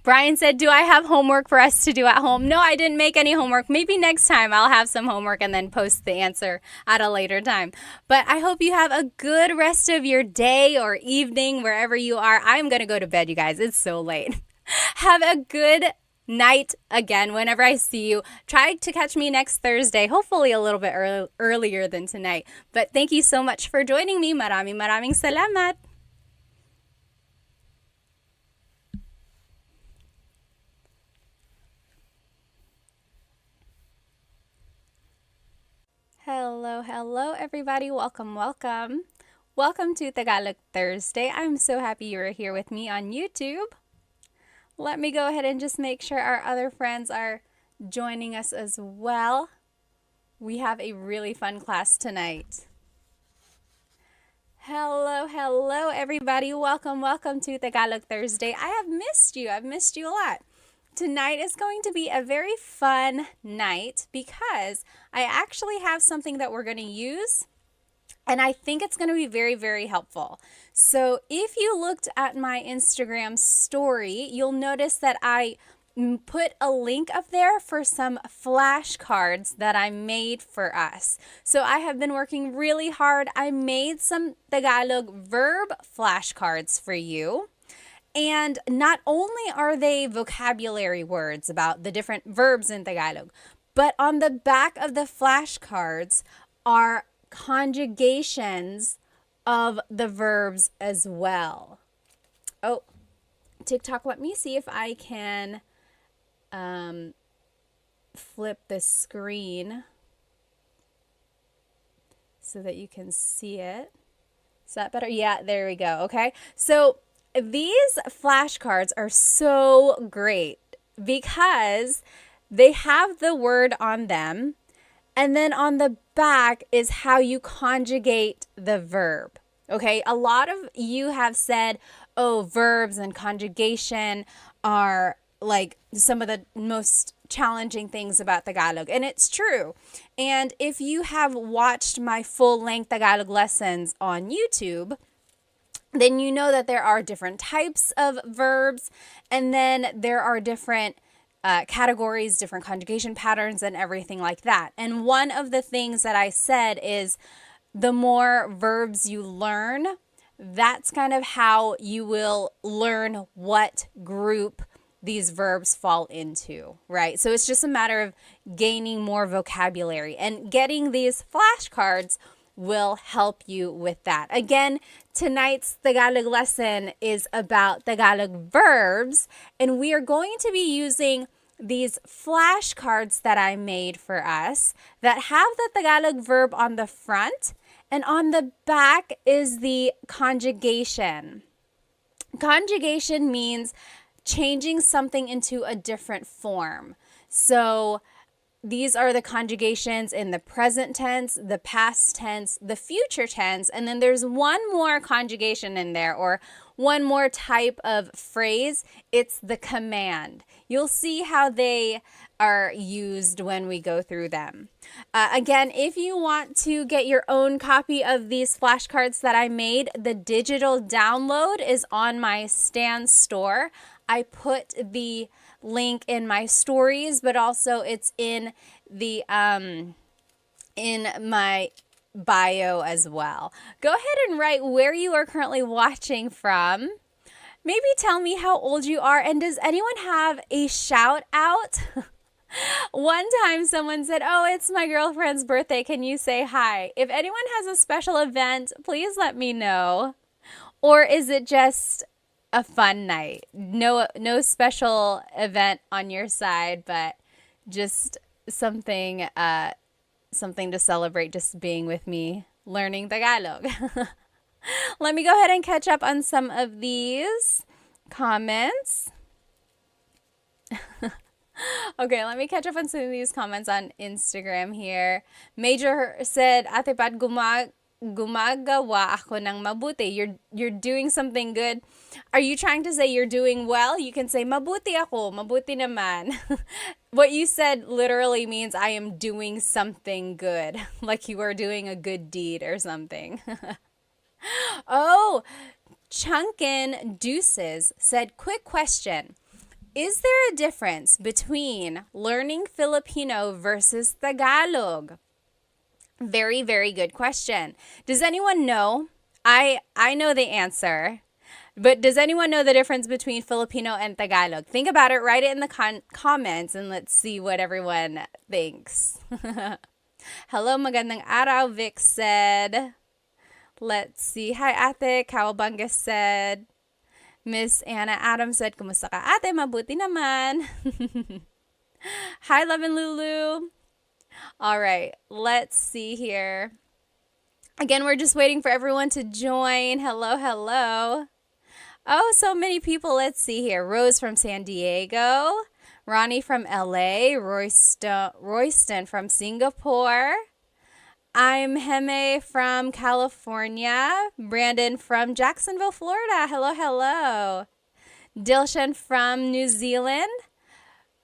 Brian said, do I have homework for us to do at home? No, I didn't make any homework. Maybe next time I'll have some homework and then post the answer at a later time. But I hope you have a good rest of your day or evening, wherever you are. I'm going to go to bed, you guys. It's so late. Have a good night again whenever I see you. Try to catch me next Thursday, hopefully a little bit earlier than tonight. But thank you so much for joining me. Maraming salamat. Hello everybody. Welcome. Welcome to Tagalog Thursday. I'm so happy you're here with me on YouTube. Let me go ahead and just make sure our other friends are joining us as well. We have a really fun class tonight. Hello everybody. Welcome to Tagalog Thursday. I have missed you. I've missed you a lot. Tonight is going to be a very fun night because I actually have something that we're going to use, and I think it's going to be very, very helpful. So if you looked at my Instagram story, you'll notice that I put a link up there for some flashcards that I made for us. So I have been working really hard. I made some Tagalog verb flashcards for you. And not only are they vocabulary words about the different verbs in Tagalog, but on the back of the flashcards are conjugations of the verbs as well. Oh, TikTok, let me see if I can flip the screen so that you can see it. Is that better? Yeah, there we go. Okay. So these flashcards are so great because they have the word on them, and then on the back is how you conjugate the verb. Okay, a lot of you have said, oh, verbs and conjugation are like some of the most challenging things about Tagalog, and it's true. And if you have watched my full-length Tagalog lessons on YouTube, then you know that there are different types of verbs, and then there are different categories, different conjugation patterns, and everything like that. And one of the things that I said is the more verbs you learn, that's kind of how you will learn what group these verbs fall into, right? So it's just a matter of gaining more vocabulary, and getting these flashcards will help you with that. Again, tonight's Tagalog lesson is about Tagalog verbs, and we are going to be using these flashcards that I made for us that have the Tagalog verb on the front, and on the back is the conjugation. Conjugation means changing something into a different form. So these are the conjugations in the present tense, the past tense, the future tense, and then there's one more conjugation in there, or one more type of phrase. It's the command. You'll see how they are used when we go through them. Again, if you want to get your own copy of these flashcards that I made, the digital download is on my Stan store. I put the link in my stories, but also it's in the in my bio as well. Go ahead and write where you are currently watching from. Maybe tell me how old you are, and does anyone have a shout out? One time someone said, "Oh, it's my girlfriend's birthday. Can you say hi?" If anyone has a special event, please let me know. Or is it just a fun night? No special event on your side, but just something to celebrate just being with me learning Tagalog. Let me go ahead and catch up on some of these comments. Okay, let me catch up on some of these comments on Instagram here. Major said, "Ate Pat, gumagawa ako ng mabuti." You're doing something good. Are you trying to say you're doing well? You can say, "Mabuti ako, mabuti naman." What you said literally means I am doing something good, like you are doing a good deed or something. Oh, Chunkin Deuces said, "Quick question. Is there a difference between learning Filipino versus Tagalog?" Very, very good question. Does anyone know? I know the answer, but does anyone know the difference between Filipino and Tagalog? Think about it, write it in the comments, and let's see what everyone thinks. Hello, magandang araw, Vic said. Let's see. Hi, Ate. Kawabanga said. Miss Anna Adams said, "Kumusta ka, ate? Mabuti naman." Hi, Love and Lulu. All right, let's see here. Again, we're just waiting for everyone to join. Hello, hello. Oh, so many people. Let's see here. Rose from San Diego. Ronnie from LA. Royston from Singapore. I'm Heme from California. Brandon from Jacksonville, Florida. Hello, hello. Dilshan from New Zealand.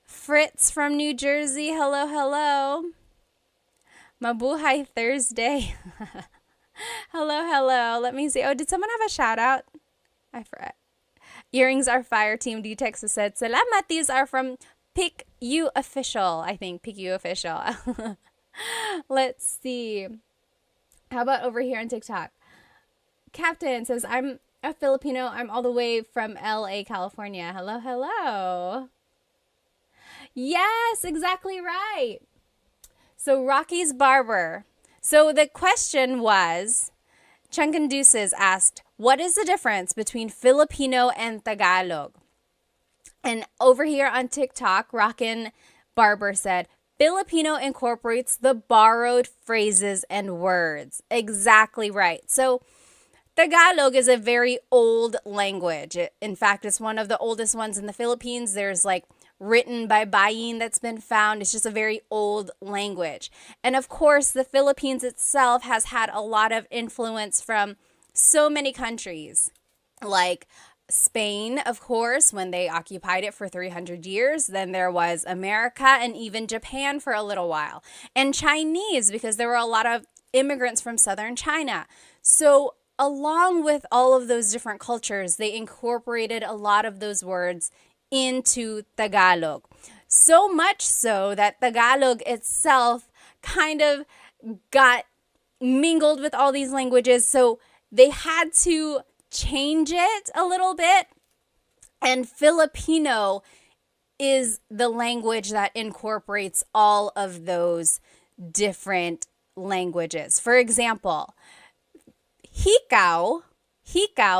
Fritz from New Jersey. Hello, hello. Mabuhay Thursday. Hello, hello. Let me see. Oh, did someone have a shout out? I forgot. Earrings are fire. Team D Texas said, "Salamat." These are from Pick You Official. I think Pick You Official. Let's see. How about over here on TikTok? Captain says, "I'm a Filipino. I'm all the way from LA, California." Hello, hello. Yes, exactly right. So Rocky's Barber. So the question was, Chunkin Deuces asked, what is the difference between Filipino and Tagalog? And over here on TikTok, Rockin' Barber said, Filipino incorporates the borrowed phrases and words. Exactly right. So Tagalog is a very old language. In fact, it's one of the oldest ones in the Philippines. There's like written by Bayin that's been found. It's just a very old language. And of course, the Philippines itself has had a lot of influence from so many countries, like Spain, of course, when they occupied it for 300 years. Then there was America and even Japan for a little while. And Chinese, because there were a lot of immigrants from southern China. So along with all of those different cultures, they incorporated a lot of those words into Tagalog. So much so that Tagalog itself kind of got mingled with all these languages. So they had to change it a little bit. And Filipino is the language that incorporates all of those different languages. For example, hikaw,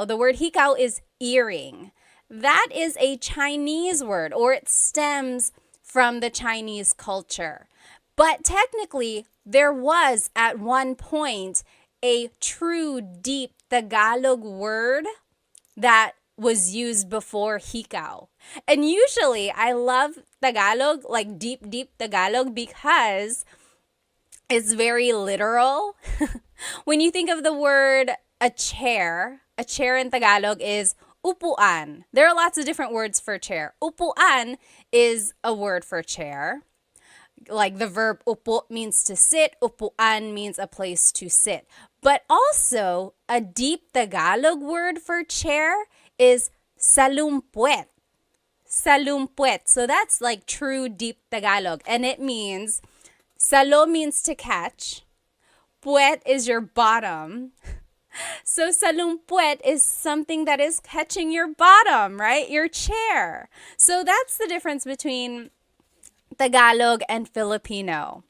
the word hikaw is earring. That is a Chinese word, or it stems from the Chinese culture. But technically, there was at one point a true deep Tagalog word that was used before hikaw. And usually I love Tagalog, like deep, deep Tagalog, because it's very literal. When you think of the word a chair in Tagalog is upuan. There are lots of different words for chair. Upuan is a word for chair. Like the verb upo means to sit, upuan means a place to sit. But also, a deep Tagalog word for chair is salumpuet. Salumpuet. So that's like true deep Tagalog. And it means, salo means to catch. Puet is your bottom. So salumpuet is something that is catching your bottom, right? Your chair. So that's the difference between Tagalog and Filipino.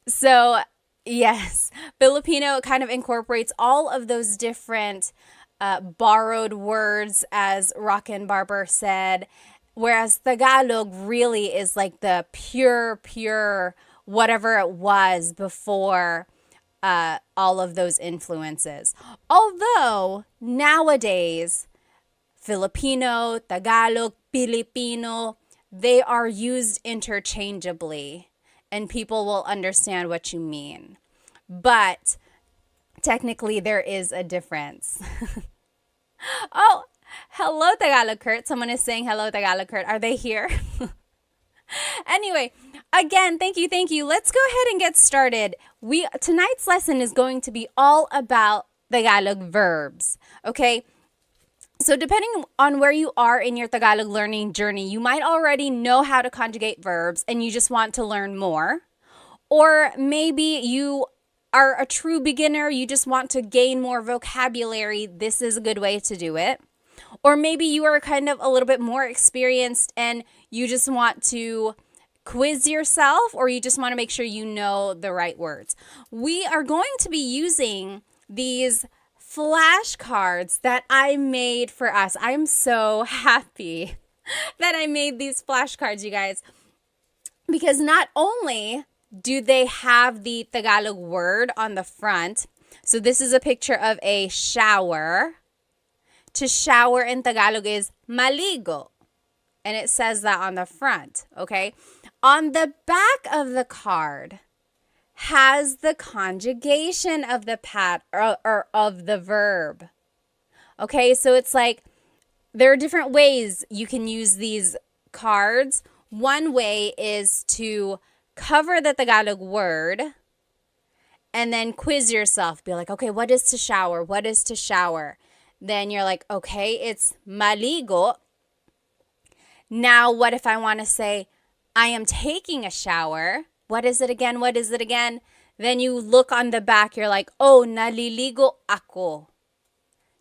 So yes, Filipino kind of incorporates all of those different borrowed words, as Rockin' Barber said, whereas Tagalog really is like the pure whatever it was before all of those influences. Although nowadays, Filipino, Tagalog, Filipino, they are used interchangeably and people will understand what you mean. But technically, there is a difference. Oh, hello, Tagalog Kurt. Someone is saying hello, Tagalog Kurt. Are they here? Anyway, again, thank you. Let's go ahead and get started. Tonight's lesson is going to be all about Tagalog verbs, okay? So depending on where you are in your Tagalog learning journey, you might already know how to conjugate verbs and you just want to learn more. Or maybe you are a true beginner, you just want to gain more vocabulary. This is a good way to do it. Or maybe you are kind of a little bit more experienced and you just want to quiz yourself, or you just want to make sure you know the right words. We are going to be using these flashcards that I made for us. I'm so happy that I made these flashcards, you guys, because not only do they have the Tagalog word on the front, so this is a picture of a shower. To shower in Tagalog is maligo. And it says that on the front, okay? On the back of the card has the conjugation of the or of the verb. Okay, so it's like there are different ways you can use these cards. One way is to cover the Tagalog word and then quiz yourself. Be like, okay, what is to shower? What is to shower? Then you're like, okay, it's maligo. Now, what if I want to say, I am taking a shower? What is it again? What is it again? Then you look on the back, you're like, oh, naliligo ako.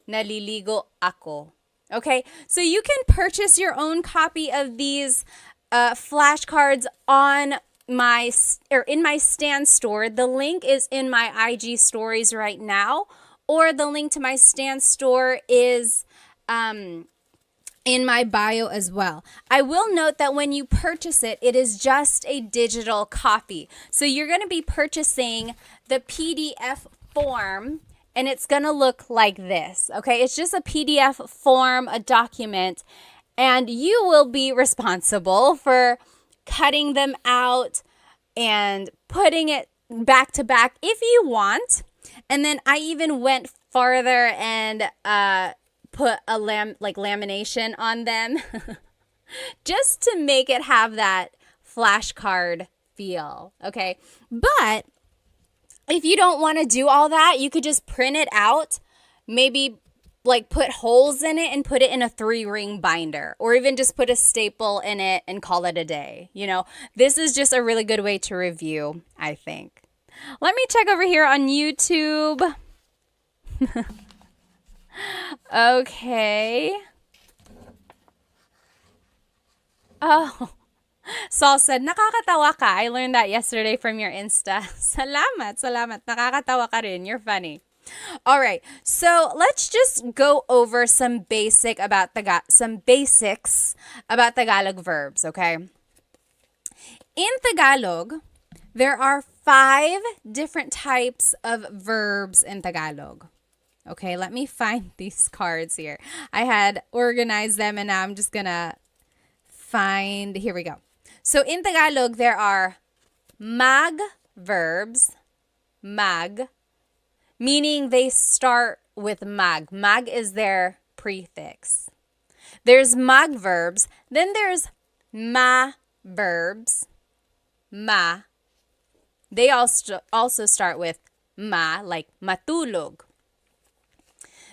Naliligo ako. Okay, so you can purchase your own copy of these flashcards on in my Stan store. The link is in my IG stories right now, or the link to my Stan store is in my bio as well. I will note that when you purchase it, it is just a digital copy. So you're going to be purchasing the PDF form, and it's going to look like this, okay? It's just a PDF form, a document, and you will be responsible for cutting them out and putting it back to back if you want. And then I even went farther and put a lamination on them just to make it have that flashcard feel, okay? But if you don't want to do all that, you could just print it out, maybe like put holes in it and put it in a 3-ring binder, or even just put a staple in it and call it a day. This is just a really good way to review, I think. Let me check over here on YouTube. Okay. Oh, Saul said, nakakatawa ka. I learned that yesterday from your Insta. Salamat, salamat. Nakakatawa ka rin. You're funny. All right, so let's just go over some basics about Tagalog verbs, okay? In Tagalog, there are 5 different types of verbs in Tagalog. Okay, let me find these cards here. I had organized them and now I'm just gonna find, here we go. So in Tagalog, there are mag verbs, mag, meaning they start with mag. Mag is their prefix. There's mag verbs. Then there's ma verbs. Ma. They also start with ma, like matulog.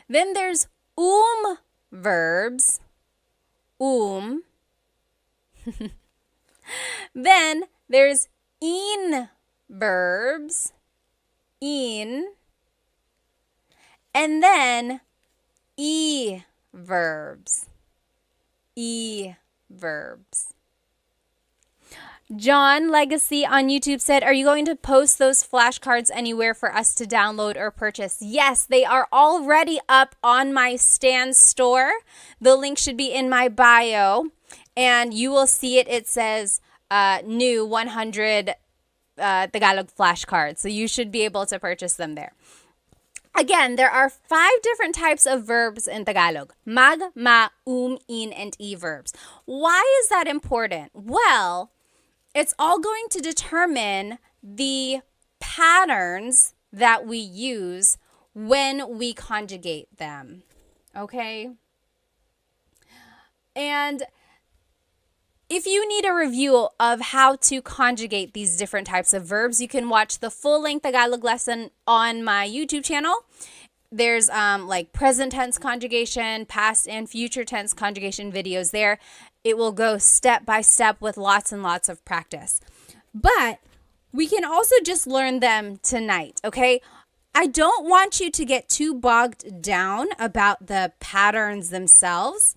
Then there's verbs. Then there's in verbs. In. And then e verbs. E verbs. John Legacy on YouTube said, are you going to post those flashcards anywhere for us to download or purchase? Yes, they are already up on my Stan store. The link should be in my bio, and you will see it. It says new 100 Tagalog flashcards, so you should be able to purchase them there. Again, there are 5 different types of verbs in Tagalog. Mag, ma, in, and e verbs. Why is that important? Well, it's all going to determine the patterns that we use when we conjugate them. Okay? And if you need a review of how to conjugate these different types of verbs, you can watch the full-length Tagalog lesson on my YouTube channel. There's like present tense conjugation, past and future tense conjugation videos there. It will go step by step with lots and lots of practice. But we can also just learn them tonight, okay? I don't want you to get too bogged down about the patterns themselves,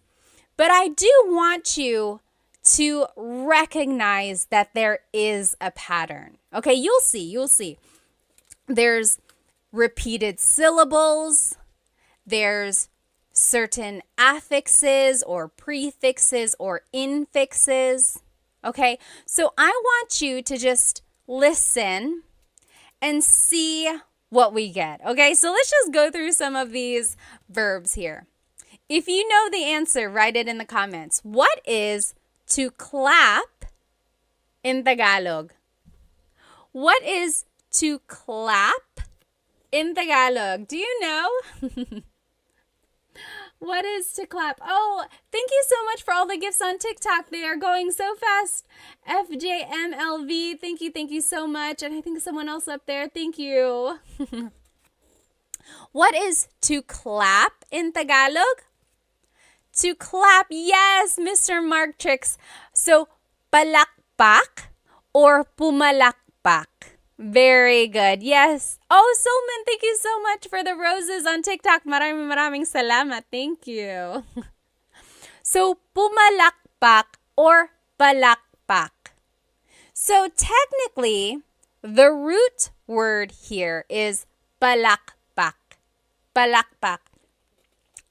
but I do want you to recognize that there is a pattern. Okay, you'll see. There's repeated syllables. There's certain affixes or prefixes or infixes. Okay, so I want you to just listen and see what we get. Okay, so let's just go through some of these verbs here. If you know the answer, write it in the comments. What is to clap in Tagalog? What is to clap in Tagalog? Do you know? What is to clap? Oh, thank you so much for all the gifts on TikTok. They are going so fast. FJMLV, thank you so much. And I think someone else up there, thank you. What is to clap in Tagalog? To clap, yes, Mr. Mark Tricks. So, palakpak or pumalakpak. Very good. Yes. Oh, Solman, thank you so much for the roses on TikTok. Maraming salamat. Thank you. So, pumalakpak or palakpak. So, technically, the root word here is palakpak. Palakpak.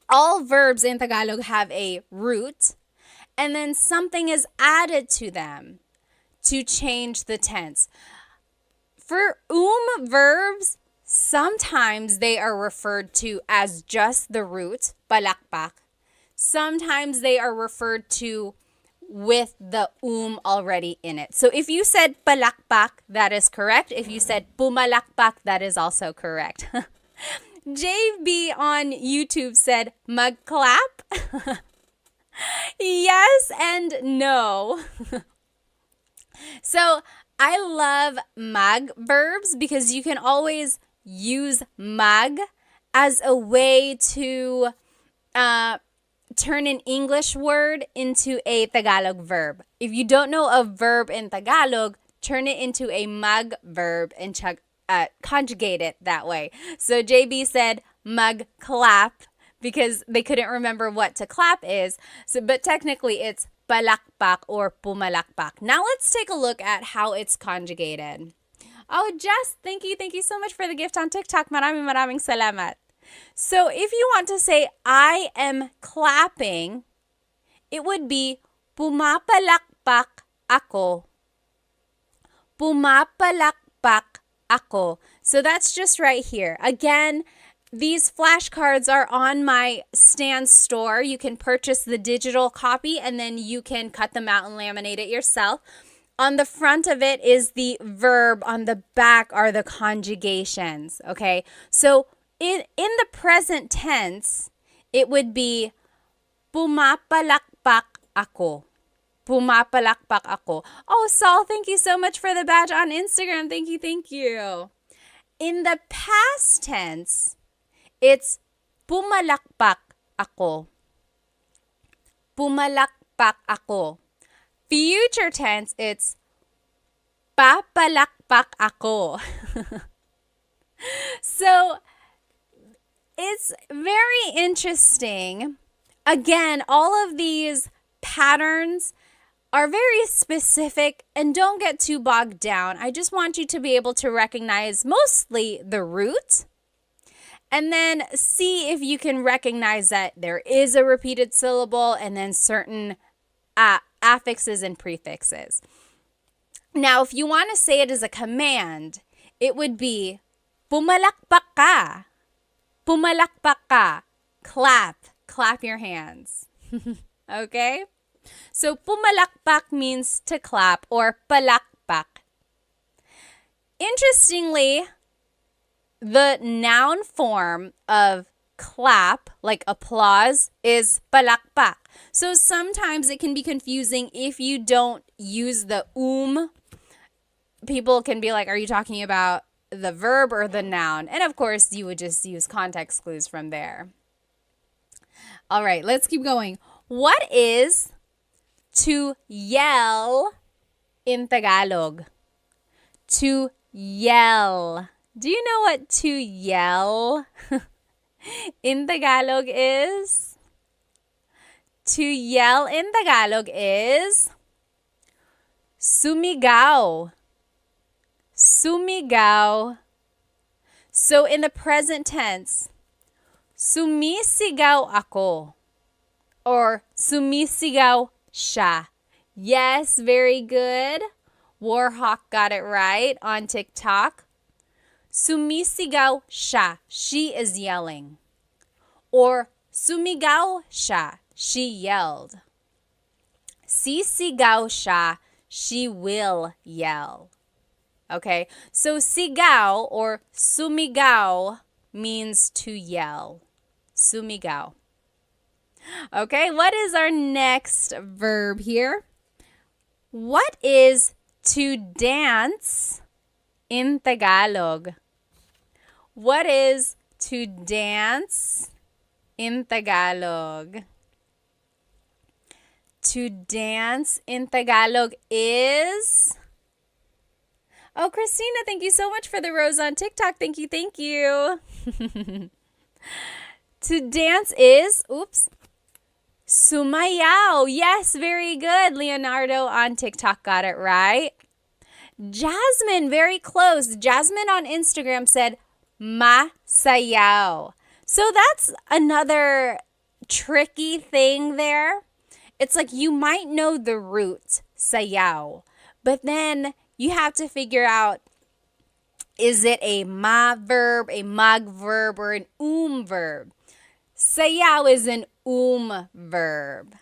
All verbs in Tagalog have a root, and then something is added to them to change the tense. For verbs, sometimes they are referred to as just the root, palakpak. Sometimes they are referred to with the already in it. So if you said palakpak, that is correct. If you said pumalakpak, that is also correct. JB on YouTube said magclap. Yes and no. So I love mag verbs because you can always use mag as a way to turn an English word into a Tagalog verb. If you don't know a verb in Tagalog, turn it into a mag verb and conjugate it that way. So JB said mag-clap because they couldn't remember what to clap is. But technically it's palakpak or pumalakpak. Now let's take a look at how it's conjugated. Oh, Jess, thank you. Thank you so much for the gift on TikTok. Maraming salamat. So if you want to say, I am clapping, it would be, pumapalakpak ako. Pumapalakpak ako. So that's just right here. Again, these flashcards are on my Stan store. You can purchase the digital copy and then you can cut them out and laminate it yourself. On the front of it is the verb. On the back are the conjugations. Okay, so in the present tense, it would be pumapalakpak ako. Pumapalakpak ako. Oh, Saul, thank you so much for the badge on Instagram. Thank you, thank you. In the past tense, it's pumalakpak ako. Pumalakpak ako. Future tense, it's papalakpak ako. So, it's very interesting. Again, all of these patterns are very specific and don't get too bogged down. I just want you to be able to recognize mostly the root and then see if you can recognize that there is a repeated syllable and then certain affixes and prefixes. Now, if you want to say it as a command, it would be pumalakpak ka. Pumalakpak ka. Clap. Clap your hands. Okay? So, pumalakpak means to clap or palakpak. Interestingly, the noun form of clap, like applause, is palakpak. So sometimes it can be confusing if you don't use the People can be like, are you talking about the verb or the noun? And of course, you would just use context clues from there. All right, let's keep going. What is to yell in Tagalog? To yell. Do you know what to yell in Tagalog is? To yell in Tagalog is sumigaw. Sumigaw. So in the present tense, sumisigaw ako or sumisigaw siya. Yes, very good. Warhawk got it right on TikTok. Sumisigaw siya. She is yelling. Or sumigaw siya. She yelled. Sisigaw siya. She will yell. Okay, so sigaw or sumigaw means to yell. Sumigaw. Okay, what is our next verb here? What is to dance in Tagalog? What is to dance in Tagalog? To dance in Tagalog is... Oh, Christina, thank you so much for the rose on TikTok. Thank you, thank you. To dance is, sumayaw. Yes, very good. Leonardo on TikTok got it right. Jasmine, very close. Jasmine on Instagram said, masayaw. So that's another tricky thing there. It's like you might know the root, sayaw, but then you have to figure out, is it a ma verb, a mag verb, or an verb? Sayaw is an verb.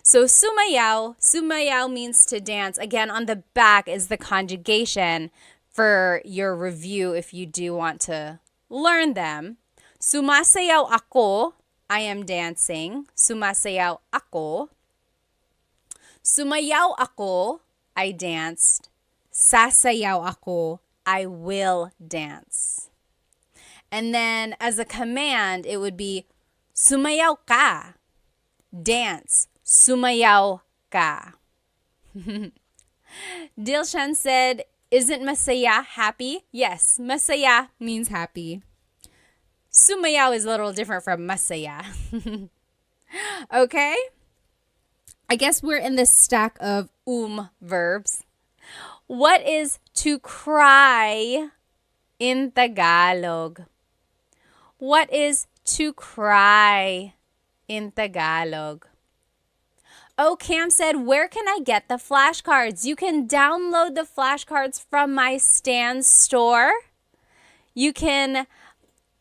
So sumayaw means to dance. Again, on the back is the conjugation for your review if you do want to learn them. Sumasayaw ako, I am dancing. Sumasayaw ako. Sumayaw ako, I danced. Sasayaw ako, I will dance. And then as a command, it would be Sumayaw ka. Dance. Sumayaw ka. Dilshan said, isn't masaya happy? Yes, masaya means happy. Sumayaw is a little different from masaya. Okay? I guess we're in this stack of verbs. What is to cry in Tagalog? What is to cry in Tagalog? Oh, Cam said, where can I get the flashcards? You can download the flashcards from my Stan store. You can,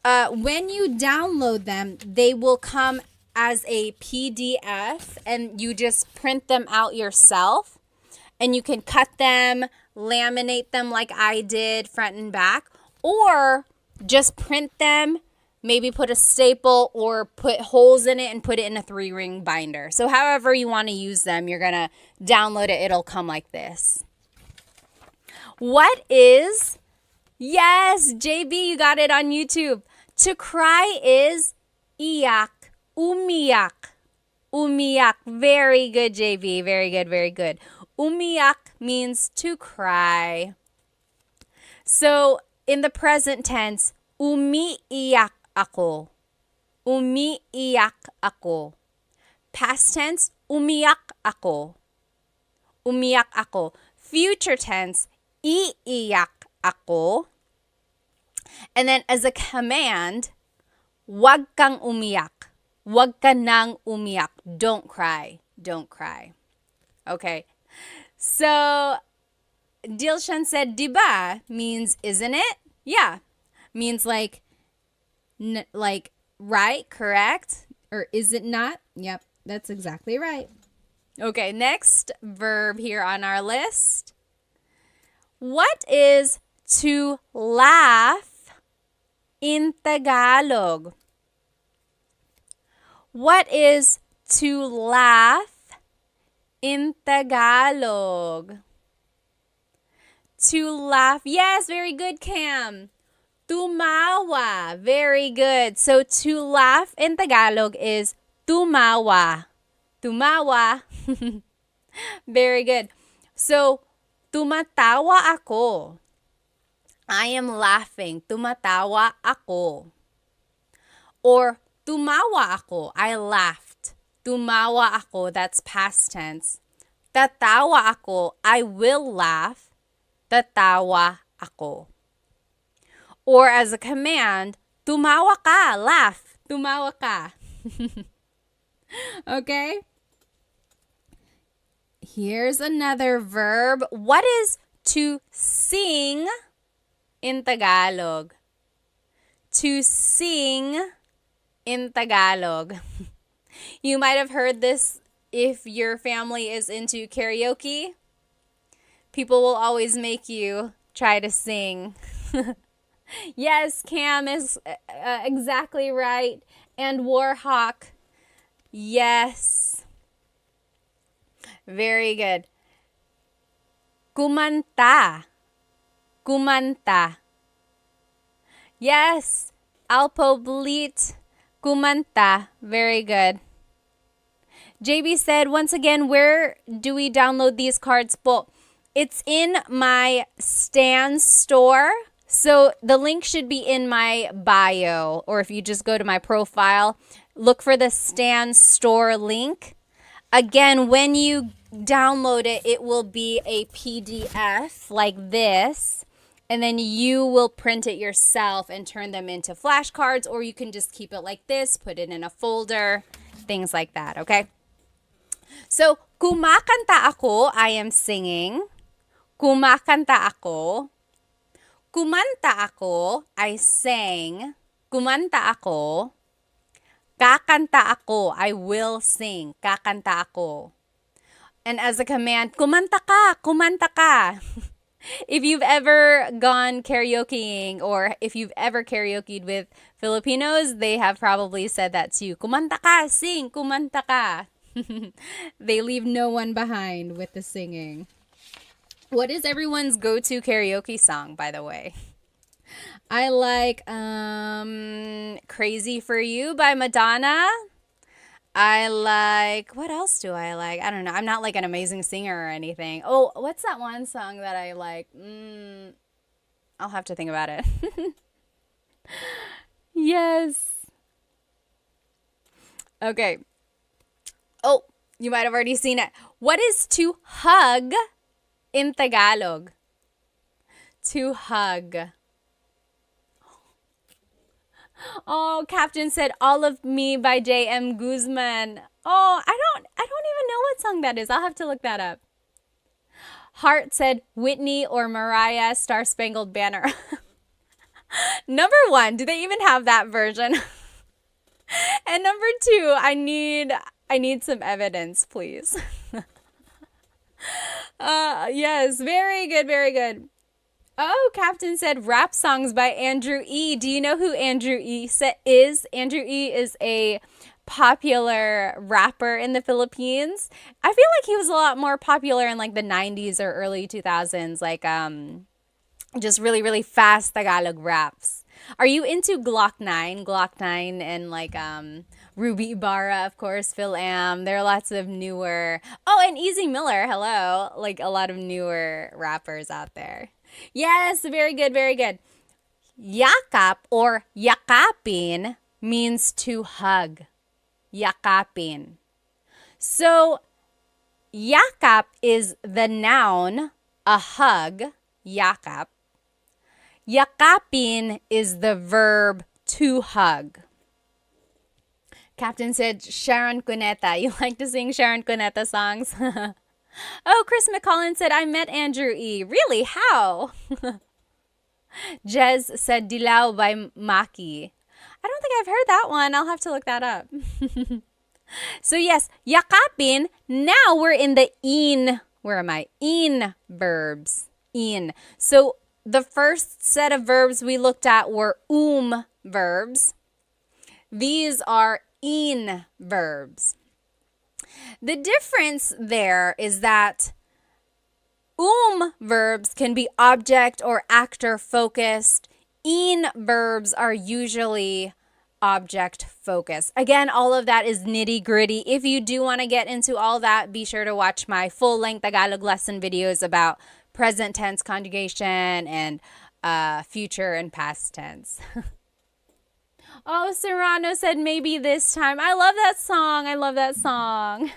when you download them, they will come as a PDF and you just print them out yourself. And you can cut them, laminate them like I did, front and back, or just print them, maybe put a staple or put holes in it and put it in a 3-ring binder. So however you want to use them, you're going to download it. It'll come like this. What is, yes, JB, you got it on YouTube. To cry is iyak, umiyak, umiyak. Very good, JB. Very good, very good. Umiyak means to cry. So in the present tense, umiiyak ako. Umiiyak ako. Past tense, umiyak ako. Umiyak ako. Future tense, iiyak ako. And then as a command, wag kang umiyak. Wag ka nang umiyak. Don't cry. Don't cry. Okay. So Dilshan said, diba means isn't it? Yeah. Means like right, correct? Or is it not? Yep, that's exactly right. Okay, next verb here on our list. What is to laugh in Tagalog? What is to laugh in Tagalog? To laugh. Yes, very good, Cam. Tumawa. Very good. So to laugh in Tagalog is tumawa. Tumawa. Very good. So tumatawa ako. I am laughing. Tumatawa ako. Or tumawa ako. I laughed. Tumawa ako. That's past tense. Tatawa ako. I will laugh. Tatawa ako. Or as a command, tumawa ka. Laugh. Tumawa ka. Okay? Here's another verb. What is to sing in Tagalog? To sing in Tagalog. You might have heard this if your family is into karaoke. People will always make you try to sing. Yes, Cam is exactly right. And Warhawk. Yes. Very good. Kumanta. Kumanta. Yes. Alpoblit. Kumanta. Very good. JB said, once again, where do we download these cards po? It's in my Stan store. So the link should be in my bio, or if you just go to my profile, look for the Stan store link. Again, when you download it, it will be a PDF like this, and then you will print it yourself and turn them into flashcards, or you can just keep it like this, put it in a folder, things like that, okay? So, kumakanta ako, I am singing. Kumakanta ako. Kumanta ako, I sang. Kumanta ako. Kakanta ako, I will sing. Kakanta ako. And as a command, kumanta ka, kumanta ka. If you've ever gone karaokeing or if you've ever karaokeed with Filipinos, they have probably said that to you. Kumanta ka, sing, kumanta ka. They leave no one behind with the singing. What is everyone's go-to karaoke song, by the way? I like Crazy for You by Madonna. I like, what else do I like? I don't know. I'm not like an amazing singer or anything. Oh, what's that one song that I like? I'll have to think about it. Yes. Okay. Oh, you might have already seen it. What is to hug in Tagalog? To hug. Oh, Captain said All of Me by J.M. Guzman. Oh, I don't even know what song that is. I'll have to look that up. Hart said Whitney or Mariah Star Spangled Banner. Number one, do they even have that version? And number two, I need some evidence, please. Yes, very good, very good. Oh, Captain said rap songs by Andrew E. Do you know who Andrew E. is? Andrew E. is a popular rapper in the Philippines. I feel like he was a lot more popular in like the 90s or early 2000s, like just really, really fast Tagalog raps. Are you into Glock 9? Glock 9 and like Ruby Ibarra, of course, Phil Am. There are lots of newer. Oh, and Easy Miller, hello. Like a lot of newer rappers out there. Yes, very good, very good. Yakap or yakapin means to hug. Yakapin. So, yakap is the noun, a hug, yakap. Yakapin is the verb to hug. Captain said Sharon Cuneta. You like to sing Sharon Cuneta songs? Oh, Chris McCollin said, I met Andrew E. Really? How? Jez said Dilaw by Maki. I don't think I've heard that one. I'll have to look that up. So yes, yakapin. Now we're in the in. Where am I? In verbs. In. So the first set of verbs we looked at were verbs. These are in verbs. The difference there is that verbs can be object or actor focused. In verbs are usually object focused. Again, all of that is nitty gritty. If you do want to get into all that, be sure to watch my full length Tagalog lesson videos about present tense conjugation and future and past tense. Oh, Serrano said maybe this time. I love that song. I love that song.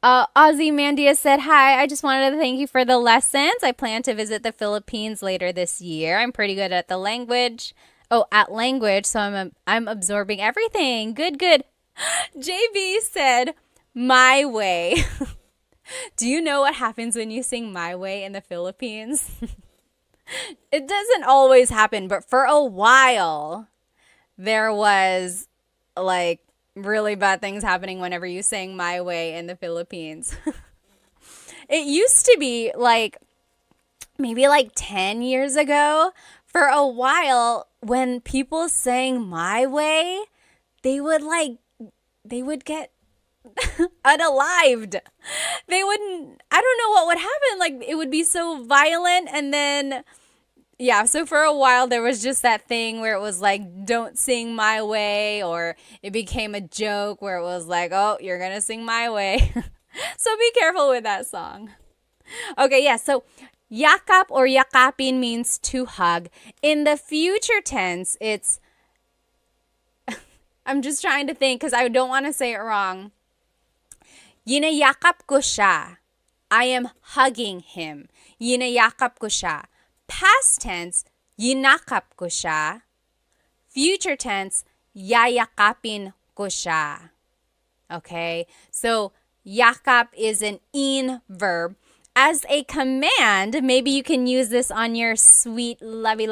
Ozzy Mandia said, hi, I just wanted to thank you for the lessons. I plan to visit the Philippines later this year. I'm pretty good at the language. Oh, at language, so I'm absorbing everything. Good, good. JB said, my way. Do you know what happens when you sing My Way in the Philippines? It doesn't always happen, but for a while, there was like really bad things happening whenever you sang My Way in the Philippines. It used to be like maybe like 10 years ago. For a while, when people sang My Way, they would get unalived. They wouldn't, I don't know what would happen. Like it would be so violent, and then yeah, so for a while there was just that thing where it was like, don't sing My Way, or it became a joke where it was like, oh, you're gonna sing My Way. So be careful with that song. Okay, yeah, so yakap or yakapin means to hug. In the future tense, it's, I'm just trying to think because I don't want to say it wrong. Yinayakap ko siya. I am hugging him. Yinayakap ko siya. Past tense, yinakap ko siya. Future tense, yayakapin ko siya. Okay? So, yakap is an in verb. As a command, maybe you can use this on your sweet, lovey,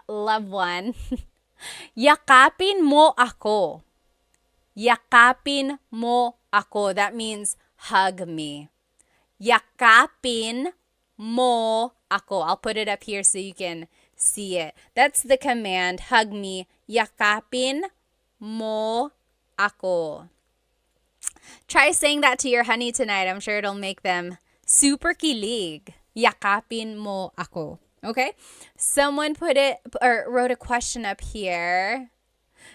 loved one. Yakapin mo ako. Yakapin mo ako. That means hug me. Yakapin mo ako. I'll put it up here so you can see it. That's the command. Hug me. Yakapin mo ako. Try saying that to your honey tonight. I'm sure it'll make them super kilig. Yakapin mo ako. Okay. Someone put it or wrote a question up here.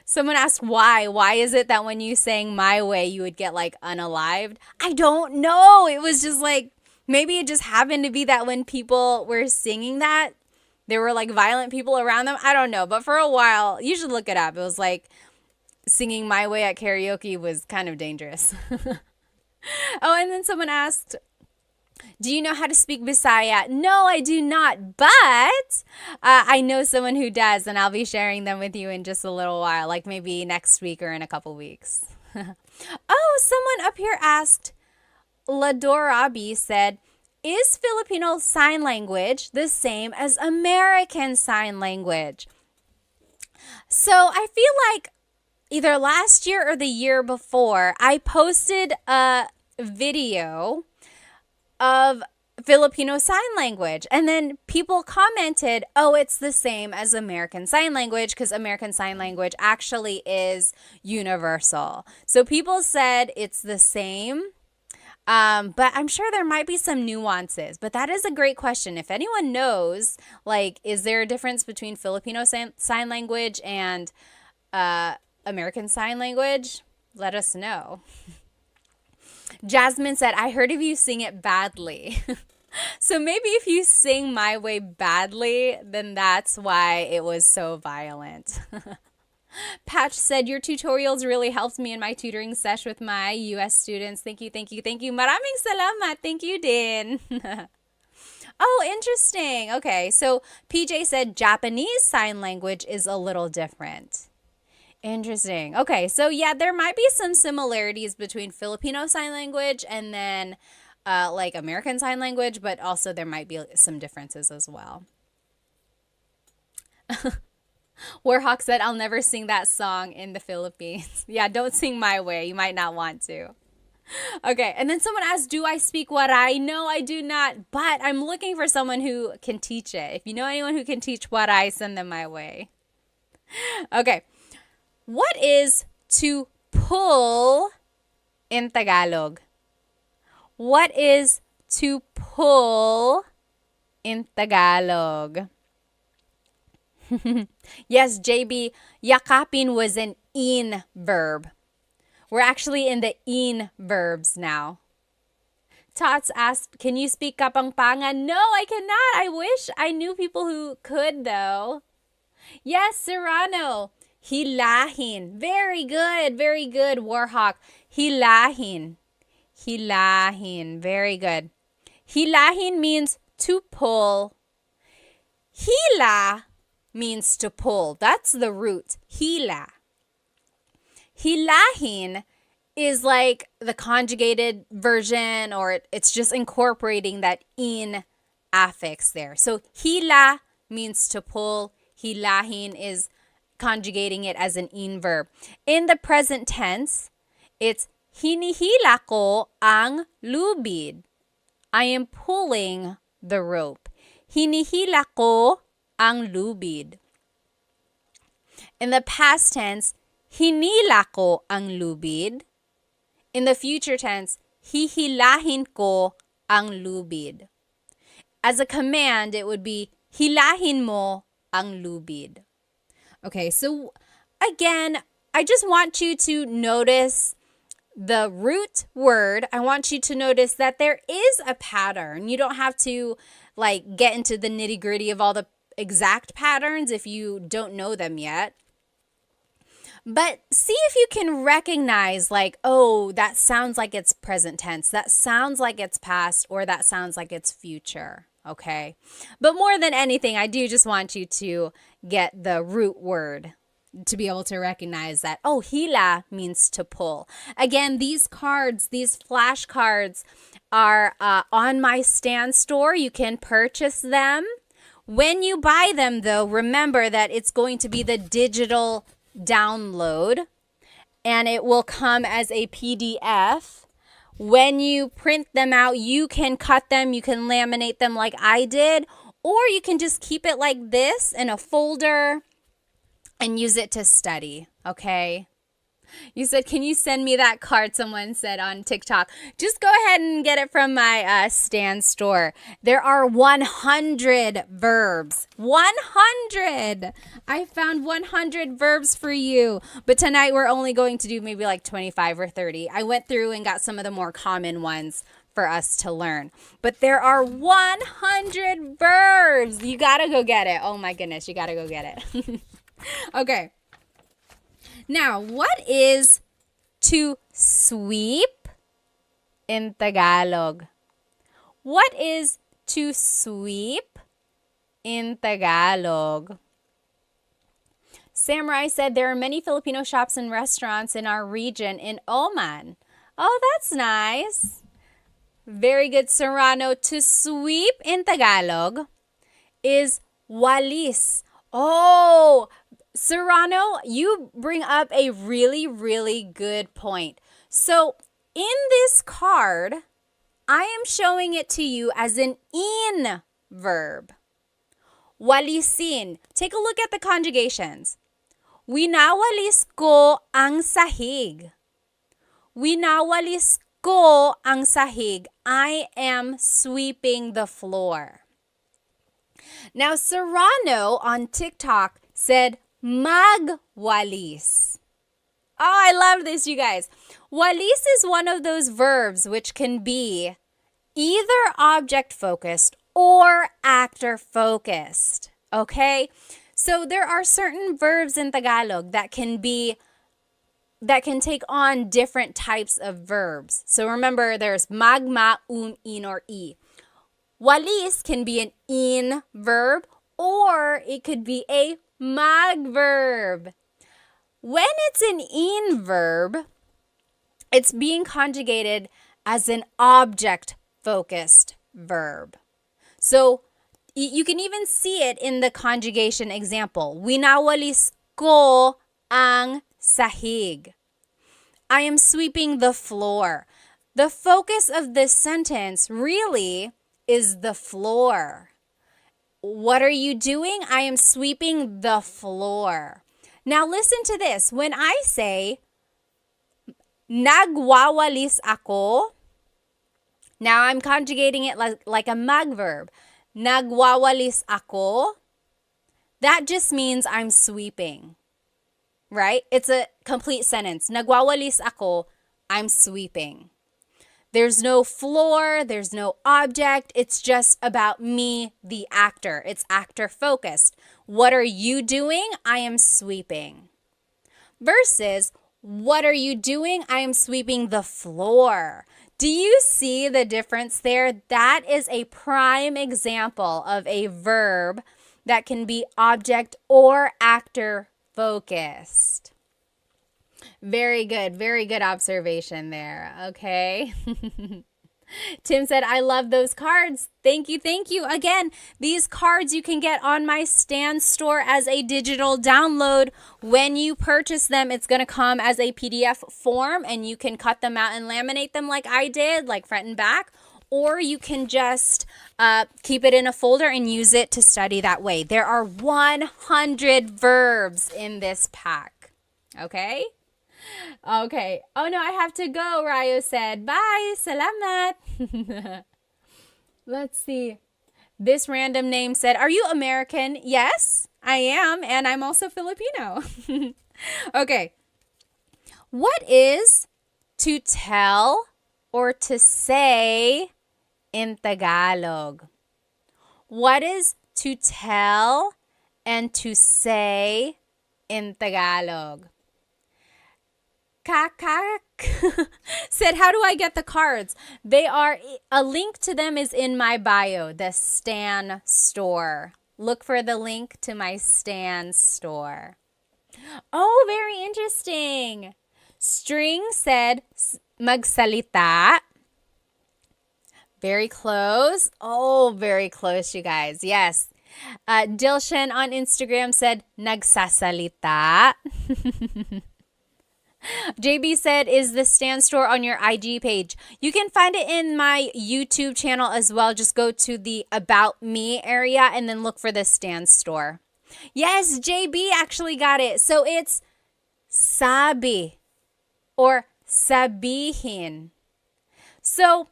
Someone asked why. Why is it that when you sang My Way, you would get like unalived? I don't know. It was just like, maybe it just happened to be that when people were singing that, there were like violent people around them. I don't know. But for a while, you should look it up. It was like singing My Way at karaoke was kind of dangerous. Oh, and then someone asked, do you know how to speak Bisaya? No, I do not, but I know someone who does, and I'll be sharing them with you in just a little while, like maybe next week or in a couple weeks. Oh, someone up here asked, Ladorabi said, is Filipino Sign Language the same as American Sign Language? So I feel like either last year or the year before, I posted a video of Filipino Sign Language. And then people commented, oh, it's the same as American Sign Language because American Sign Language actually is universal. So people said it's the same. But I'm sure there might be some nuances. But that is a great question. If anyone knows, like, is there a difference between Filipino Sign Language and American Sign Language? Let us know. Jasmine said, I heard of you sing it badly. So maybe if you sing My Way badly, then that's why it was so violent. Patch said, your tutorials really helped me in my tutoring sesh with my US students. Thank you, thank you, thank you. Maraming salamat. Thank you, din. Oh, interesting. Okay, so PJ said Japanese Sign Language is a little different. Interesting. Okay, so yeah, there might be some similarities between Filipino Sign Language and then like American Sign Language, but also there might be some differences as well. Warhawk said, I'll never sing that song in the Philippines. Yeah, don't sing My Way. You might not want to. Okay, and then someone asked, do I speak Waray? No, I do not, but I'm looking for someone who can teach it. If you know anyone who can teach Waray, send them my way. Okay. What is to pull in Tagalog? What is to pull in Tagalog? Yes, JB, yakapin was an in verb. We're actually in the in verbs now. Tots asked, can you speak Kapampangan? No, I cannot. I wish I knew people who could, though. Yes, Serrano. Hilahin. Very good, Warhawk. Hilahin. Hilahin. Very good. Hilahin means to pull. Hila means to pull. That's the root. Hila. Hilahin is like the conjugated version, or it's just incorporating that in affix there. So hila means to pull. Hilahin is conjugating it as an in verb. In the present tense, it's hinihila ko ang lubid. I am pulling the rope. Hinihila ko ang lubid. In the past tense, hinila ko ang lubid. In the future tense, hihilahin ko ang lubid. As a command, it would be hilahin mo ang lubid. Okay, so again, I just want you to notice the root word. I want you to notice that there is a pattern. You don't have to like get into the nitty-gritty of all the exact patterns if you don't know them yet. But see if you can recognize like, oh, that sounds like it's present tense. That sounds like it's past, or that sounds like it's future. Okay. But more than anything, I do just want you to get the root word to be able to recognize that, oh, hila means to pull. Again, these cards, these flashcards are on my Stan store. You can purchase them. When you buy them, though, remember that it's going to be the digital download, and it will come as a PDF. When you print them out, you can cut them, you can laminate them like I did, or you can just keep it like this in a folder and use it to study, okay? You said, can you send me that card? Someone said on TikTok. Just go ahead and get it from my Stan store. There are 100 verbs. 100! I found 100 verbs for you. But tonight we're only going to do maybe like 25 or 30. I went through and got some of the more common ones for us to learn. But there are 100 verbs. You gotta go get it. Oh my goodness, you gotta go get it. Okay. Now, what is to sweep in Tagalog? What is to sweep in Tagalog? Samurai said there are many Filipino shops and restaurants in our region in Oman. Oh, that's nice. Very good, Serrano. To sweep in Tagalog is walis. Oh, Serrano, you bring up a really, really good point. So in this card, I am showing it to you as an in verb. Walisin. Take a look at the conjugations. Winawalis ko ang sahig. Winawalis ko ang sahig. I am sweeping the floor. Now, Serrano on TikTok said magwalis. Oh, I love this, you guys. Walis is one of those verbs which can be either object-focused or actor-focused. Okay? So there are certain verbs in Tagalog that can take on different types of verbs. So remember, there's magma, in, or i. Walis can be an in verb or it could be a mag verb. When it's an in verb, it's being conjugated as an object-focused verb. So you can even see it in the conjugation example. Winawalis ko ang sahig. I am sweeping the floor. The focus of this sentence really is the floor. What are you doing? I am sweeping the floor. Now listen to this. When I say, nagwawalis ako, now I'm conjugating it like a mag verb. Nagwawalis ako, that just means I'm sweeping, right? It's a complete sentence. Nagwawalis ako, I'm sweeping. There's no floor, there's no object. It's just about me, the actor. It's actor focused. What are you doing? I am sweeping. Versus, what are you doing? I am sweeping the floor. Do you see the difference there? That is a prime example of a verb that can be object or actor focused. Very good observation there, okay? Tim said, I love those cards. Thank you. Again, these cards you can get on my Stan store as a digital download. When you purchase them, it's going to come as a PDF form, and you can cut them out and laminate them like I did, like front and back. Or you can just keep it in a folder and use it to study that way. There are 100 verbs in this pack, okay? Okay. Oh no, I have to go, Ryo said. Bye. Salamat. Let's see. This random name said, are you American? Yes, I am. And I'm also Filipino. Okay. What is to tell or to say in Tagalog? What is to tell and to say in Tagalog? Kakak said, how do I get the cards? A link to them is in my bio, the Stan store. Look for the link to my Stan store. Oh, very interesting. String said, magsalita. Very close. Oh, very close, you guys. Yes. Dilshan on Instagram said, nagsasalita. JB said, is the Stan store on your IG page? You can find it in my YouTube channel as well. Just go to the About Me area and then look for the Stan store. Yes, JB actually got it. So it's sabi. or sabihin. So,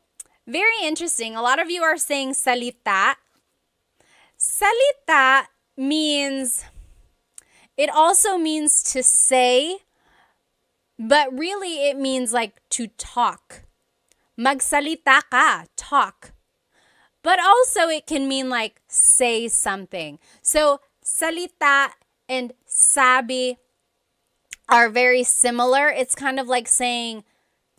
very interesting. A lot of you are saying salita. Salita means, it also means to say, but really it means like to talk. Magsalita ka, talk. But also it can mean like say something. So salita and sabi are very similar. It's kind of like saying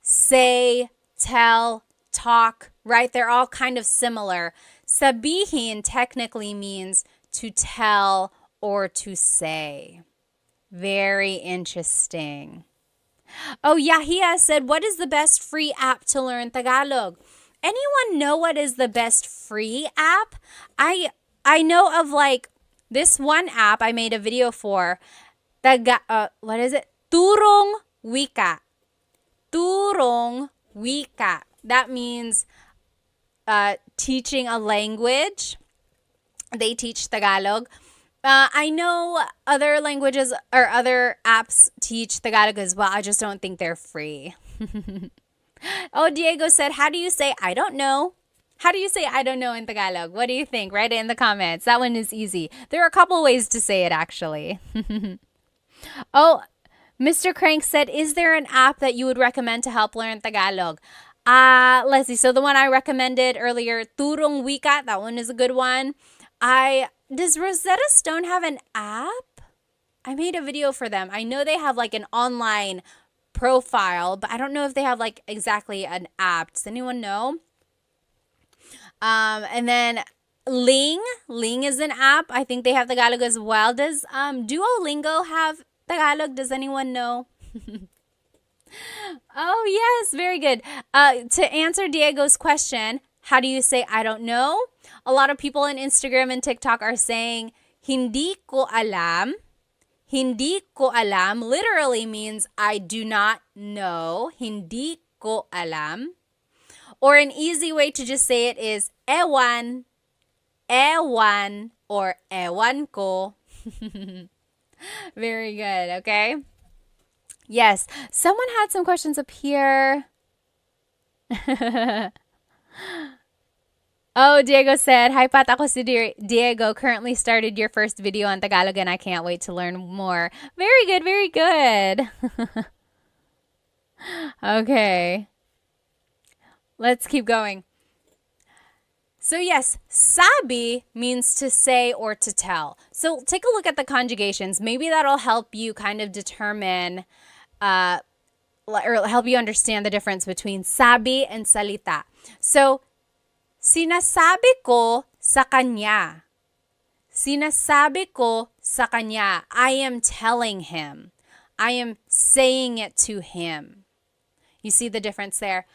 say, tell, talk, right? They're all kind of similar. Sabihin technically means to tell or to say. Very interesting. Oh, Yahia said, what is the best free app to learn Tagalog? Anyone know what is the best free app? I know of like this one app I made a video for. What is it? Turong Wika. Turong Wika. That means teaching a language. They teach Tagalog. I know other languages or other apps teach Tagalog as well. I just don't think they're free. Oh, Diego said, how do you say I don't know? How do you say I don't know in Tagalog? What do you think? Write it in the comments. That one is easy. There are a couple ways to say it actually. Oh, Mr. Crank said, is there an app that you would recommend to help learn Tagalog? Let's see. So the one I recommended earlier, Turong Wika, that one is a good one. Does Rosetta Stone have an app? I made a video for them. I know they have like an online profile, but I don't know if they have like exactly an app. Does anyone know? And then Ling is an app. I think they have Tagalog as well. Does Duolingo have Tagalog? Does anyone know? Oh, yes, very good. To answer Diego's question, how do you say I don't know? A lot of people on Instagram and TikTok are saying hindi ko alam. Hindi ko alam literally means I do not know. Hindi ko alam. Or an easy way to just say it is ewan, ewan, or ewan ko. Very good, okay? Yes, someone had some questions up here. Oh, Diego said, hi Pat, ako si Diego. Currently started your first video on Tagalog and I can't wait to learn more. Very good, very good. Okay. Let's keep going. So yes, sabi means to say or to tell. So take a look at the conjugations. Maybe that'll help you kind of determine or help you understand the difference between sabi and salita. So, sinasabi ko sa kanya. Sinasabi ko sa kanya. I am telling him. I am saying it to him. You see the difference there?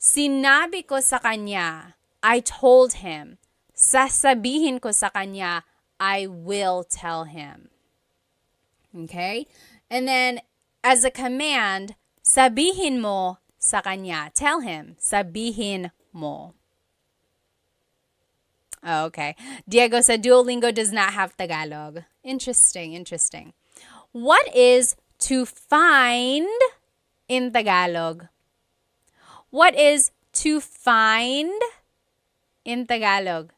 Sinabi ko sa kanya. I told him. Sasabihin ko sa kanya. I will tell him. Okay? And then, as a command, sabihin mo sa kanya. Tell him. Sabihin mo. Okay. Diego said Duolingo does not have Tagalog. Interesting, interesting. What is to find in Tagalog? What is to find in Tagalog?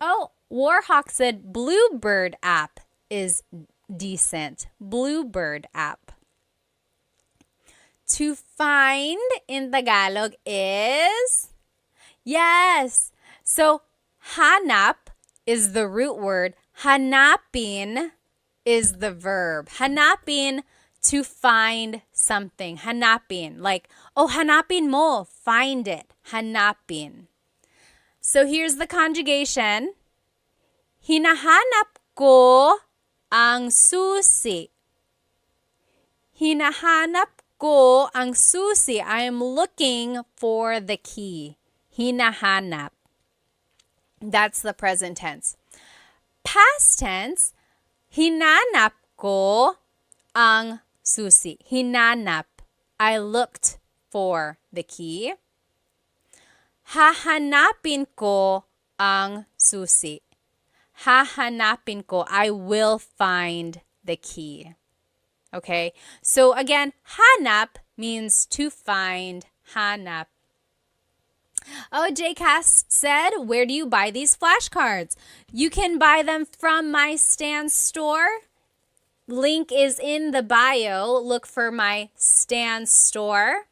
Oh, Warhawk said Bluebird app is decent. Bluebird app. To find in Tagalog is... Yes. So, hanap is the root word. Hanapin is the verb. Hanapin, to find something. Hanapin. Like, oh, hanapin mo. Find it. Hanapin. So, here's the conjugation. Hinahanap ko ang susi. Hinahanap ko ang susi. I am looking for the key. Hinahanap. That's the present tense. Past tense, hinanap ko ang susi. Hinanap. I looked for the key. Hahanapin ko ang susi. Hahanapin ko. I will find the key. Okay, so again, hanap means to find. Hanap. Oh, Jcast said, where do you buy these flashcards? You can buy them from my Stan store. Link is in the bio. Look for my Stan store.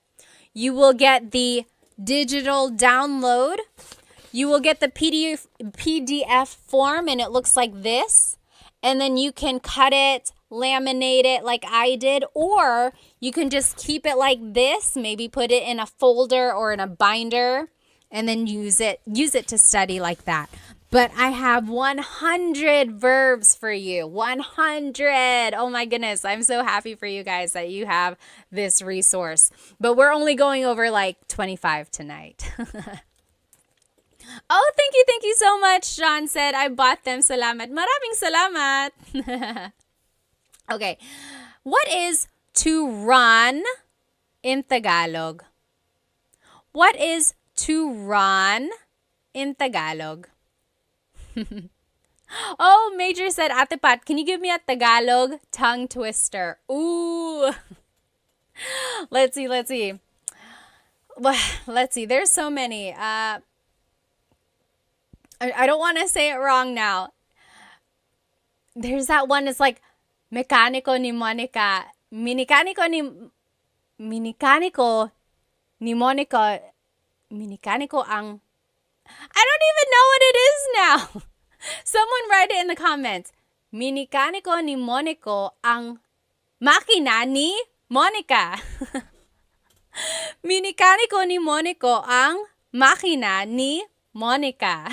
You will get the digital download. You will get the PDF form, and it looks like this. And then you can cut it, laminate it like I did, or you can just keep it like this, maybe put it in a folder or in a binder, and then use it to study like that. But I have 100 verbs for you. 100. Oh my goodness. I'm so happy for you guys that you have this resource. But we're only going over like 25 tonight. Oh, thank you so much. John said, I bought them. Salamat. Maraming salamat. Okay. What is to run in Tagalog? What is to run in Tagalog? Oh, Major said, Ate Pat, can you give me a Tagalog tongue twister? Ooh. Let's see. Well, let's see. There's so many. I don't want to say it wrong now. There's that one. It's like Mecánico ni Monica. Minicánico ni Monica. Minicánico ang... I don't even know what it is now. Someone write it in the comments. Minicánico ni Monico ang makina ni Monica. Minicánico ni Monico ang makina ni Monica.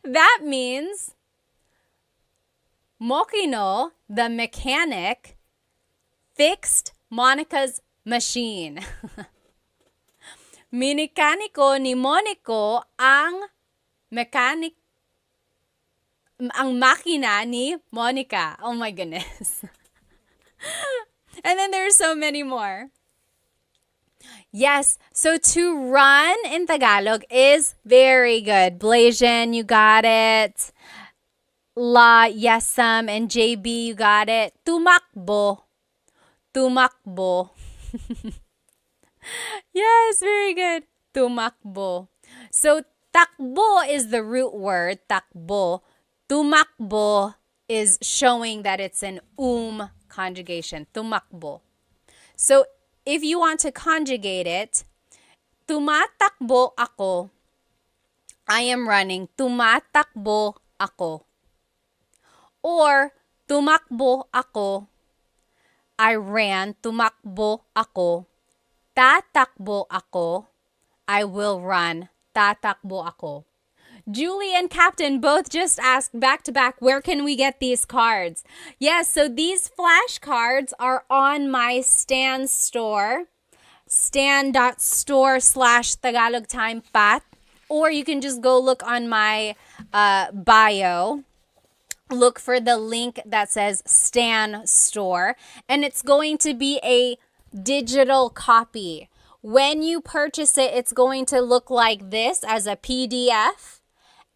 That means Mokino, the mechanic, fixed Monica's machine. Minikaniko ni Monico ang makina ni Monica. Oh my goodness. And then there's so many more. Yes, so to run in Tagalog is very good. Blasian, you got it. La, Yesam, and JB, you got it. Tumakbo. Yes, very good. Tumakbo. So takbo is the root word, takbo. Tumakbo is showing that it's an conjugation. Tumakbo. So if you want to conjugate it, tumatakbo ako. I am running. Tumatakbo ako. Or tumakbo ako. I ran. Tumakbo ako. Tatakbo ako. I will run. Tatakbo ako. Julie and Captain both just asked back to back, where can we get these cards? Yes, so these flashcards are on my Stan store, stan.store/Tagalog Time Pat, or you can just go look on my bio. Look for the link that says Stan Store, and it's going to be a digital copy. When you purchase it, it's going to look like this as a PDF.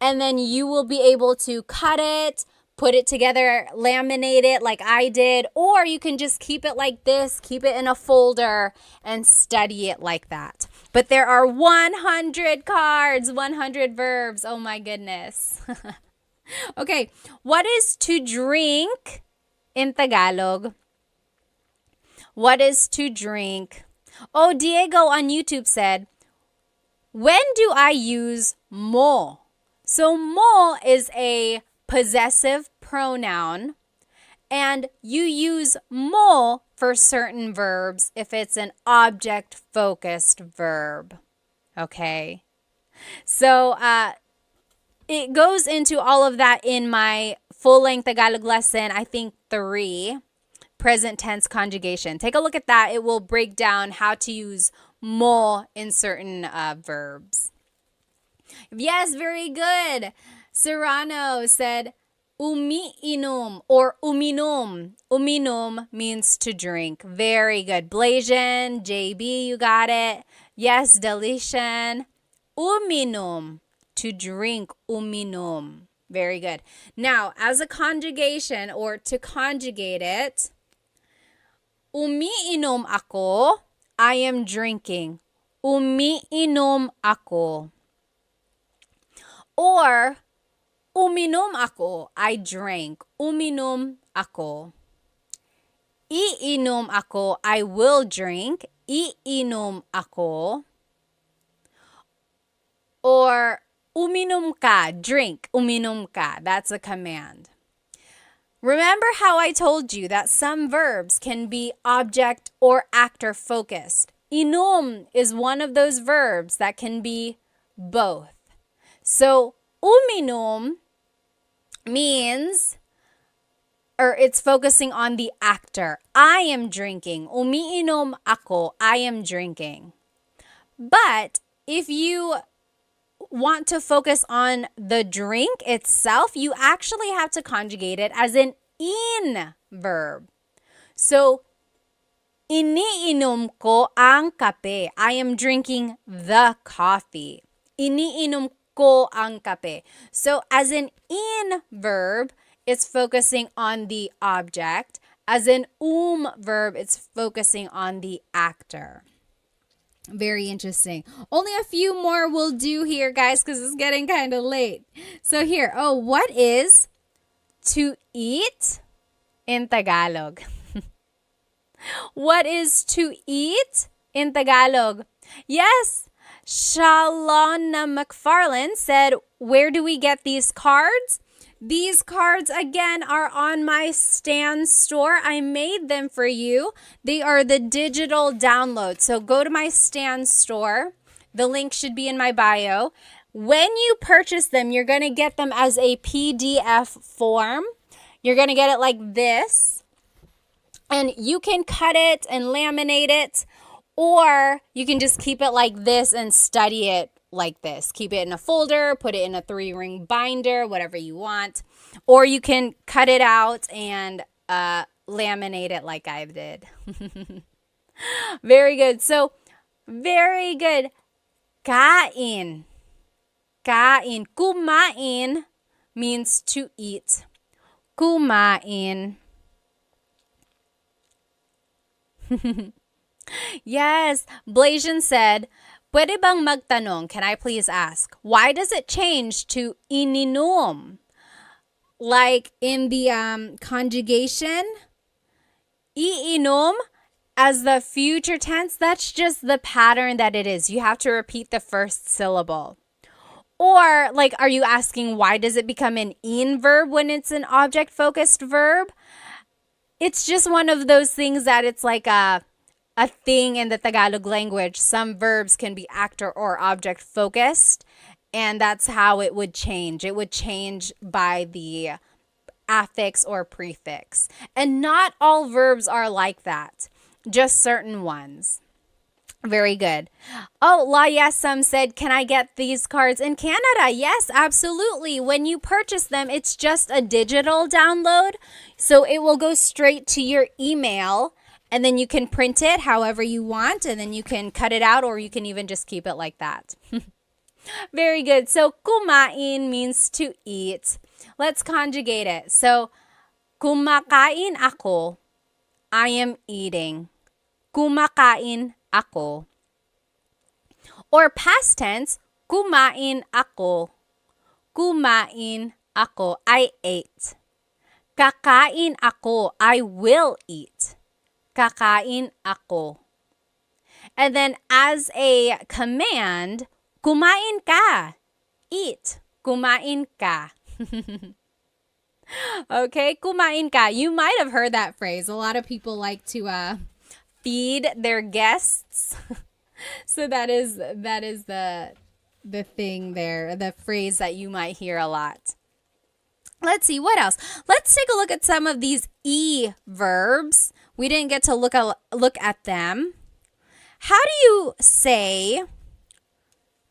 And then you will be able to cut it, put it together, laminate it like I did, or you can just keep it like this, keep it in a folder, and study it like that. But there are 100 cards, 100 verbs. Oh my goodness. Okay, what is to drink in Tagalog? What is to drink? Oh, Diego on YouTube said, when do I use mo? So mo is a possessive pronoun, and you use mo for certain verbs if it's an object-focused verb. Okay? So it goes into all of that in my full-length Tagalog lesson, I think 3, present tense conjugation. Take a look at that. It will break down how to use mo in certain verbs. Yes, very good. Serrano said, umiinom or uminom. Uminom means to drink. Very good. Blasian, JB, you got it. Yes, Delician. Uminom, to drink. Uminom. Very good. Now, as a conjugation or to conjugate it, Umiinom ako. I am drinking. Umiinom ako. Or, uminom ako. I drank. Uminom ako. Iinom ako. I will drink. Iinom ako. Or, uminom ka. Drink. Uminom ka. That's a command. Remember how I told you that some verbs can be object or actor focused. Inom is one of those verbs that can be both. So, uminom means, or it's focusing on the actor. I am drinking. Umiinom ako. I am drinking. But if you want to focus on the drink itself, you actually have to conjugate it as an in verb. So, iniinom ko ang kape. I am drinking the coffee. Iniinom ko ang kape. So, as an in verb, it's focusing on the object. As an verb, it's focusing on the actor. Very interesting. Only a few more will do here, guys, because it's getting kind of late. So here, what is to eat in Tagalog? What is to eat in Tagalog? Yes, Shalona McFarland said, where do we get these cards? These cards, again, are on my Stan store. I made them for you. They are the digital download. So go to my Stan store. The link should be in my bio. When you purchase them, you're going to get them as a PDF form. You're going to get it like this. And you can cut it and laminate it, or you can just keep it like this and study it like this. Keep it in a folder, put it in a 3-ring binder, whatever you want. Or you can cut it out and laminate it like I did. Very good. So, very good. Kain. Kain. Kumain means to eat. Kumain. Yes. Blasian said, pwede bang magtanong? Can I please ask? Why does it change to ininom? Like in the conjugation, iinom as the future tense, that's just the pattern that it is. You have to repeat the first syllable. Or, like, are you asking why does it become an in verb when it's an object-focused verb? It's just one of those things that it's like a thing in the Tagalog language. Some verbs can be actor or object focused, and that's how it would change. It would change by the affix or prefix. And not all verbs are like that, just certain ones. Very good. Oh, La Yesam said, can I get these cards in Canada? Yes, absolutely. When you purchase them, it's just a digital download. So it will go straight to your email, and then you can print it however you want, and then you can cut it out, or you can even just keep it like that. Very good. So kumain means to eat. Let's conjugate it. So kumakain ako. I am eating. Kumakain ako. Or past tense, kumain ako. Kumain ako. I ate. Kakain ako. I will eat. Kakain ako. And then as a command, kumain ka. Eat. Kumain ka. Okay, kumain ka. You might have heard that phrase. A lot of people like to feed their guests. So that is the thing there, the phrase that you might hear a lot. Let's see, what else? Let's take a look at some of these verbs. We didn't get to look at them. How do you say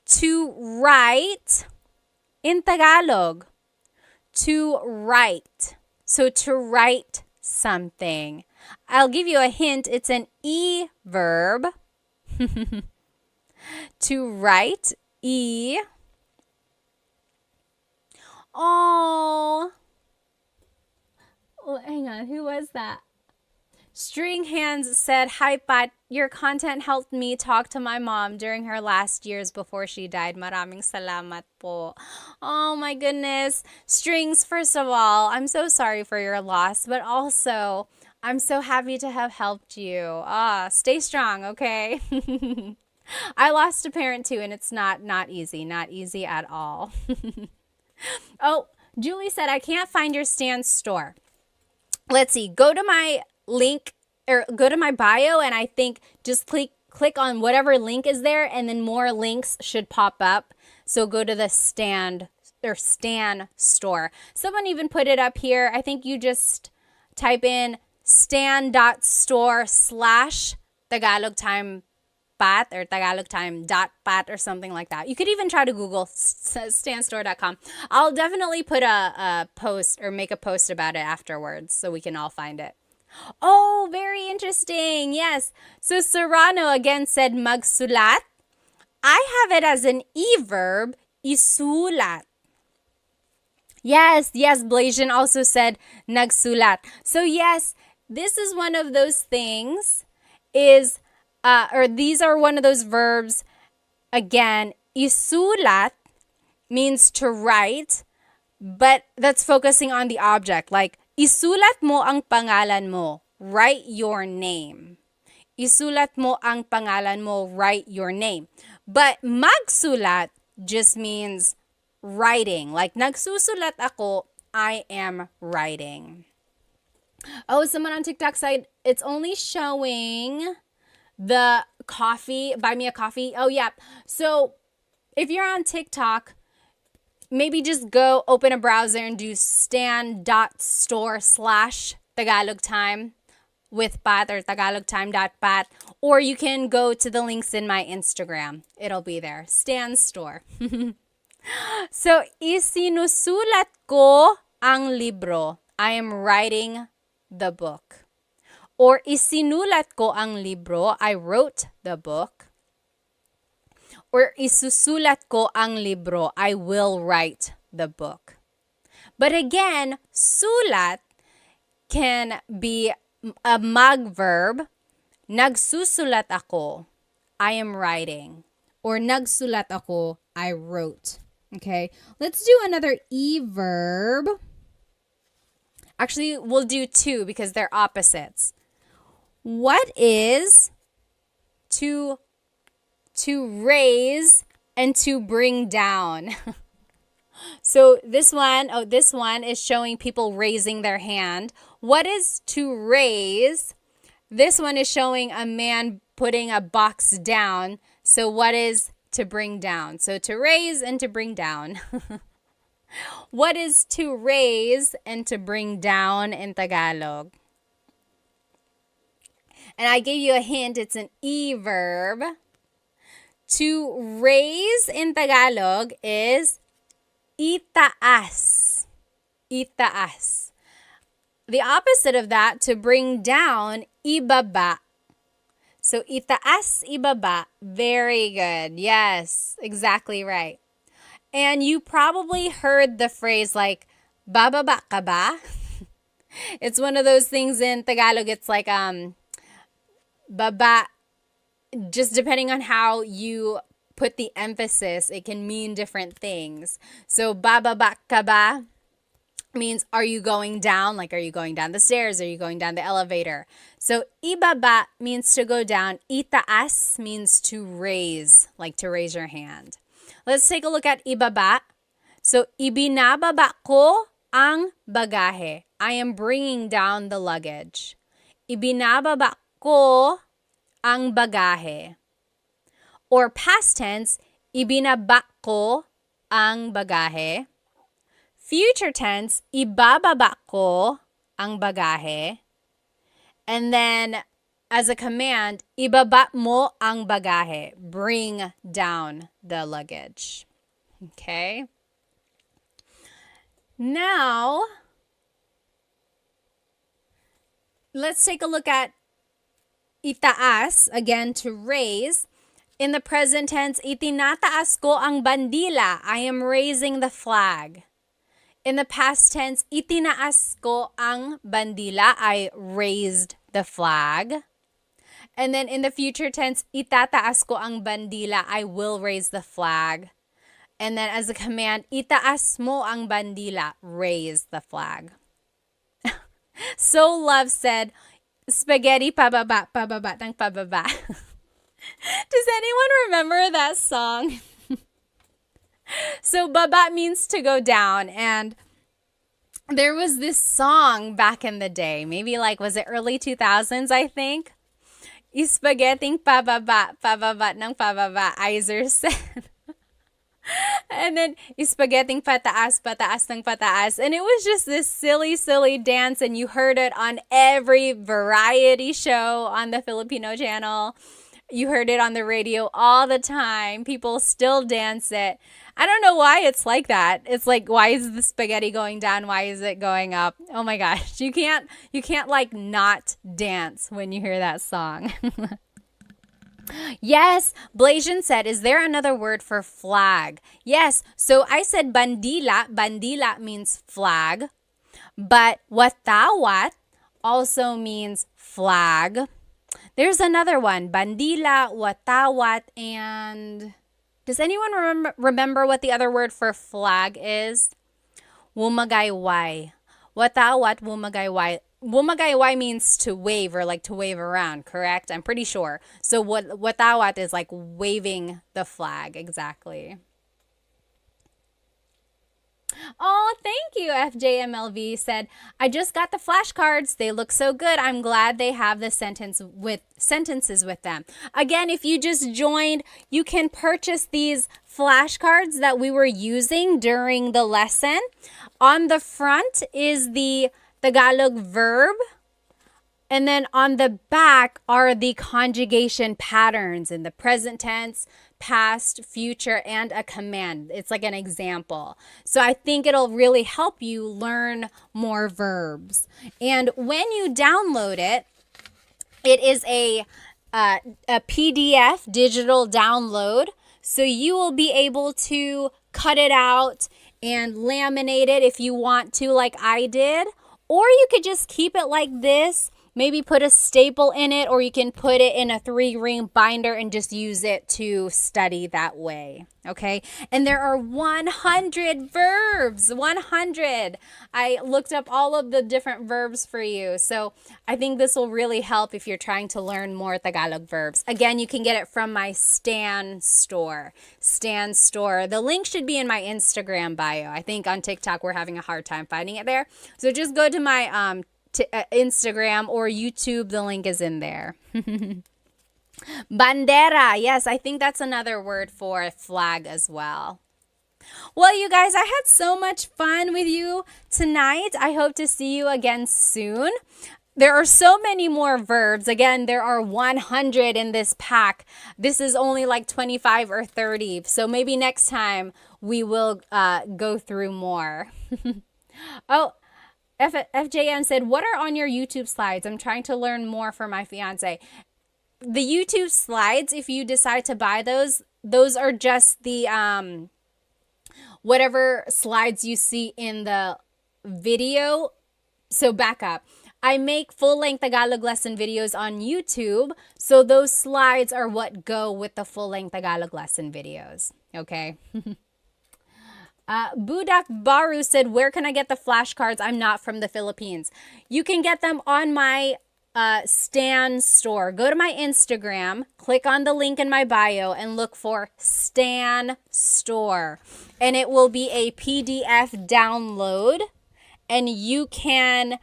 to write in Tagalog? To write. So to write something. I'll give you a hint. It's an verb. To write, Oh, hang on. Who was that? String Hands said, "Hi, Pat. Your content helped me talk to my mom during her last years before she died. Maraming salamat po." Oh my goodness. Strings, first of all, I'm so sorry for your loss, but also, I'm so happy to have helped you. Stay strong, okay? I lost a parent too, and it's not easy. Not easy at all. Oh, Julie said, "I can't find your stand store." Let's see. Go to my link or go to my bio, and I think just click on whatever link is there, and then more links should pop up. So go to the stand or Stan store. Someone even put it up here. I think you just type in stan.store/Tagalog Time Pat or Tagalog Time .pat or something like that. You could even try to Google stanstore.com. I'll definitely put a post or make a post about it afterwards so we can all find it. Oh, very interesting. Yes. So Serrano again said magsulat. I have it as an e-verb, isulat. Yes, Blasian also said nagsulat. So yes, this is one of those things or these are one of those verbs. Again, isulat means to write, but that's focusing on the object. Like, isulat mo ang pangalan mo. Write your name. Isulat mo ang pangalan mo. Write your name. But magsulat just means writing. Like, nagsusulat ako, I am writing. Oh, someone on TikTok said it's only showing the coffee, buy me a coffee. Oh, yeah. So if you're on TikTok, maybe just go open a browser and do stan.store/Tagalog Time with Pat or tagalogtime.pat, or you can go to the links in my Instagram. It'll be there. Stan Store. So, isinusulat ko ang libro. I am writing the book. Or isinulat ko ang libro. I wrote the book. Or isusulat ko ang libro. I will write the book. But again, sulat can be a mag verb. Nagsusulat ako. I am writing. Or nagsulat ako. I wrote. Okay, let's do another e-verb. Actually, we'll do two because they're opposites. What is to raise and to bring down? So this one is showing people raising their hand. What is to raise? This one is showing a man putting a box down. So what is to bring down? So to raise and to bring down. What is to raise and to bring down in Tagalog? And I gave you a hint. It's an e-verb. To raise in Tagalog is itaas. Itaas. The opposite of that, to bring down, ibaba. So itaas, ibaba. Very good. Yes, exactly right. And you probably heard the phrase like, bababa ka ba? It's one of those things in Tagalog. It's like, baba, just depending on how you put the emphasis, it can mean different things. So, bababa ka ba means, are you going down? Like, are you going down the stairs? Are you going down the elevator? So, ibaba means to go down. Itaas means to raise, like to raise your hand. Let's take a look at ibaba. So, ibinababa ko ang bagahe. I am bringing down the luggage. Ibinababa ko ang bagahe. Or past tense, ibinaba ko ang bagahe. Future tense, ibababa ko ang bagahe. And then, as a command, ibaba mo ang bagahe. Bring down the luggage. Okay? Now, let's take a look at itaas, again, to raise. In the present tense, itinataas ko ang bandila. I am raising the flag. In the past tense, itinaas ko ang bandila. I raised the flag. And then in the future tense, itataas ko ang bandila. I will raise the flag. And then as a command, itaas mo ang bandila. Raise the flag. So Love said, spaghetti pababa, pababa ng pababa. Does anyone remember that song? So baba means to go down, and there was this song back in the day, maybe like, was it early 2000s, I think? Spaghetti pababa, pababa ng pababa, Iser said. And then, spaghetti pataas, pataas ng pataas. And it was just this silly, silly dance, and you heard it on every variety show on the Filipino channel. You heard it on the radio all the time. People still dance it. I don't know why it's like that. It's like, why is the spaghetti going down? Why is it going up? Oh my gosh. You can't like not dance when you hear that song. Yes, Blasian said, is there another word for flag? Yes, so I said bandila. Bandila means flag. But watawat also means flag. There's another one, bandila, watawat, and does anyone remember what the other word for flag is? Wumagayway. Watawat, wumagayway. Wumagayway means to wave, or like to wave around, correct? I'm pretty sure. So watawat is like waving the flag, exactly. Oh, thank you. FJMLV said, I just got the flashcards. They look so good. I'm glad they have the sentences with them. Again, if you just joined, you can purchase these flashcards that we were using during the lesson. On the front is the Tagalog verb. And then on the back are the conjugation patterns in the present tense, past, future, and a command. It's like an example. So I think it'll really help you learn more verbs. And when you download it, it is a PDF digital download. So you will be able to cut it out and laminate it if you want to, like I did. Or you could just keep it like this. Maybe put a staple in it, or you can put it in a 3-ring binder and just use it to study that way, okay? And there are 100 verbs, 100. I looked up all of the different verbs for you, so I think this will really help if you're trying to learn more Tagalog verbs. Again, you can get it from my Stan store. Stan store. The link should be in my Instagram bio. I think on TikTok we're having a hard time finding it there. So just go to my Instagram or YouTube. The link is in there. Bandera. Yes, I think that's another word for flag as well. Well, you guys, I had so much fun with you tonight. I hope to see you again soon. There are so many more verbs. Again, there are 100 in this pack. This is only like 25 or 30. So maybe next time we will go through more. Oh, FJM said, what are on your YouTube slides? I'm trying to learn more for my fiance. The YouTube slides, if you decide to buy those are just the whatever slides you see in the video. So back up. I make full-length Tagalog lesson videos on YouTube. So those slides are what go with the full-length Tagalog lesson videos. Okay. Budak Baru said, where can I get the flashcards? I'm not from the Philippines. You can get them on my Stan store. Go to my Instagram, click on the link in my bio, and look for Stan store. And it will be a PDF download. And you can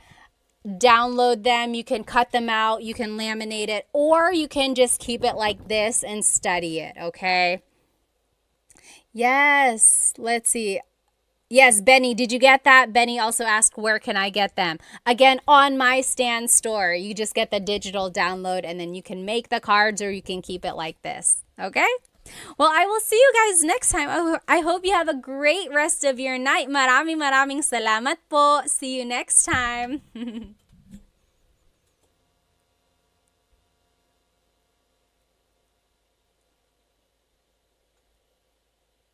download them, you can cut them out, you can laminate it, or you can just keep it like this and study it, okay? Yes, let's see. Yes, Benny, did you get that? Benny also asked, where can I get them? Again, on my Stan store. You just get the digital download, and then you can make the cards, or you can keep it like this. Okay? Well, I will see you guys next time. I hope you have a great rest of your night. Maraming salamat po. See you next time.